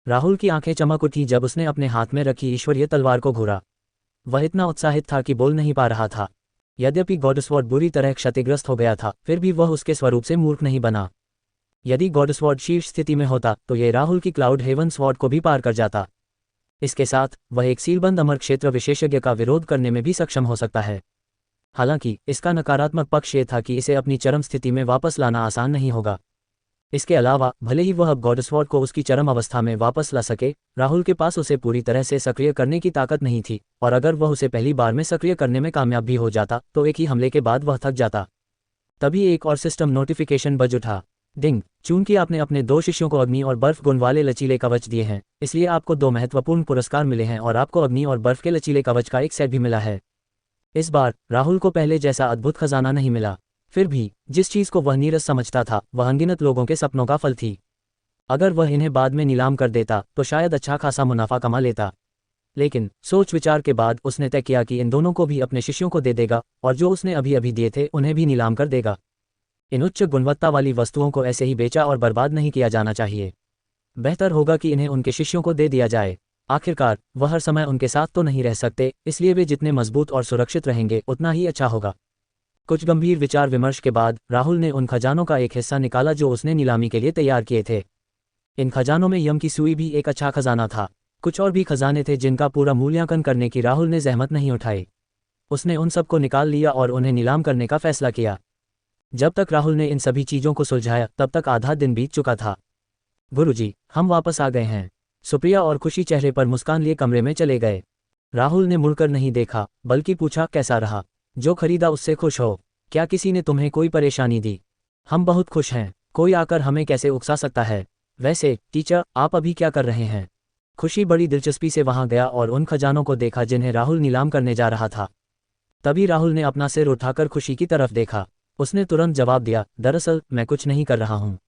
राहुल की आंखें चमक उठी जब उसने अपने हाथ में रखी ईश्वरीय तलवार को घूरा। वह इतना उत्साहित था कि बोल नहीं पा रहा था। यद्यपि गॉड स्वॉर्ड बुरी तरह क्षतिग्रस्त हो गया था, फिर भी वह उसके स्वरूप से मूर्ख नहीं बना। यदि गॉड स्वॉर्ड शीर्ष स्थिति में होता तो यह राहुल की क्लाउड हेवन स्वॉर्ड को भी पार कर जाता। इसके साथ वह एक सीलबंद अमर क्षेत्र विशेषज्ञ का विरोध करने में भी सक्षम हो सकता है। हालांकि इसका नकारात्मक पक्ष ये था कि इसे अपनी चरम स्थिति में वापस लाना आसान नहीं होगा। इसके अलावा भले ही वह अब गॉड स्वॉर्ड को उसकी चरम अवस्था में वापस ला सके, राहुल के पास उसे पूरी तरह से सक्रिय करने की ताकत नहीं थी, और अगर वह उसे पहली बार में सक्रिय करने में कामयाब भी हो जाता तो एक ही हमले के बाद वह थक जाता। तभी एक और सिस्टम नोटिफिकेशन बज उठा। डिंग, चूंकि आपने अपने 2 शिष्यों को अग्नि और बर्फ गुण वाले लचीले कवच दिए हैं, इसलिए आपको 2 महत्वपूर्ण पुरस्कार मिले हैं और आपको अग्नि और बर्फ के लचीले कवच का एक सेट भी मिला है। इस बार राहुल को पहले जैसा अद्भुत खजाना नहीं मिला। फिर भी जिस चीज़ को वह नीरस समझता था वह अनगिनत लोगों के सपनों का फल थी। अगर वह इन्हें बाद में नीलाम कर देता तो शायद अच्छा खासा मुनाफा कमा लेता। लेकिन सोच विचार के बाद उसने तय किया कि इन दोनों को भी अपने शिष्यों को दे देगा और जो उसने अभी अभी दिए थे उन्हें भी नीलाम कर देगा। इन उच्च गुणवत्ता वाली वस्तुओं को ऐसे ही बेचा और बर्बाद नहीं किया जाना चाहिए। बेहतर होगा कि इन्हें उनके शिष्यों को दे दिया जाए। आखिरकार वह हर समय उनके साथ तो नहीं रह सकते, इसलिए वे जितने मजबूत और सुरक्षित रहेंगे उतना ही अच्छा होगा। कुछ गंभीर विचार विमर्श के बाद राहुल ने उन खजानों का एक हिस्सा निकाला जो उसने नीलामी के लिए तैयार किए थे। इन खजानों में यम की सुई भी एक अच्छा खजाना था। कुछ और भी खजाने थे जिनका पूरा मूल्यांकन करने की राहुल ने जहमत नहीं उठाई। उसने उन सबको निकाल लिया और उन्हें नीलाम करने का फैसला किया। जब तक राहुल ने इन सभी चीज़ों को सुलझाया तब तक आधा दिन बीत चुका था। गुरुजी, हम वापस आ गए हैं। सुप्रिया और खुशी चेहरे पर मुस्कान लिए कमरे में चले गए। राहुल ने मुड़कर नहीं देखा, बल्कि पूछा, कैसा रहा? जो खरीदा उससे खुश हो? क्या किसी ने तुम्हें कोई परेशानी दी? हम बहुत खुश हैं। कोई आकर हमें कैसे उकसा सकता है। वैसे टीचर, आप अभी क्या कर रहे हैं? खुशी बड़ी दिलचस्पी से वहां गया और उन खजानों को देखा जिन्हें राहुल नीलाम करने जा रहा था। तभी राहुल ने अपना सिर उठाकर खुशी की तरफ देखा। उसने तुरंत जवाब दिया, दरअसल मैं कुछ नहीं कर रहा हूँ।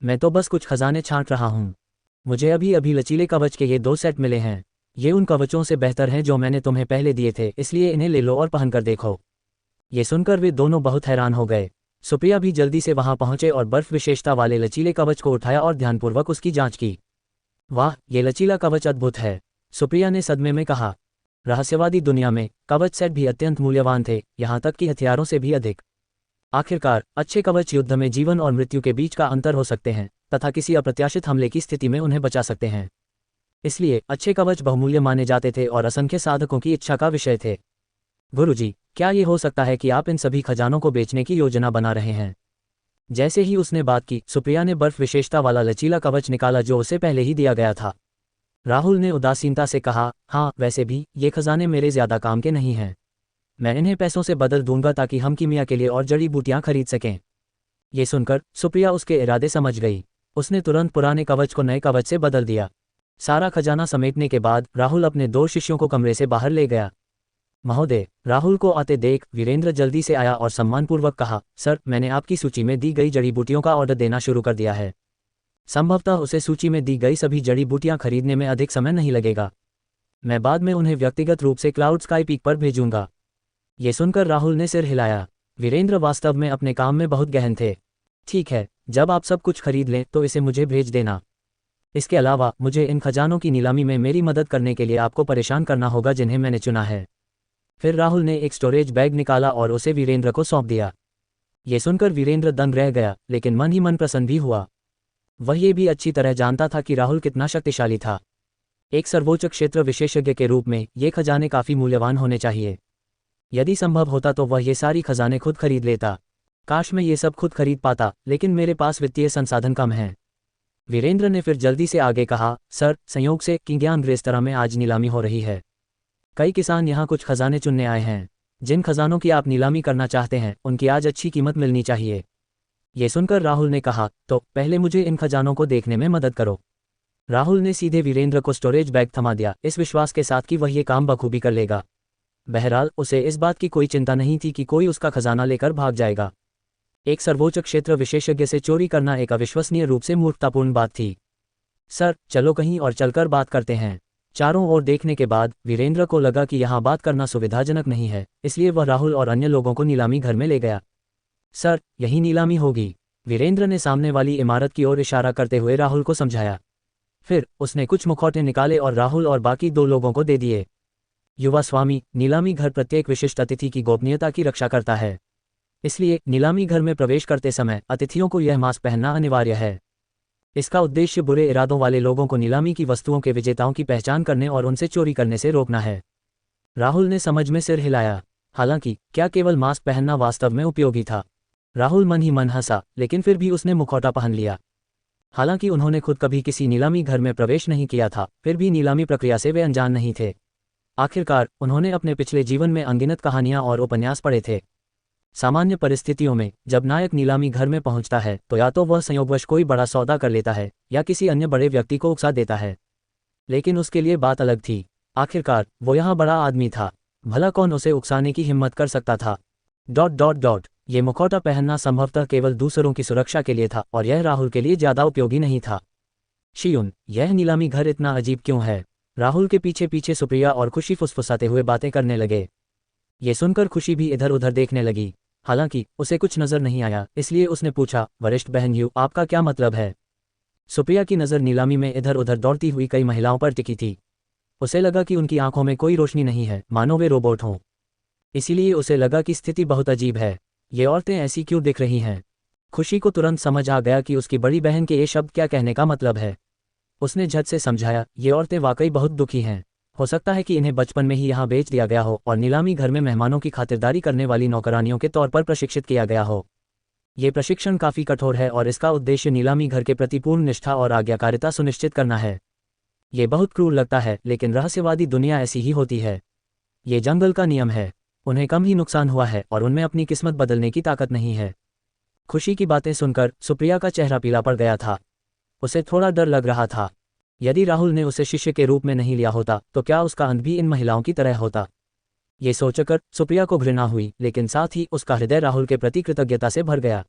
मैं तो बस कुछ खजाने छांट रहा हूँ। मुझे अभी अभी लचीले कवच के ये 2 सेट मिले हैं। ये उन कवचों से बेहतर हैं जो मैंने तुम्हें पहले दिए थे, इसलिए इन्हें ले लो और पहनकर देखो। ये सुनकर वे दोनों बहुत हैरान हो गए। सुप्रिया भी जल्दी से वहां पहुंचे और बर्फ विशेषता वाले लचीले कवच को उठाया और ध्यानपूर्वक उसकी जांच की। वाह, ये लचीला कवच अद्भुत है, सुप्रिया ने सदमे में कहा। रहस्यवादी दुनिया में कवच सेट भी अत्यंत मूल्यवान थे, यहाँ तक कि हथियारों से भी अधिक। आखिरकार अच्छे कवच युद्ध में जीवन और मृत्यु के बीच का अंतर हो सकते हैं तथा किसी अप्रत्याशित हमले की स्थिति में उन्हें बचा सकते हैं। इसलिए अच्छे कवच बहुमूल्य माने जाते थे और असंख्य साधकों की इच्छा का विषय थे। गुरुजी, क्या ये हो सकता है कि आप इन सभी खजानों को बेचने की योजना बना रहे हैं? जैसे ही उसने बात की, सुप्रिया ने बर्फ विशेषता वाला लचीला कवच निकाला जो उसे पहले ही दिया गया था। राहुल ने उदासीनता से कहा, हाँ, वैसे भी ये खजाने मेरे ज्यादा काम के नहीं हैं। मैं इन्हें पैसों से बदल दूंगा ताकि हम कीमिया के लिए और जड़ी बूटियां खरीद सकें। ये सुनकर सुप्रिया उसके इरादे समझ गई। उसने तुरंत पुराने कवच को नए कवच से बदल दिया। सारा खजाना समेटने के बाद राहुल अपने 2 शिष्यों को कमरे से बाहर ले गया। महोदय, राहुल को आते देख वीरेंद्र जल्दी से आया और सम्मानपूर्वक कहा, सर, मैंने आपकी सूची में दी गई जड़ी बूटियों का ऑर्डर देना शुरू कर दिया है। संभवतः उसे सूची में दी गई सभी जड़ी बूटियां खरीदने में अधिक समय नहीं लगेगा। मैं बाद में उन्हें व्यक्तिगत रूप से क्लाउड स्काई पीक पर भेजूंगा। ये सुनकर राहुल ने सिर हिलाया। वीरेंद्र वास्तव में अपने काम में बहुत गहन थे। ठीक है, जब आप सब कुछ खरीद लें तो इसे मुझे भेज देना। इसके अलावा मुझे इन खजानों की नीलामी में मेरी मदद करने के लिए आपको परेशान करना होगा जिन्हें मैंने चुना है। फिर राहुल ने एक स्टोरेज बैग निकाला और उसे वीरेंद्र को सौंप दिया। ये सुनकर वीरेंद्र दंग रह गया, लेकिन मन ही मन प्रसन्न भी हुआ। वह ये भी अच्छी तरह जानता था कि राहुल कितना शक्तिशाली था। एक सर्वोच्च क्षेत्र विशेषज्ञ के रूप में ये खजाने काफी मूल्यवान होने चाहिए। यदि संभव होता तो वह ये सारी खजाने खुद खरीद लेता। काश मैं ये सब खुद खरीद पाता, लेकिन मेरे पास वित्तीय संसाधन कम हैं। वीरेंद्र ने फिर जल्दी से आगे कहा, सर, संयोग से किंग्यान रेस्तरां में आज नीलामी हो रही है। कई किसान यहाँ कुछ खजाने चुनने आए हैं। जिन खजानों की आप नीलामी करना चाहते हैं उनकी आज अच्छी कीमत मिलनी चाहिए। ये सुनकर राहुल ने कहा, तो पहले मुझे इन खजानों को देखने में मदद करो। राहुल ने सीधे वीरेंद्र को स्टोरेज बैग थमा दिया, इस विश्वास के साथ कि वह ये काम बखूबी कर लेगा। बहरहाल उसे इस बात की कोई चिंता नहीं थी कि कोई उसका खजाना लेकर भाग जाएगा। एक सर्वोच्च क्षेत्र विशेषज्ञ से चोरी करना एक अविश्वसनीय रूप से मूर्खतापूर्ण बात थी। सर, चलो कहीं और चलकर बात करते हैं। चारों ओर देखने के बाद वीरेंद्र को लगा कि यहाँ बात करना सुविधाजनक नहीं है, इसलिए वह राहुल और अन्य लोगों को नीलामी घर में ले गया। सर, यही नीलामी होगी, वीरेंद्र ने सामने वाली इमारत की ओर इशारा करते हुए राहुल को समझाया। फिर उसने कुछ मुखौटे निकाले और राहुल और बाकी 2 लोगों को दे दिए। युवा स्वामी, नीलामी घर प्रत्येक विशिष्ट अतिथि की गोपनीयता की रक्षा करता है। इसलिए नीलामी घर में प्रवेश करते समय अतिथियों को यह मास्क पहनना अनिवार्य है। इसका उद्देश्य बुरे इरादों वाले लोगों को नीलामी की वस्तुओं के विजेताओं की पहचान करने और उनसे चोरी करने से रोकना है। राहुल ने समझ में सिर हिलाया। हालांकि क्या केवल मास्क पहनना वास्तव में उपयोगी था? राहुल मन ही मन हंसा, लेकिन फिर भी उसने मुखौटा पहन लिया। हालांकि उन्होंने खुद कभी किसी नीलामी घर में प्रवेश नहीं किया था, फिर भी नीलामी प्रक्रिया से वे अनजान नहीं थे। आखिरकार उन्होंने अपने पिछले जीवन में अनगिनत कहानियां और उपन्यास पढ़े थे। सामान्य परिस्थितियों में जब नायक नीलामी घर में पहुंचता है तो या तो वह संयोगवश कोई बड़ा सौदा कर लेता है या किसी अन्य बड़े व्यक्ति को उकसा देता है। लेकिन उसके लिए बात अलग थी। आखिरकार वो यहाँ बड़ा आदमी था, भला कौन उसे उकसाने की हिम्मत कर सकता था? ... ये मुखौटा पहनना संभवतः केवल दूसरों की सुरक्षा के लिए था और यह राहुल के लिए ज्यादा उपयोगी नहीं था। शियुन, यह नीलामी घर इतना अजीब क्यों है? राहुल के पीछे पीछे सुप्रिया और खुशी फुसफुसाते हुए बातें करने लगे। ये सुनकर खुशी भी इधर उधर देखने लगी। हालांकि उसे कुछ नजर नहीं आया, इसलिए उसने पूछा, वरिष्ठ बहन यू, आपका क्या मतलब है? सुप्रिया की नज़र नीलामी में इधर उधर दौड़ती हुई कई महिलाओं पर टिकी थी। उसे लगा कि उनकी आंखों में कोई रोशनी नहीं है, मानो वे रोबोट हों। इसीलिए उसे लगा कि स्थिति बहुत अजीब है। ये औरतें ऐसी क्यों दिख रही हैं? खुशी को तुरंत समझ आ गया कि उसकी बड़ी बहन के ये शब्द क्या कहने का मतलब है। उसने झट से समझाया, ये औरतें वाकई बहुत दुखी हैं। हो सकता है कि इन्हें बचपन में ही यहाँ बेच दिया गया हो और नीलामी घर में मेहमानों की खातिरदारी करने वाली नौकरानियों के तौर पर प्रशिक्षित किया गया हो। ये प्रशिक्षण काफ़ी कठोर है और इसका उद्देश्य नीलामी घर के प्रति पूर्ण निष्ठा और आज्ञाकारिता सुनिश्चित करना है। ये बहुत क्रूर लगता है, लेकिन रहस्यवादी दुनिया ऐसी ही होती है। ये जंगल का नियम है। उन्हें कम ही नुकसान हुआ है और उनमें अपनी किस्मत बदलने की ताकत नहीं है। खुशी की बातें सुनकर सुप्रिया का चेहरा पीला पड़ गया था। उसे थोड़ा डर लग रहा था। यदि राहुल ने उसे शिष्य के रूप में नहीं लिया होता तो क्या उसका अंत भी इन महिलाओं की तरह होता। ये सोचकर सुप्रिया को घृणा हुई, लेकिन साथ ही उसका हृदय राहुल के प्रति कृतज्ञता से भर गया।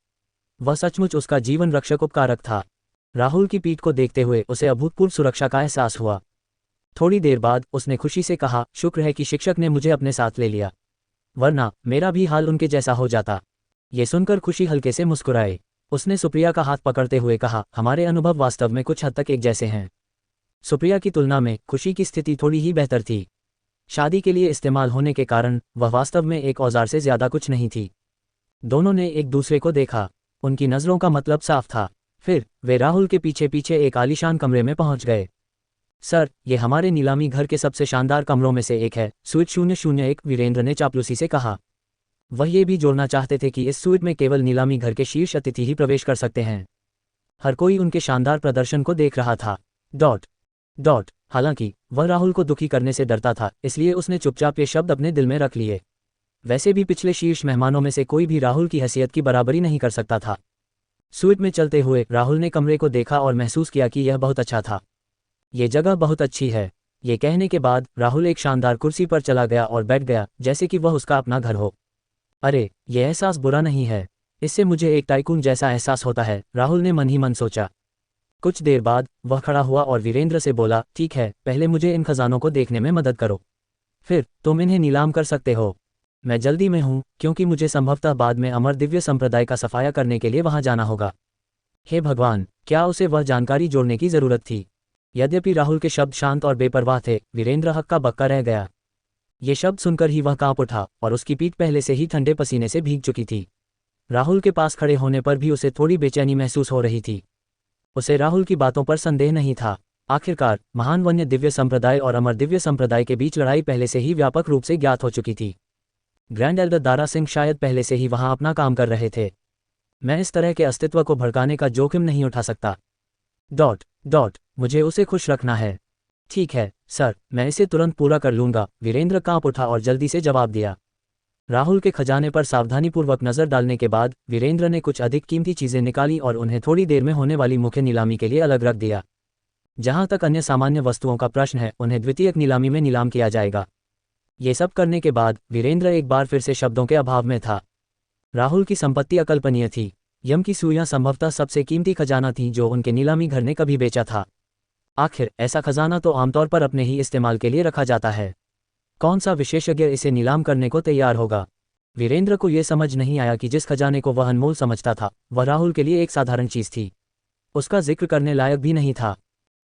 वह सचमुच उसका जीवन रक्षक उपकारक था। राहुल की पीठ को देखते हुए उसे अभूतपूर्व सुरक्षा का एहसास हुआ। थोड़ी देर बाद उसने खुशी से कहा, शुक्र है कि शिक्षक ने मुझे अपने साथ ले लिया, वरना मेरा भी हाल उनके जैसा हो जाता। ये सुनकर खुशी हल्के से मुस्कुराए। उसने सुप्रिया का हाथ पकड़ते हुए कहा, हमारे अनुभव वास्तव में कुछ हद तक एक जैसे हैं। सुप्रिया की तुलना में खुशी की स्थिति थोड़ी ही बेहतर थी। शादी के लिए इस्तेमाल होने के कारण वह वास्तव में एक औजार से ज्यादा कुछ नहीं थी। दोनों ने एक दूसरे को देखा। उनकी नजरों का मतलब साफ था। फिर वे राहुल के पीछे पीछे एक आलीशान कमरे में पहुंच गए। सर, ये हमारे नीलामी घर के सबसे शानदार कमरों में से एक है, स्वीट 001, वीरेंद्र ने चापलूसी से कहा। वह ये भी जोड़ना चाहते थे कि इस स्वीट में केवल नीलामी घर के शीर्ष अतिथि ही प्रवेश कर सकते हैं। हर कोई उनके शानदार प्रदर्शन को देख रहा था। हालांकि वह राहुल को दुखी करने से डरता था, इसलिए उसने चुपचाप ये शब्द अपने दिल में रख लिए। वैसे भी पिछले शीर्ष मेहमानों में से कोई भी राहुल की हैसियत की बराबरी नहीं कर सकता था। स्वीट में चलते हुए राहुल ने कमरे को देखा और महसूस किया कि यह बहुत अच्छा था। ये जगह बहुत अच्छी है। ये कहने के बाद राहुल एक शानदार कुर्सी पर चला गया और बैठ गया, जैसे कि वह उसका अपना घर हो। अरे, यह एहसास बुरा नहीं है। इससे मुझे एक टाइकून जैसा एहसास होता है, राहुल ने मन ही मन सोचा। कुछ देर बाद वह खड़ा हुआ और वीरेंद्र से बोला, ठीक है, पहले मुझे इन खजानों को देखने में मदद करो, फिर तुम इन्हें नीलाम कर सकते हो। मैं जल्दी में हूँ, क्योंकि मुझे संभवतः बाद में अमर दिव्य संप्रदाय का सफाया करने के लिए वहां जाना होगा। हे भगवान, क्या उसे वह जानकारी जोड़ने की जरूरत थी। यद्यपि राहुल के शब्द शांत और बेपरवाह थे, वीरेंद्र हक्का बक्का रह गया। ये शब्द सुनकर ही वह कांप उठा और उसकी पीठ पहले से ही ठंडे पसीने से भीग चुकी थी। राहुल के पास खड़े होने पर भी उसे थोड़ी बेचैनी महसूस हो रही थी। उसे राहुल की बातों पर संदेह नहीं था। आखिरकार महान वन्य दिव्य संप्रदाय और अमर दिव्य संप्रदाय के बीच लड़ाई पहले से ही व्यापक रूप से ज्ञात हो चुकी थी। ग्रैंड एल्डर दारा सिंह शायद पहले से ही वहां अपना काम कर रहे थे। मैं इस तरह के अस्तित्व को भड़काने का जोखिम नहीं उठा सकता। मुझे उसे खुश रखना है। ठीक है सर, मैं इसे तुरंत पूरा कर लूंगा, वीरेंद्र कांप उठा और जल्दी से जवाब दिया। राहुल के खजाने पर सावधानीपूर्वक नजर डालने के बाद वीरेंद्र ने कुछ अधिक कीमती चीजें निकाली और उन्हें थोड़ी देर में होने वाली मुख्य नीलामी के लिए अलग रख दिया। जहां तक अन्य सामान्य वस्तुओं का प्रश्न है, उन्हें द्वितीयक नीलामी में नीलाम किया जाएगा। ये सब करने के बाद वीरेंद्र एक बार फिर से शब्दों के अभाव में था। राहुल की संपत्ति अकल्पनीय थी। यम की सुइयां संभवतः सबसे कीमती खजाना थी जो उनके नीलामी घर ने कभी बेचा था। आखिर ऐसा खजाना तो आमतौर पर अपने ही इस्तेमाल के लिए रखा जाता है। कौन सा विशेषज्ञ इसे नीलाम करने को तैयार होगा। वीरेंद्र को यह समझ नहीं आया कि जिस खजाने को वह अनमोल समझता था, वह राहुल के लिए एक साधारण चीज थी। उसका जिक्र करने लायक भी नहीं था।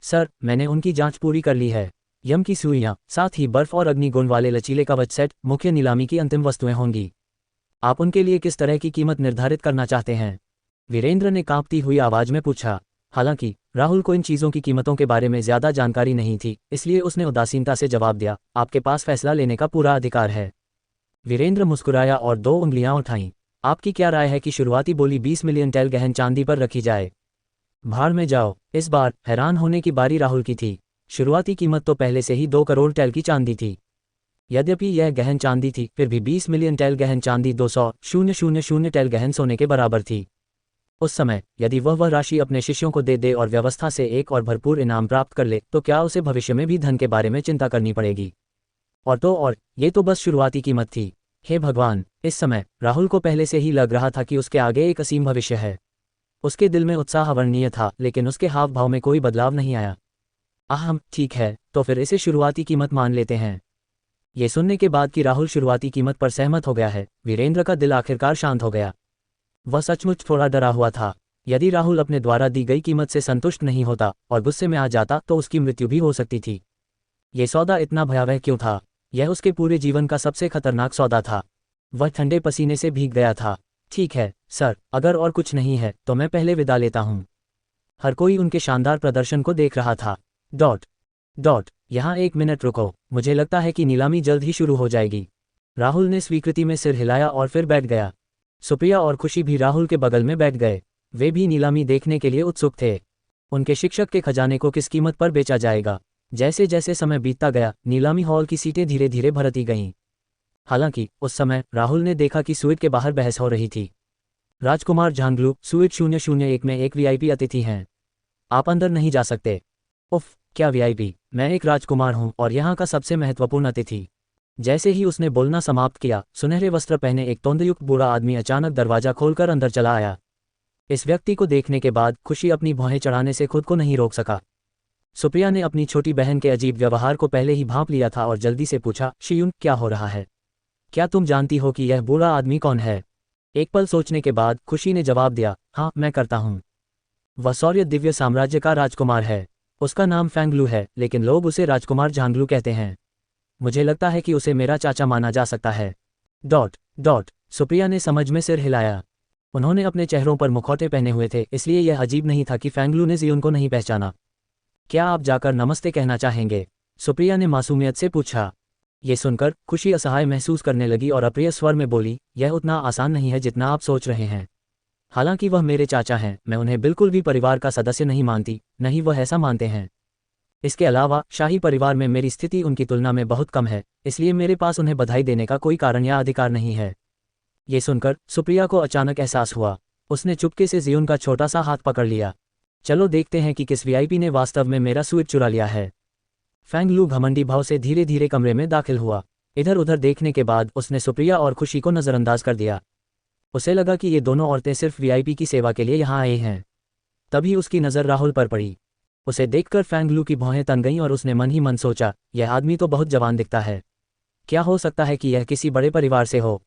सर, मैंने उनकी जांच पूरी कर ली है। यम की सुइयां, साथ ही बर्फ और अग्निगुण वाले लचीले कवच सेट मुख्य नीलामी की अंतिम वस्तुएं होंगी। आप उनके लिए किस तरह की कीमत निर्धारित करना चाहते हैं? वीरेंद्र ने कांपती हुई आवाज में पूछा। हालांकि राहुल को इन चीजों की कीमतों के बारे में ज्यादा जानकारी नहीं थी, इसलिए उसने उदासीनता से जवाब दिया, आपके पास फैसला लेने का पूरा अधिकार है। वीरेंद्र मुस्कुराया और 2 उंगलियां उठाईं। आपकी क्या राय है कि शुरुआती बोली 20 मिलियन टेल गहन चांदी पर रखी जाए? भाड़ में जाओ। इस बार हैरान होने की बारी राहुल की थी। शुरुआती कीमत तो पहले से ही 2 करोड़ टेल की चांदी थी। यद्यपि यह गहन चांदी थी, फिर भी 20 मिलियन टेल गहन चांदी 200,000 टेल गहन सोने के बराबर थी। उस समय यदि वह राशि अपने शिष्यों को दे दे और व्यवस्था से एक और भरपूर इनाम प्राप्त कर ले, तो क्या उसे भविष्य में भी धन के बारे में चिंता करनी पड़ेगी? और ये तो बस शुरुआती कीमत थी। हे भगवान, इस समय राहुल को पहले से ही लग रहा था कि उसके आगे एक असीम भविष्य है। उसके दिल में उत्साह अवर्णनीय था, लेकिन उसके हाव भाव में कोई बदलाव नहीं आया। ठीक है, तो फिर इसे शुरुआती कीमत मान लेते हैं। ये सुनने के बाद कि राहुल शुरुआती कीमत पर सहमत हो गया है, वीरेंद्र का दिल आखिरकार शांत हो गया। वह सचमुच थोड़ा डरा हुआ था। यदि राहुल अपने द्वारा दी गई कीमत से संतुष्ट नहीं होता और गुस्से में आ जाता तो उसकी मृत्यु भी हो सकती थी। ये सौदा इतना भयावह क्यों था? यह उसके पूरे जीवन का सबसे खतरनाक सौदा था। वह ठंडे पसीने से भीग गया था। ठीक है सर, अगर और कुछ नहीं है तो मैं पहले विदा लेता हूँ। हर कोई उनके शानदार प्रदर्शन को देख रहा था। यहाँ 1 मिनट रुको, मुझे लगता है कि नीलामी जल्द ही शुरू हो जाएगी। राहुल ने स्वीकृति में सिर हिलाया और फिर बैठ गया। सुप्रिया और खुशी भी राहुल के बगल में बैठ गए। वे भी नीलामी देखने के लिए उत्सुक थे। उनके शिक्षक के खजाने को किस कीमत पर बेचा जाएगा। जैसे जैसे समय बीतता गया, नीलामी हॉल की सीटें धीरे धीरे भरती गईं। हालांकि उस समय राहुल ने देखा कि स्वीट के बाहर बहस हो रही थी। राजकुमार झांगलू, स्वीट 001 में एक वीआईपी अतिथि हैं। आप अंदर नहीं जा सकते। उफ, क्या वीआईपी? मैं एक राजकुमार हूं और यहाँ का सबसे महत्वपूर्ण अतिथि। जैसे ही उसने बोलना समाप्त किया, सुनहरे वस्त्र पहने एक तोंदयुक्त बूढ़ा आदमी अचानक दरवाजा खोलकर अंदर चला आया। इस व्यक्ति को देखने के बाद खुशी अपनी भौहें चढ़ाने से खुद को नहीं रोक सका। सुप्रिया ने अपनी छोटी बहन के अजीब व्यवहार को पहले ही भांप लिया था और जल्दी से पूछा, शियुन, क्या हो रहा है? क्या तुम जानती हो कि यह बूढ़ा आदमी कौन है? एक पल सोचने के बाद खुशी ने जवाब दिया, हाँ, मैं करता हूँ। वह सौर्य दिव्य साम्राज्य का राजकुमार है। उसका नाम फैंगलू है, लेकिन लोग उसे राजकुमार झांगलू कहते हैं। मुझे लगता है कि उसे मेरा चाचा माना जा सकता है। डॉट डॉट सुप्रिया ने समझ में सिर हिलाया। उन्होंने अपने चेहरों पर मुखौटे पहने हुए थे, इसलिए यह अजीब नहीं था कि फैंगलू ने जियुन को नहीं पहचाना। क्या आप जाकर नमस्ते कहना चाहेंगे? सुप्रिया ने मासूमियत से पूछा। ये सुनकर खुशी असहाय महसूस करने लगी और अप्रिय स्वर में बोली, यह उतना आसान नहीं है जितना आप सोच रहे हैं। हालांकि वह मेरे चाचा हैं, मैं उन्हें बिल्कुल भी परिवार का सदस्य नहीं मानती, नहीं वह ऐसा मानते हैं। इसके अलावा शाही परिवार में मेरी स्थिति उनकी तुलना में बहुत कम है, इसलिए मेरे पास उन्हें बधाई देने का कोई कारण या अधिकार नहीं है। ये सुनकर सुप्रिया को अचानक एहसास हुआ। उसने चुपके से जियुन का छोटा सा हाथ पकड़ लिया। चलो देखते हैं कि किस वीआईपी ने वास्तव में मेरा स्वीट चुरा लिया है। फैंगलू घमंडी भाव से धीरे धीरे कमरे में दाखिल हुआ। इधर उधर देखने के बाद उसने सुप्रिया और खुशी को नज़रअंदाज कर दिया। उसे लगा कि ये दोनों औरतें सिर्फ वीआईपी की सेवा के लिए यहाँ आए हैं। तभी उसकी नज़र राहुल पर पड़ी। उसे देखकर फैंगलू की भौहें तन गईं और उसने मन ही मन सोचा, यह आदमी तो बहुत जवान दिखता है। क्या हो सकता है कि यह किसी बड़े परिवार से हो?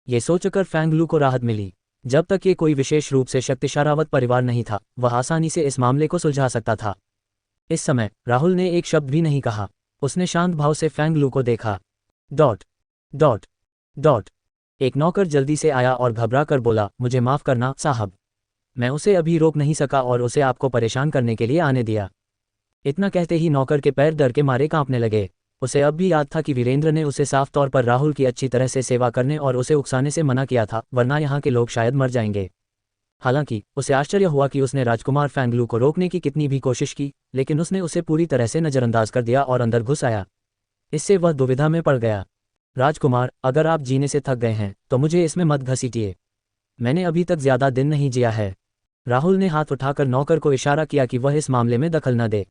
ये सोचकर फैंगलू को राहत मिली। जब तक ये कोई विशेष रूप से शक्तिशारावत परिवार नहीं था, वह आसानी से इस मामले को सुलझा सकता था। इस समय राहुल ने एक शब्द भी नहीं कहा। उसने शांत भाव से फैंगलू को देखा। डॉट डॉट डॉट एक नौकर जल्दी से आया और घबरा कर बोला, मुझे माफ़ करना साहब, मैं उसे अभी रोक नहीं सका और उसे आपको परेशान करने के लिए आने दिया। इतना कहते ही नौकर के पैर डर के मारे कांपने लगे। उसे अब भी याद था कि वीरेंद्र ने उसे साफ तौर पर राहुल की अच्छी तरह से सेवा करने और उसे उकसाने से मना किया था, वरना यहाँ के लोग शायद मर जाएंगे। हालांकि उसे आश्चर्य हुआ कि उसने राजकुमार फैंगलू को रोकने की कितनी भी कोशिश की, लेकिन उसने उसे पूरी तरह से नज़रअंदाज कर दिया और अंदर घुस आया। इससे वह दुविधा में पड़ गया। राजकुमार, अगर आप जीने से थक गए हैं तो मुझे इसमें मत घसीटिए। मैंने अभी तक ज़्यादा दिन नहीं जिया है। राहुल ने हाथ उठाकर नौकर को इशारा किया कि वह इस मामले में दखल न दे।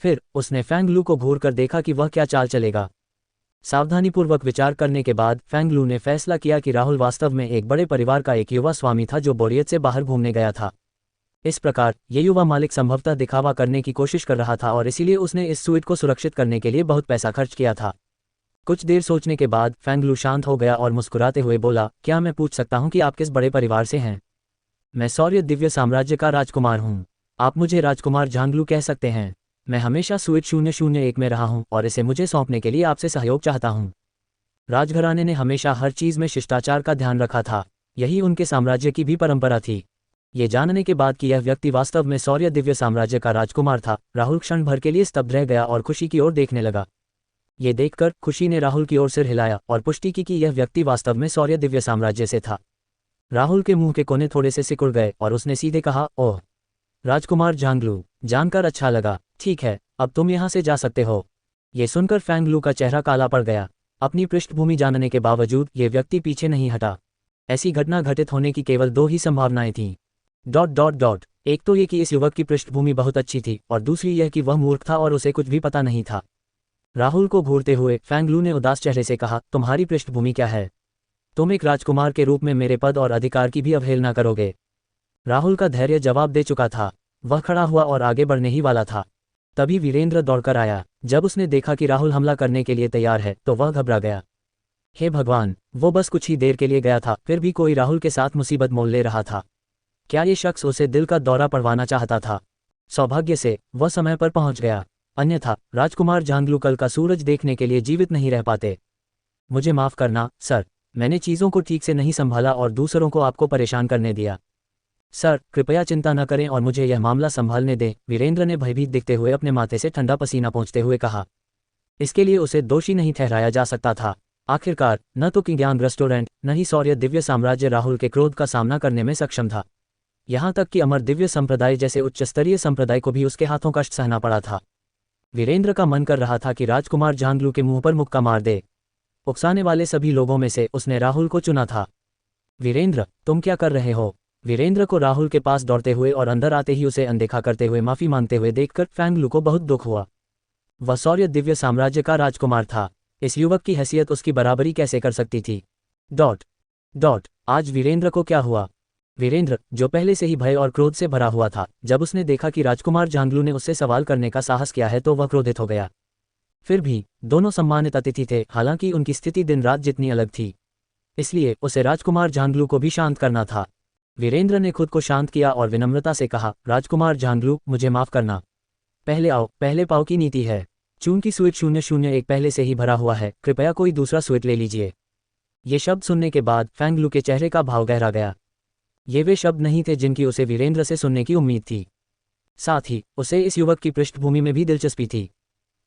फिर उसने फैंगलू को घूर कर देखा कि वह क्या चाल चलेगा। सावधानीपूर्वक विचार करने के बाद फैंगलू ने फैसला किया कि राहुल वास्तव में एक बड़े परिवार का एक युवा स्वामी था जो बोरियत से बाहर घूमने गया था। इस प्रकार ये युवा मालिक संभवतः दिखावा करने की कोशिश कर रहा था और इसीलिए उसने इस स्वीट को सुरक्षित करने के लिए बहुत पैसा खर्च किया था। कुछ देर सोचने के बाद फैंगलू शांत हो गया और मुस्कुराते हुए बोला, क्या मैं पूछ सकता हूँ कि आप किस बड़े परिवार से हैं? मैं सौर्य दिव्य साम्राज्य का राजकुमार हूँ। आप मुझे राजकुमार झांगलू कह सकते हैं। मैं हमेशा स्वीट 001 में रहा हूँ और इसे मुझे सौंपने के लिए आपसे सहयोग चाहता हूँ। राजघराने ने हमेशा हर चीज़ में शिष्टाचार का ध्यान रखा था। यही उनके साम्राज्य की भी परंपरा थी। ये जानने के बाद कि यह व्यक्ति वास्तव में सौर्य दिव्य साम्राज्य का राजकुमार था, राहुल क्षण भर के लिए स्तब्ध रह गया और खुशी की ओर देखने लगा। ये देखकर खुशी ने राहुल की ओर सिर हिलाया और पुष्टि की कि यह व्यक्ति वास्तव में सौर्य दिव्य साम्राज्य से था। राहुल के मुंह के कोने थोड़े से सिकुड़ गए और उसने सीधे कहा, ओह, राजकुमार झांगलू, जानकर अच्छा लगा। ठीक है, अब तुम यहाँ से जा सकते हो। ये सुनकर फैंगलू का चेहरा काला पड़ गया। अपनी पृष्ठभूमि जानने के बावजूद ये व्यक्ति पीछे नहीं हटा। ऐसी घटना घटित होने की केवल दो ही संभावनाएं थीं। डॉट डॉट डॉट एक तो ये कि इस युवक की पृष्ठभूमि बहुत अच्छी थी और दूसरी यह कि वह मूर्ख था और उसे कुछ भी पता नहीं था। राहुल को घूरते हुए फैंगलू ने उदास चेहरे से कहा, तुम्हारी पृष्ठभूमि क्या है? तुम एक राजकुमार के रूप में मेरे पद और अधिकार की भी अवहेलना करोगे? राहुल का धैर्य जवाब दे चुका था। वह खड़ा हुआ और आगे बढ़ने ही वाला था। तभी वीरेंद्र दौड़कर आया। जब उसने देखा कि राहुल हमला करने के लिए तैयार है तो वह घबरा गया। हे भगवान, वो बस कुछ ही देर के लिए गया था, फिर भी कोई राहुल के साथ मुसीबत मोल ले रहा था। क्या ये शख्स उसे दिल का दौरा पड़वाना चाहता था? सौभाग्य से वह समय पर पहुंच गया, अन्यथा राजकुमार झांगलू कल का सूरज देखने के लिए जीवित नहीं रह पाते। मुझे माफ़ करना सर, मैंने चीज़ों को ठीक से नहीं संभाला और दूसरों को आपको परेशान करने दिया। सर, कृपया चिंता न करें और मुझे यह मामला संभालने दें, वीरेंद्र ने भयभीत दिखते हुए अपने माथे से ठंडा पसीना पोंछते हुए कहा। इसके लिए उसे दोषी नहीं ठहराया जा सकता था। आखिरकार न तो किंग्यांग रेस्टोरेंट, न ही सौर्य दिव्य साम्राज्य राहुल के क्रोध का सामना करने में सक्षम था। यहाँ तक कि अमर दिव्य संप्रदाय जैसे उच्च स्तरीय संप्रदाय को भी उसके हाथों कष्ट सहना पड़ा था। वीरेंद्र का मन कर रहा था कि राजकुमार झांगलू के मुंह पर मुक्का मार दे। उकसाने वाले सभी लोगों में से उसने राहुल को चुना था। वीरेंद्र, तुम क्या कर रहे हो? वीरेंद्र को राहुल के पास दौड़ते हुए और अंदर आते ही उसे अनदेखा करते हुए माफी मांगते हुए देखकर फैंग लू को बहुत दुख हुआ। वह शौर्य दिव्य साम्राज्य का राजकुमार था। इस युवक की हैसियत उसकी बराबरी कैसे कर सकती थी? आज वीरेंद्र को क्या हुआ? वीरेंद्र, जो पहले से ही भय और क्रोध से भरा हुआ था, जब उसने देखा कि राजकुमार झांगलू ने उससे सवाल करने का साहस किया है तो वह क्रोधित हो गया। फिर भी दोनों सम्मानित अतिथि थे, हालांकि उनकी स्थिति दिन रात जितनी अलग थी, इसलिए उसे राजकुमार झांगलू को भी शांत करना था। वीरेंद्र ने खुद को शांत किया और विनम्रता से कहा, राजकुमार झांगलू, मुझे माफ करना। पहले आओ पहले पाओ की नीति है। चूंकि स्वीट 001 पहले से ही भरा हुआ है, कृपया कोई दूसरा स्वीट ले लीजिए। ये शब्द सुनने के बाद फैंग लू के चेहरे का भाव गहरा गया। ये वे शब्द नहीं थे जिनकी उसे वीरेंद्र से सुनने की उम्मीद थी। साथ ही उसे इस युवक की पृष्ठभूमि में भी दिलचस्पी थी।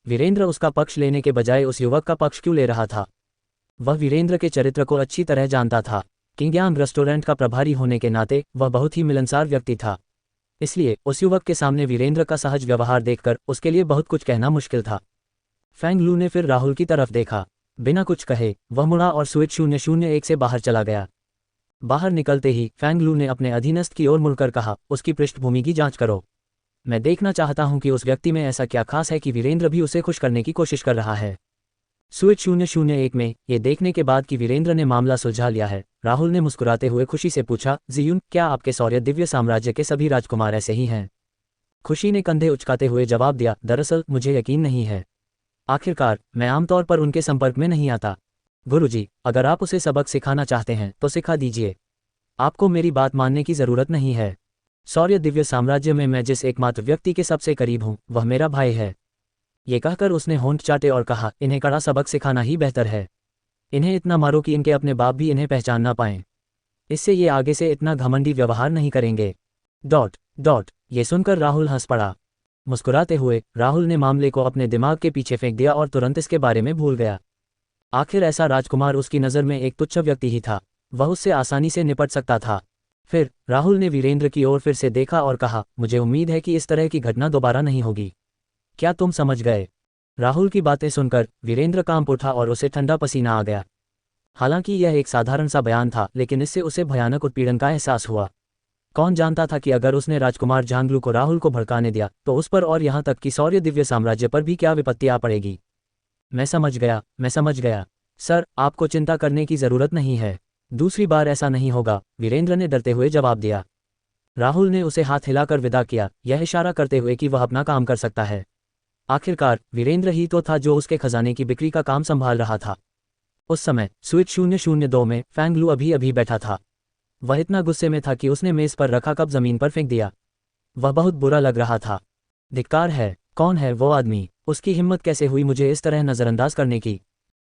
वीरेंद्र उसका पक्ष लेने के बजाय उस युवक का पक्ष क्यों ले रहा था? वह वीरेंद्र के चरित्र को अच्छी तरह जानता था। किंगयांग रेस्टोरेंट का प्रभारी होने के नाते वह बहुत ही मिलनसार व्यक्ति था। इसलिए उस युवक के सामने वीरेंद्र का सहज व्यवहार देखकर उसके लिए बहुत कुछ कहना मुश्किल था। फैंग लू ने फिर राहुल की तरफ देखा। बिना कुछ कहे वह मुड़ा और स्वीट 001 से बाहर चला गया। बाहर निकलते ही फैंग लू ने अपने अधीनस्थ की ओर मुड़कर कहा, उसकी पृष्ठभूमि की जांच करो। मैं देखना चाहता हूं कि उस व्यक्ति में ऐसा क्या खास है कि वीरेंद्र भी उसे खुश करने की कोशिश कर रहा है। स्वीट 001 में ये देखने के बाद कि वीरेंद्र ने मामला सुलझा लिया है, राहुल ने मुस्कुराते हुए खुशी से पूछा, जियुन, क्या आपके शौर्य दिव्य साम्राज्य के सभी राजकुमार ऐसे ही हैं? खुशी ने कंधे उचकाते हुए जवाब दिया, दरअसल मुझे यकीन नहीं है। आखिरकार मैं आमतौर पर उनके संपर्क में नहीं आता। गुरुजी, अगर आप उसे सबक सिखाना चाहते हैं तो सिखा दीजिए। आपको मेरी बात मानने की जरूरत नहीं है। शौर्य दिव्य साम्राज्य में मैं जिस एकमात्र व्यक्ति के सबसे करीब हूं, वह मेरा भाई है। ये कहकर उसने होंठ चाटे और कहा, इन्हें कड़ा सबक सिखाना ही बेहतर है। इन्हें इतना मारो कि इनके अपने बाप भी इन्हें पहचान ना पाएं। इससे ये आगे से इतना घमंडी व्यवहार नहीं करेंगे। ये सुनकर राहुल हंस पड़ा। मुस्कुराते हुए राहुल ने मामले को अपने दिमाग के पीछे फेंक दिया और तुरंत इसके बारे में भूल गया। आखिर ऐसा राजकुमार उसकी नज़र में एक तुच्छ व्यक्ति ही था, वह उससे आसानी से निपट सकता था। फिर राहुल ने वीरेंद्र की ओर फिर से देखा और कहा, मुझे उम्मीद है कि इस तरह की घटना दोबारा नहीं होगी। क्या तुम समझ गए? राहुल की बातें सुनकर वीरेंद्र कांप उठा और उसे ठंडा पसीना आ गया। हालांकि यह एक साधारण सा बयान था, लेकिन इससे उसे भयानक उत्पीड़न का एहसास हुआ। कौन जानता था कि अगर उसने राजकुमार झांगलू को राहुल को भड़काने दिया तो उस पर और यहाँ तक कि शौर्य दिव्य साम्राज्य पर भी क्या विपत्ति आ पड़ेगी। मैं समझ गया। सर, आपको चिंता करने की जरूरत नहीं है। दूसरी बार ऐसा नहीं होगा, वीरेंद्र ने डरते हुए जवाब दिया। राहुल ने उसे हाथ हिलाकर विदा किया, यह इशारा करते हुए कि वह अपना काम कर सकता है। आखिरकार वीरेंद्र ही तो था जो उसके खजाने की बिक्री का काम संभाल रहा था। उस समय स्वीट 002 में फैंग लू अभी अभी बैठा था। वह इतना गुस्से में था कि उसने मेज पर रखा कप जमीन पर फेंक दिया। वह बहुत बुरा लग रहा था। धिक्कार है, कौन है वो आदमी? उसकी हिम्मत कैसे हुई मुझे इस तरह नजरअंदाज करने की?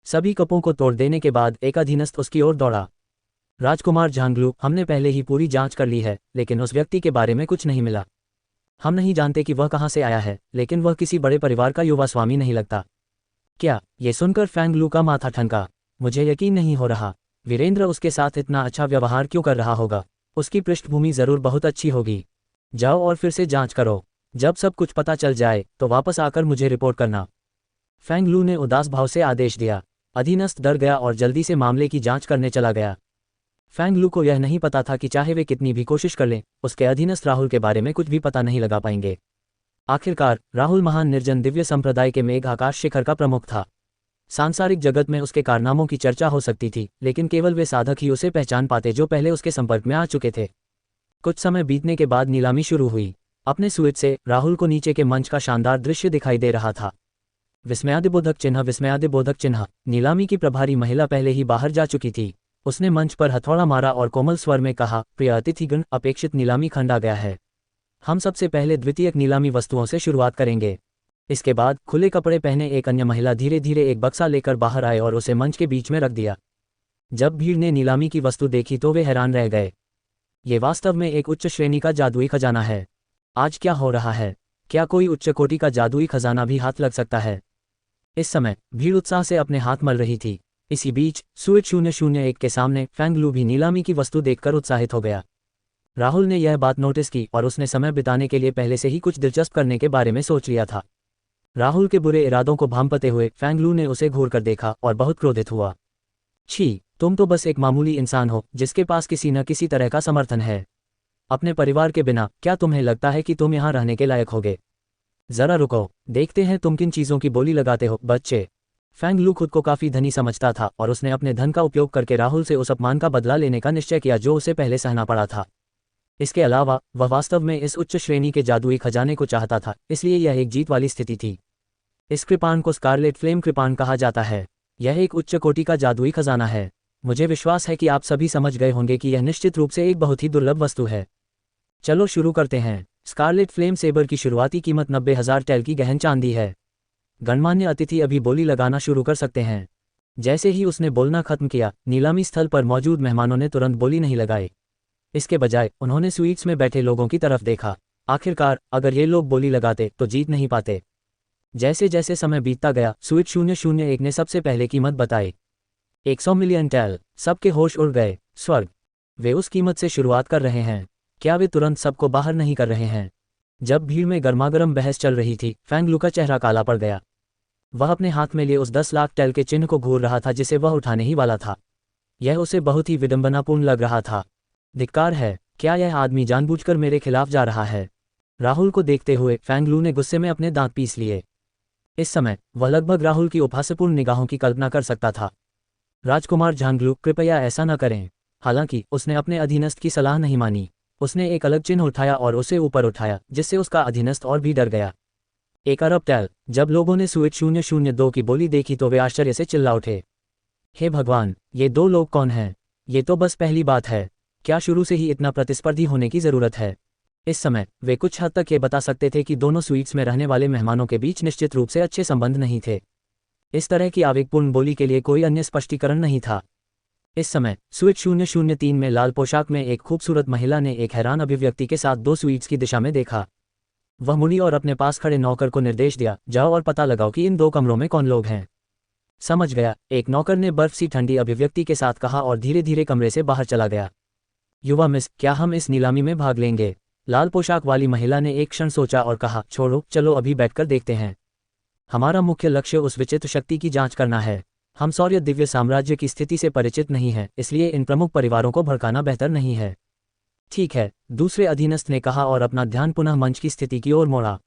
सभी कपों को तोड़ देने के बाद एक अधीनस्थ उसकी ओर दौड़ा। राजकुमार झांगलू, हमने पहले ही पूरी जांच कर ली है, लेकिन उस व्यक्ति के बारे में कुछ नहीं मिला। हम नहीं जानते कि वह कहाँ से आया है, लेकिन वह किसी बड़े परिवार का युवा स्वामी नहीं लगता। क्या? ये सुनकर फैंग लू का माथा ठनका। मुझे यकीन नहीं हो रहा। वीरेंद्र उसके साथ इतना अच्छा व्यवहार क्यों कर रहा होगा? उसकी पृष्ठभूमि जरूर बहुत अच्छी होगी। जाओ और फिर से जांच करो। जब सब कुछ पता चल जाए तो वापस आकर मुझे रिपोर्ट करना। फैंग लू ने उदास भाव से आदेश दिया। अधीनस्थ डर गया और जल्दी से मामले की जांच करने चला गया। फैंग लू को यह नहीं पता था कि चाहे वे कितनी भी कोशिश कर लें, उसके अधीनस्थ राहुल के बारे में कुछ भी पता नहीं लगा पाएंगे। आखिरकार राहुल महान निर्जन दिव्य संप्रदाय के मेघ आकाश शिखर का प्रमुख था। सांसारिक जगत में उसके कारनामों की चर्चा हो सकती थी, लेकिन केवल वे साधक ही उसे पहचान पाते जो पहले उसके संपर्क में आ चुके थे। कुछ समय बीतने के बाद नीलामी शुरू हुई। अपने स्विच से राहुल को नीचे के मंच का शानदार दृश्य दिखाई दे रहा था। विस्मयादिबोधक चिन्ह। नीलामी की प्रभारी महिला पहले ही बाहर जा चुकी थी। उसने मंच पर हथौड़ा मारा और कोमल स्वर में कहा, प्रिय अतिथिगण, अपेक्षित नीलामी खंड आ गया है। हम सबसे पहले द्वितीयक नीलामी वस्तुओं से शुरुआत करेंगे। इसके बाद खुले कपड़े पहने एक अन्य महिला धीरे धीरे एक बक्सा लेकर बाहर आए और उसे मंच के बीच में रख दिया। जब भीड़ ने नीलामी की वस्तु देखी तो वे हैरान रह गए। ये वास्तव में एक उच्च श्रेणी का जादुई खजाना है। आज क्या हो रहा है? क्या कोई उच्च कोटि का जादुई खजाना भी हाथ लग सकता है? इस समय भीड़ उत्साह से अपने हाथ मल रही थी। इसी बीच स्वीट 001 के सामने फैंग लू भी नीलामी की वस्तु देखकर उत्साहित हो गया। राहुल ने यह बात नोटिस की और उसने समय बिताने के लिए पहले से ही कुछ दिलचस्प करने के बारे में सोच लिया था। राहुल के बुरे इरादों को भांपते हुए फैंग लू ने उसे घूर कर देखा और बहुत क्रोधित हुआ। छी, तुम तो बस एक मामूली इंसान हो जिसके पास किसी न किसी तरह का समर्थन है। अपने परिवार के बिना क्या तुम्हें लगता है कि तुम यहाँ रहने के लायक होगे? जरा रुको, देखते हैं तुम किन चीज़ों की बोली लगाते हो बच्चे। फैंग लू खुद को काफ़ी धनी समझता था और उसने अपने धन का उपयोग करके राहुल से उस अपमान का बदला लेने का निश्चय किया जो उसे पहले सहना पड़ा था। इसके अलावा वह वास्तव में इस उच्च श्रेणी के जादुई खजाने को चाहता था, इसलिए यह एक जीत वाली स्थिति थी। इस कृपाण को स्कारलेट फ्लेम कृपाण कहा जाता है। यह एक उच्च कोटि का जादुई खजाना है। मुझे विश्वास है कि आप सभी समझ गए होंगे कि यह निश्चित रूप से एक बहुत ही दुर्लभ वस्तु है। चलो शुरू करते हैं। स्कारलेट फ्लेम सेबर की शुरुआती कीमत 90,000 टेल की गहन चांदी है। गणमान्य अतिथि अभी बोली लगाना शुरू कर सकते हैं। जैसे ही उसने बोलना खत्म किया, नीलामी स्थल पर मौजूद मेहमानों ने तुरंत बोली नहीं लगाई। इसके बजाय उन्होंने स्वीट्स में बैठे लोगों की तरफ देखा। आखिरकार अगर ये लोग बोली लगाते तो जीत नहीं पाते। जैसे जैसे समय बीतता गया, स्वीट 001 ने सबसे पहले कीमत बताई 100 मिलियन टेल। सबके होश उड़ गए। स्वर्ग, वे उस कीमत से शुरुआत कर रहे हैं। क्या वे तुरंत सबको बाहर नहीं कर रहे हैं? जब भीड़ में गर्मागर्म बहस चल रही थी, फैंग लू का चेहरा काला पड़ गया। वह अपने हाथ में लिए उस 10 लाख टेल के चिन्ह को घूर रहा था जिसे वह उठाने ही वाला था। यह उसे बहुत ही विडंबनापूर्ण लग रहा था। धिक्कार है, क्या यह आदमी जानबूझकर मेरे खिलाफ जा रहा है? राहुल को देखते हुए फैंग लू ने गुस्से में अपने दांत पीस लिए। इस समय वह लगभग राहुल की उपहासपूर्ण निगाहों की कल्पना कर सकता था। राजकुमार झांगलू, कृपया ऐसा न करें। हालांकि उसने अपने अधीनस्थ की सलाह नहीं मानी। उसने एक अलग चिन्ह उठाया और उसे ऊपर उठाया, जिससे उसका अधीनस्थ और भी डर गया। 1 अरब टेल। जब लोगों ने स्वीट 002 की बोली देखी तो वे आश्चर्य से चिल्ला उठे। हे भगवान, ये दो लोग कौन हैं? ये तो बस पहली बात है। क्या शुरू से ही इतना प्रतिस्पर्धी होने की ज़रूरत है? इस समय वे कुछ हद तक ये बता सकते थे कि दोनों स्वीट्स में रहने वाले मेहमानों के बीच निश्चित रूप से अच्छे संबंध नहीं थे। इस तरह की आवेगपूर्ण बोली के लिए कोई अन्य स्पष्टीकरण नहीं था। इस समय स्वीट 003 में लाल पोशाक में एक खूबसूरत महिला ने एक हैरान अभिव्यक्ति के साथ 2 स्वीट्स की दिशा में देखा। वह मुड़ी और अपने पास खड़े नौकर को निर्देश दिया, जाओ और पता लगाओ कि इन 2 कमरों में कौन लोग हैं। समझ गया, एक नौकर ने बर्फ सी ठंडी अभिव्यक्ति के साथ कहा और धीरे धीरे कमरे से बाहर चला गया। युवा मिस, क्या हम इस नीलामी में भाग लेंगे? लाल पोशाक वाली महिला ने एक क्षण सोचा और कहा, छोड़ो, चलो अभी बैठकर देखते हैं। हमारा मुख्य लक्ष्य उस विचित्र शक्ति की जांच करना है। हम सौर्य दिव्य साम्राज्य की स्थिति से परिचित नहीं हैं, इसलिए इन प्रमुख परिवारों को भड़काना बेहतर नहीं है। ठीक है, दूसरे अधीनस्थ ने कहा और अपना ध्यान पुनः मंच की स्थिति की ओर मोड़ा।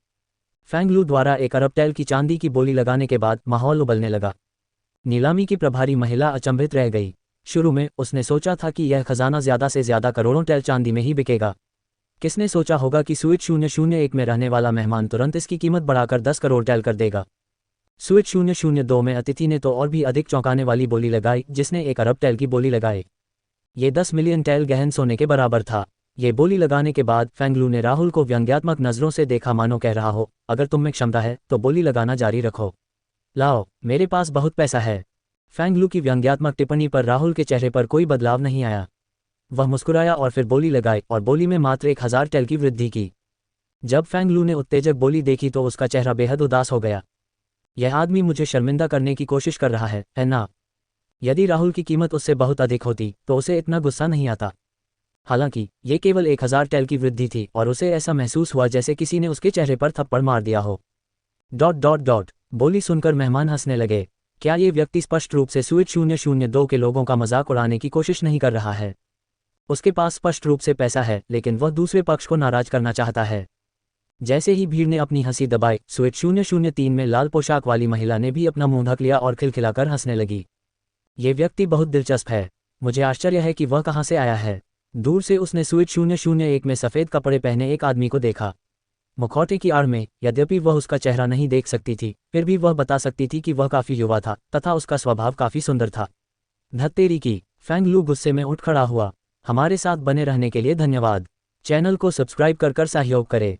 फैंग लू द्वारा 1 अरब टेल की चांदी की बोली लगाने के बाद माहौल उबलने लगा। नीलामी की प्रभारी महिला अचंभित रह गई। शुरू में उसने सोचा था कि यह खजाना ज्यादा से ज्यादा करोड़ों टेल चांदी में ही बिकेगा। किसने सोचा होगा कि स्वीट 001 में रहने वाला मेहमान तुरंत इसकी कीमत बढ़ाकर 10 करोड़ टेल कर देगा। स्वीट 002 में अतिथि ने तो और भी अधिक चौंकाने वाली बोली लगाई, जिसने 1 अरब टेल की बोली लगाई। ये 10 मिलियन टेल गहन सोने के बराबर था। ये बोली लगाने के बाद फैंग लू ने राहुल को व्यंग्यात्मक नज़रों से देखा, मानो कह रहा हो, अगर तुम में क्षमता है तो बोली लगाना जारी रखो। लाओ, मेरे पास बहुत पैसा है। फैंग लू की व्यंग्यात्मक टिप्पणी पर राहुल के चेहरे पर कोई बदलाव नहीं आया। वह मुस्कुराया और फिर बोली लगाई और बोली में मात्र 1000 टेल की वृद्धि की। जब फैंग लू ने उत्तेजक बोली देखी तो उसका चेहरा बेहद उदास हो गया। यह आदमी मुझे शर्मिंदा करने की कोशिश कर रहा है ना? यदि राहुल की कीमत उससे बहुत अधिक होती तो उसे इतना गुस्सा नहीं आता। हालांकि ये केवल 1000 टेल की वृद्धि थी और उसे ऐसा महसूस हुआ जैसे किसी ने उसके चेहरे पर थप्पड़ मार दिया हो। ... बोली सुनकर मेहमान हंसने लगे। क्या ये व्यक्ति स्पष्ट रूप से स्वीट 002 के लोगों का मजाक उड़ाने की कोशिश नहीं कर रहा है? उसके पास स्पष्ट रूप से पैसा है, लेकिन वह दूसरे पक्ष को नाराज करना चाहता है। जैसे ही भीड़ ने अपनी हंसी दबाई, स्वीट 003 में लाल पोशाक वाली महिला ने भी अपना मुंह ढक लिया और खिलखिलाकर हंसने लगी। ये व्यक्ति बहुत दिलचस्प है। मुझे आश्चर्य है कि वह कहाँ से आया है। दूर से उसने स्वीट 001 में सफ़ेद कपड़े पहने एक आदमी को देखा। मुखौटे की आड़ में, यद्यपि वह उसका चेहरा नहीं देख सकती थी, फिर भी वह बता सकती थी कि वह काफ़ी युवा था तथा उसका स्वभाव काफ़ी सुंदर था। धत्तेरी की! फैंग लू गुस्से में उठ खड़ा हुआ। हमारे साथ बने रहने के लिए धन्यवाद। चैनल को सब्सक्राइब कर सहयोग करें।